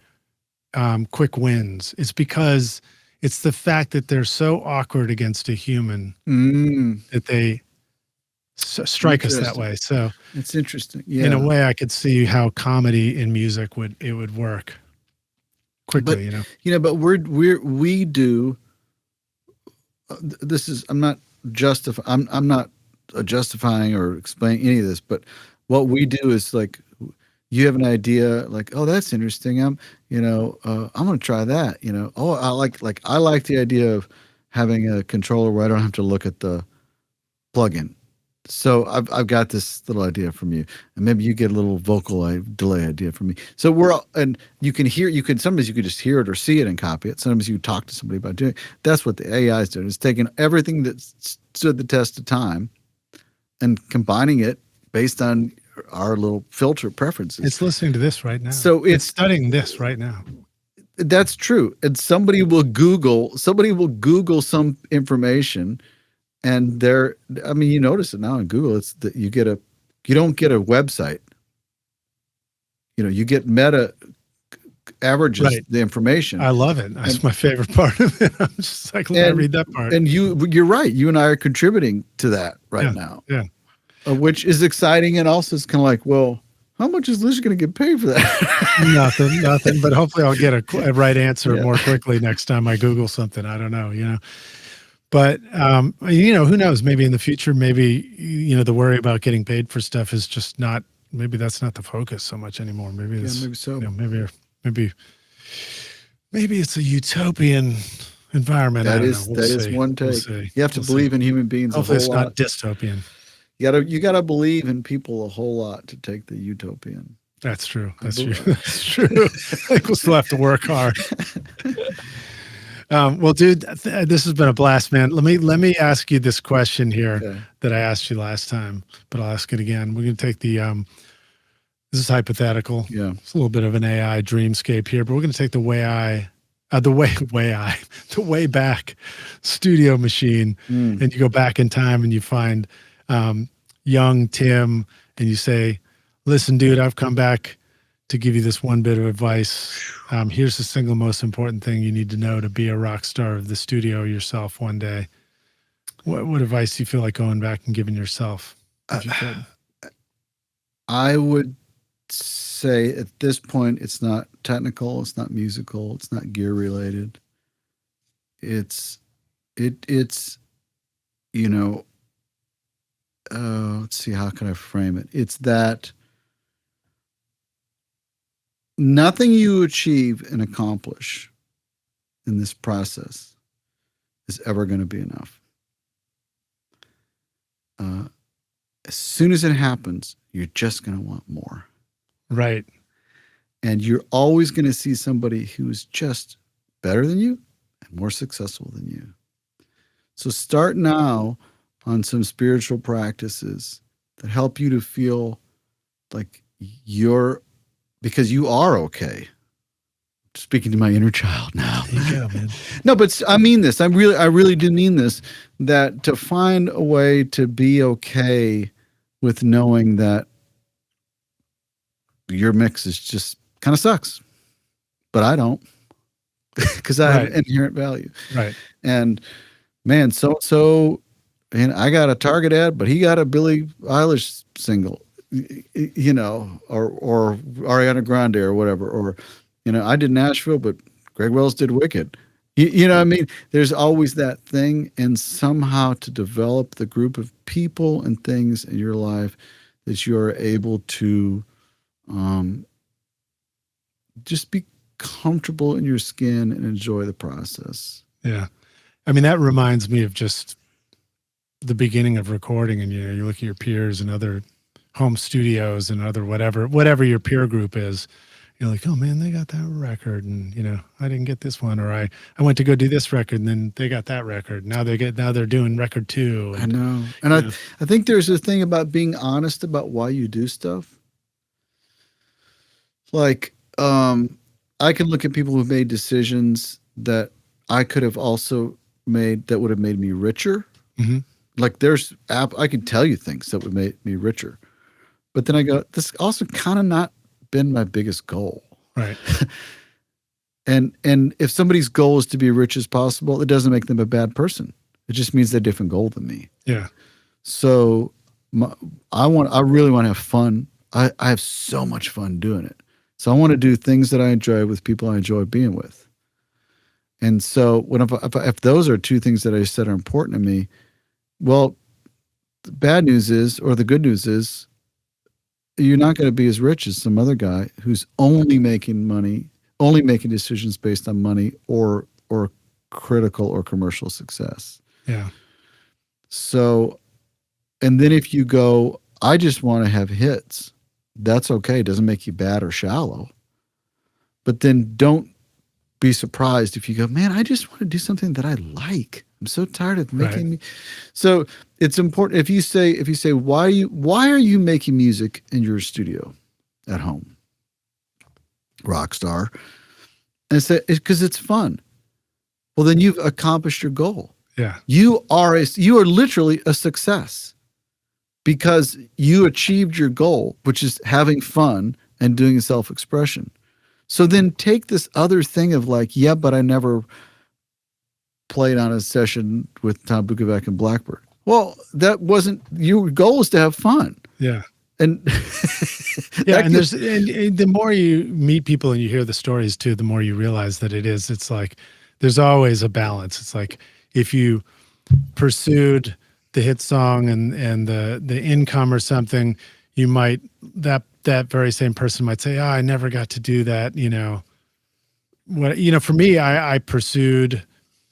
quick wins? It's because it's the fact that they're so awkward against a human that they strike us that way. So it's interesting. Yeah. In a way, I could see how comedy in music would work quickly, you know. But we do. This is I'm not justifying or explaining any of this, but what we do is like, you have an idea, like, oh, that's interesting. I'm going to try that. You know, oh, I like the idea of having a controller where I don't have to look at the plugin. So I've got this little idea from you, and maybe you get a little vocal delay idea from me. So and sometimes you could just hear it or see it and copy it. Sometimes you talk to somebody about doing it. That's what the AI is doing. It's taking everything that stood the test of time and combining it based on our little filter preferences. It's listening to this right now. So it's studying this right now. That's true. And somebody will Google some information. And you notice it now in Google, it's that you don't get a website. You know, you get meta averages the information. I love it. That's my favorite part of it. I'm just like, let me read that part. And you're right. You and I are contributing to that now. Yeah. Which is exciting, and also it's kind of like, well, how much is Liz going to get paid for that? Nothing. But hopefully I'll get a right answer more quickly next time I Google something. I don't know, you know. But, you know, who knows? Maybe in the future, maybe, you know, the worry about getting paid for stuff is just not, maybe that's not the focus so much anymore. Maybe it's, maybe so. You know, maybe it's a utopian environment. That is one take. You have to believe in human beings. Hopefully it's not dystopian. You gotta believe in people a whole lot to take the utopian. That's true. That's true. I think we'll still have to work hard. Well, dude, this has been a blast, man. Let me ask you this question here that I asked you last time, but I'll ask it again. We're going to take this is hypothetical. Yeah. It's a little bit of an AI dreamscape here, but we're going to take the way back studio machine, and you go back in time and you find young Tim, and you say, listen, dude, I've come back to give you this one bit of advice. Here's the single most important thing you need to know to be a rock star of the studio yourself one day. What advice do you feel like going back and giving yourself? I would say at this point, it's not technical, it's not musical, it's not gear related. It's you know, let's see, how can I frame it? It's that nothing you achieve and accomplish in this process is ever going to be enough. As soon as it happens, you're just going to want more. Right. And you're always going to see somebody who's just better than you and more successful than you. So start now on some spiritual practices that help you to feel like because you are okay. Speaking to my inner child now. There you go, man. No, but I mean this. I really do mean this, that to find a way to be okay with knowing that your mix is just kind of sucks, but I don't, because I have inherent value. Right. And man, so and I got a Target ad, but he got a Billie Eilish single, you know, or Ariana Grande or whatever, or, you know, I did Nashville, but Greg Wells did Wicked. You know what I mean? There's always that thing, and somehow to develop the group of people and things in your life that you're able to just be comfortable in your skin and enjoy the process. Yeah. I mean, that reminds me of just the beginning of recording, and you look at your peers and other home studios and other whatever your peer group is. You're like, oh man, they got that record, and I didn't get this one, or I went to go do this record, and then they got that record. Now they're doing record 2. I know, and I think there's a thing about being honest about why you do stuff. Like, I can look at people who've made decisions that I could have also made that would have made me richer. Mm-hmm. Like I can tell you things that would make me richer, but then I go, this also kind of not been my biggest goal. Right. and if somebody's goal is to be rich as possible, it doesn't make them a bad person. It just means they're a different goal than me. Yeah. So I really want to have fun. I have so much fun doing it. So I want to do things that I enjoy with people I enjoy being with. And so if those are two things that I said are important to me, well, the bad news is, or the good news is, you're not going to be as rich as some other guy who's only making decisions based on money or critical or commercial success. Yeah. So, and then if you go, I just want to have hits, that's okay. It doesn't make you bad or shallow. But then don't be surprised if you go, man, I just want to do something that I like. I'm so tired of making. Right. So it's important if you say, why are you making music in your studio at home, Rockstar? And say it's because it's fun. Well, then you've accomplished your goal. Yeah. You are literally a success because you achieved your goal, which is having fun and doing self-expression. So then take this other thing of like, yeah, but I never played on a session with Tom Bukovac and Blackbird. Well, that wasn't your goal, is to have fun. Yeah. And yeah, and the more you meet people and you hear the stories too, the more you realize that it's like there's always a balance. It's like if you pursued the hit song and the income or something, you might that very same person might say, oh, I never got to do that. For me, I pursued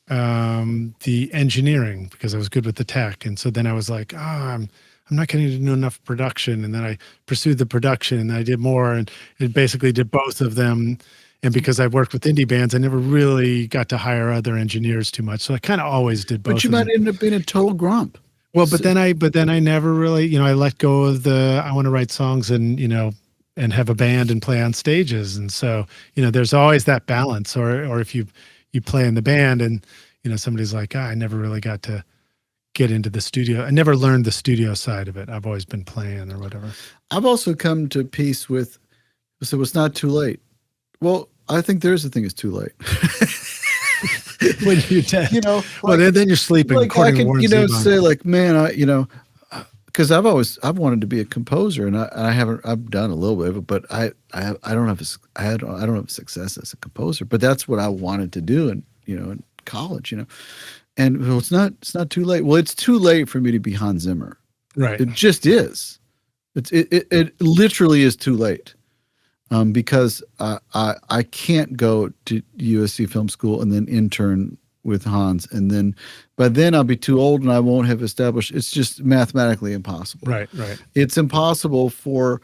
the engineering because I was good with the tech. And so then I was like, I'm not getting to do enough production. And then I pursued the production and I did more and it basically did both of them. And because I worked with indie bands, I never really got to hire other engineers too much. So I kind of always did both. But you might end up being a total grump. Well, but then I never really, I let go of I want to write songs and have a band and play on stages. And so, there's always that balance. Or if you play in the band and, somebody's like, I never really got to get into the studio. I never learned the studio side of it. I've always been playing or whatever. I've also come to peace with, so it's not too late. Well, I think there's a thing is too late. When you're dead, well, then you're sleeping. Like I can, say like, man, because I've wanted to be a composer, and I've done a little bit of it, but I don't have success as a composer. But that's what I wanted to do, in college, and well, it's not too late. Well, it's too late for me to be Hans Zimmer. Right. It just is. It literally is too late. Because I can't go to USC Film School and then intern with Hans, and then by then I'll be too old and I won't have established. It's just mathematically impossible. Right. It's impossible for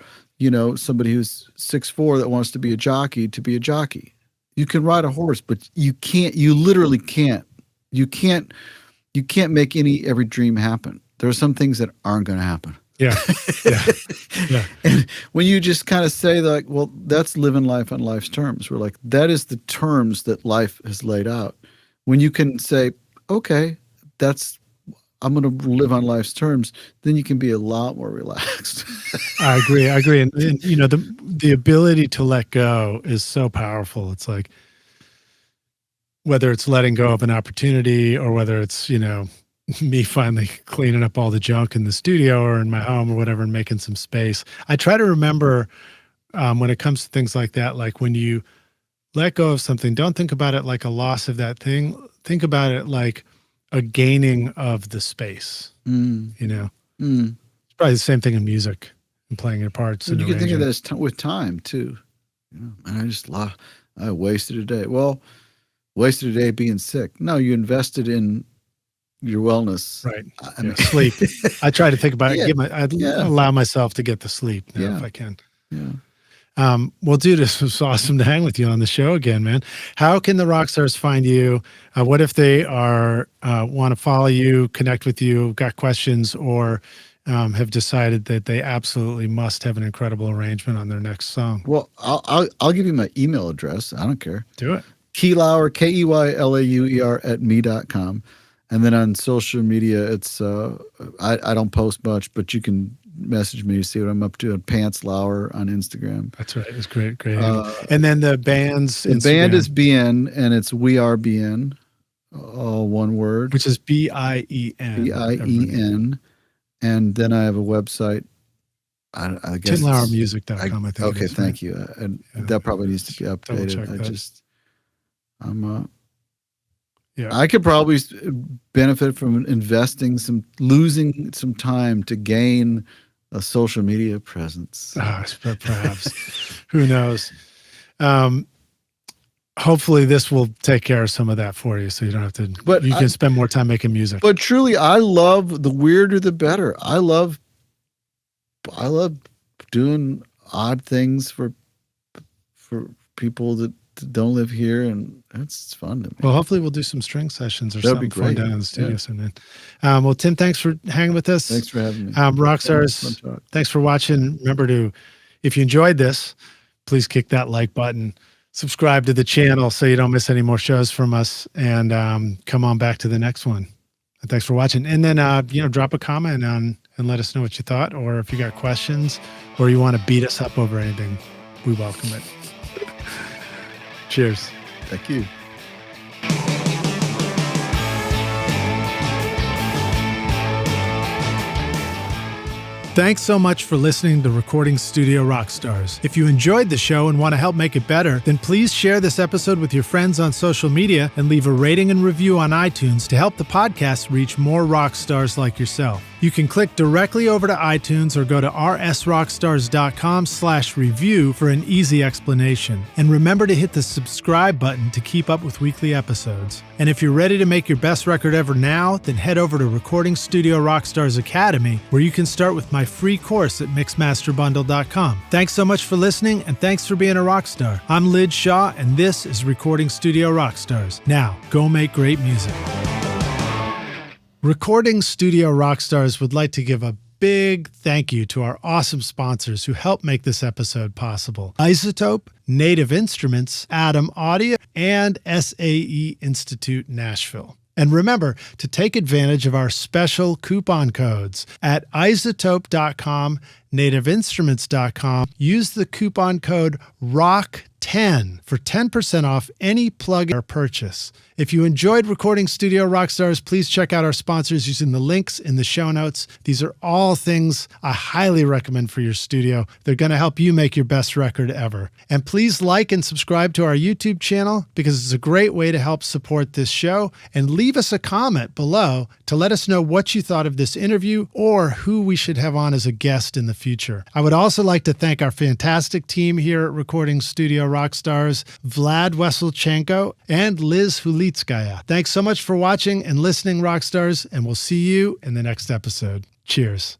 somebody who's 6'4" that wants to be a jockey to be a jockey. You can ride a horse, but you can't. You literally can't. You can't make every dream happen. There are some things that aren't going to happen. Yeah. And when you just kind of say like, well, that's living life on life's terms. We're like, that is the terms that life has laid out. When you can say, okay, I'm going to live on life's terms, then you can be a lot more relaxed. I agree. And the ability to let go is so powerful. It's like, whether it's letting go of an opportunity or whether it's, me finally cleaning up all the junk in the studio or in my home or whatever and making some space. I try to remember when it comes to things like that, like when you let go of something, don't think about it like a loss of that thing. Think about it like a gaining of the space. It's probably the same thing in music and playing your parts. And you can think of that with time too. And I wasted a day. Well, wasted a day being sick. No, you invested in your wellness. Right. Sleep. I try to think about it. Allow myself to get the sleep now if I can. Yeah. Well, dude, this was awesome to hang with you on the show again, man. How can the Rockstars find you? What if they want to follow you, connect with you, got questions, or have decided that they absolutely must have an incredible arrangement on their next song? Well, I'll give you my email address. I don't care. Do it. Keylauer, KEYLAUER @me.com. And then on social media, it's I don't post much, but you can message me to see what I'm up to. Pants Lauer on Instagram. That's right. It's great. And then the band's the band is BN, and it's We Are BN, all one word. Which is BIEN. BIEN. And then I have a website. I guess TimLauermusic.com, I think. Okay, thank you. And that probably needs to be updated. I could probably benefit from losing some time to gain a social media presence. Perhaps. Who knows? Hopefully this will take care of some of that for you, so you don't have to. But you can spend more time making music. But truly, I love the weirder the better. I love doing odd things for people that don't live here, and it's fun to me. Well, hopefully we'll do some string sessions or something fun down in the studio soon. Well, Tim, thanks for hanging with us. Thanks for having me. Rockstars, thanks for watching. Remember if you enjoyed this, please kick that like button, subscribe to the channel so you don't miss any more shows from us, and come on back to the next one. And thanks for watching. And then drop a comment and let us know what you thought, or if you got questions, or you want to beat us up over anything, we welcome it. Cheers. Thank you. Thanks so much for listening to Recording Studio Rockstars. If you enjoyed the show and want to help make it better, then please share this episode with your friends on social media and leave a rating and review on iTunes to help the podcast reach more rock stars like yourself. You can click directly over to iTunes or go to rsrockstars.com/review for an easy explanation. And remember to hit the subscribe button to keep up with weekly episodes. And if you're ready to make your best record ever now, then head over to Recording Studio Rockstars Academy, where you can start with my free course at mixmasterbundle.com. Thanks so much for listening, and thanks for being a rock star. I'm Lid Shaw, and this is Recording Studio Rockstars. Now, go make great music. Recording Studio Rockstars would like to give a big thank you to our awesome sponsors who help make this episode possible: Isotope, Native Instruments, Atom Audio, and SAE Institute Nashville. And remember to take advantage of our special coupon codes at isotope.com, nativeinstruments.com. Use the coupon code ROCK10 for 10% off any plug or purchase. If you enjoyed Recording Studio Rockstars, please check out our sponsors using the links in the show notes. These are all things I highly recommend for your studio. They're going to help you make your best record ever. And please like and subscribe to our YouTube channel, because it's a great way to help support this show. And leave us a comment below to let us know what you thought of this interview or who we should have on as a guest in the future. I would also like to thank our fantastic team here at Recording Studio Rockstars, Vlad Weselchenko and Liz Hulitskaya. Thanks so much for watching and listening, Rockstars, and we'll see you in the next episode. Cheers.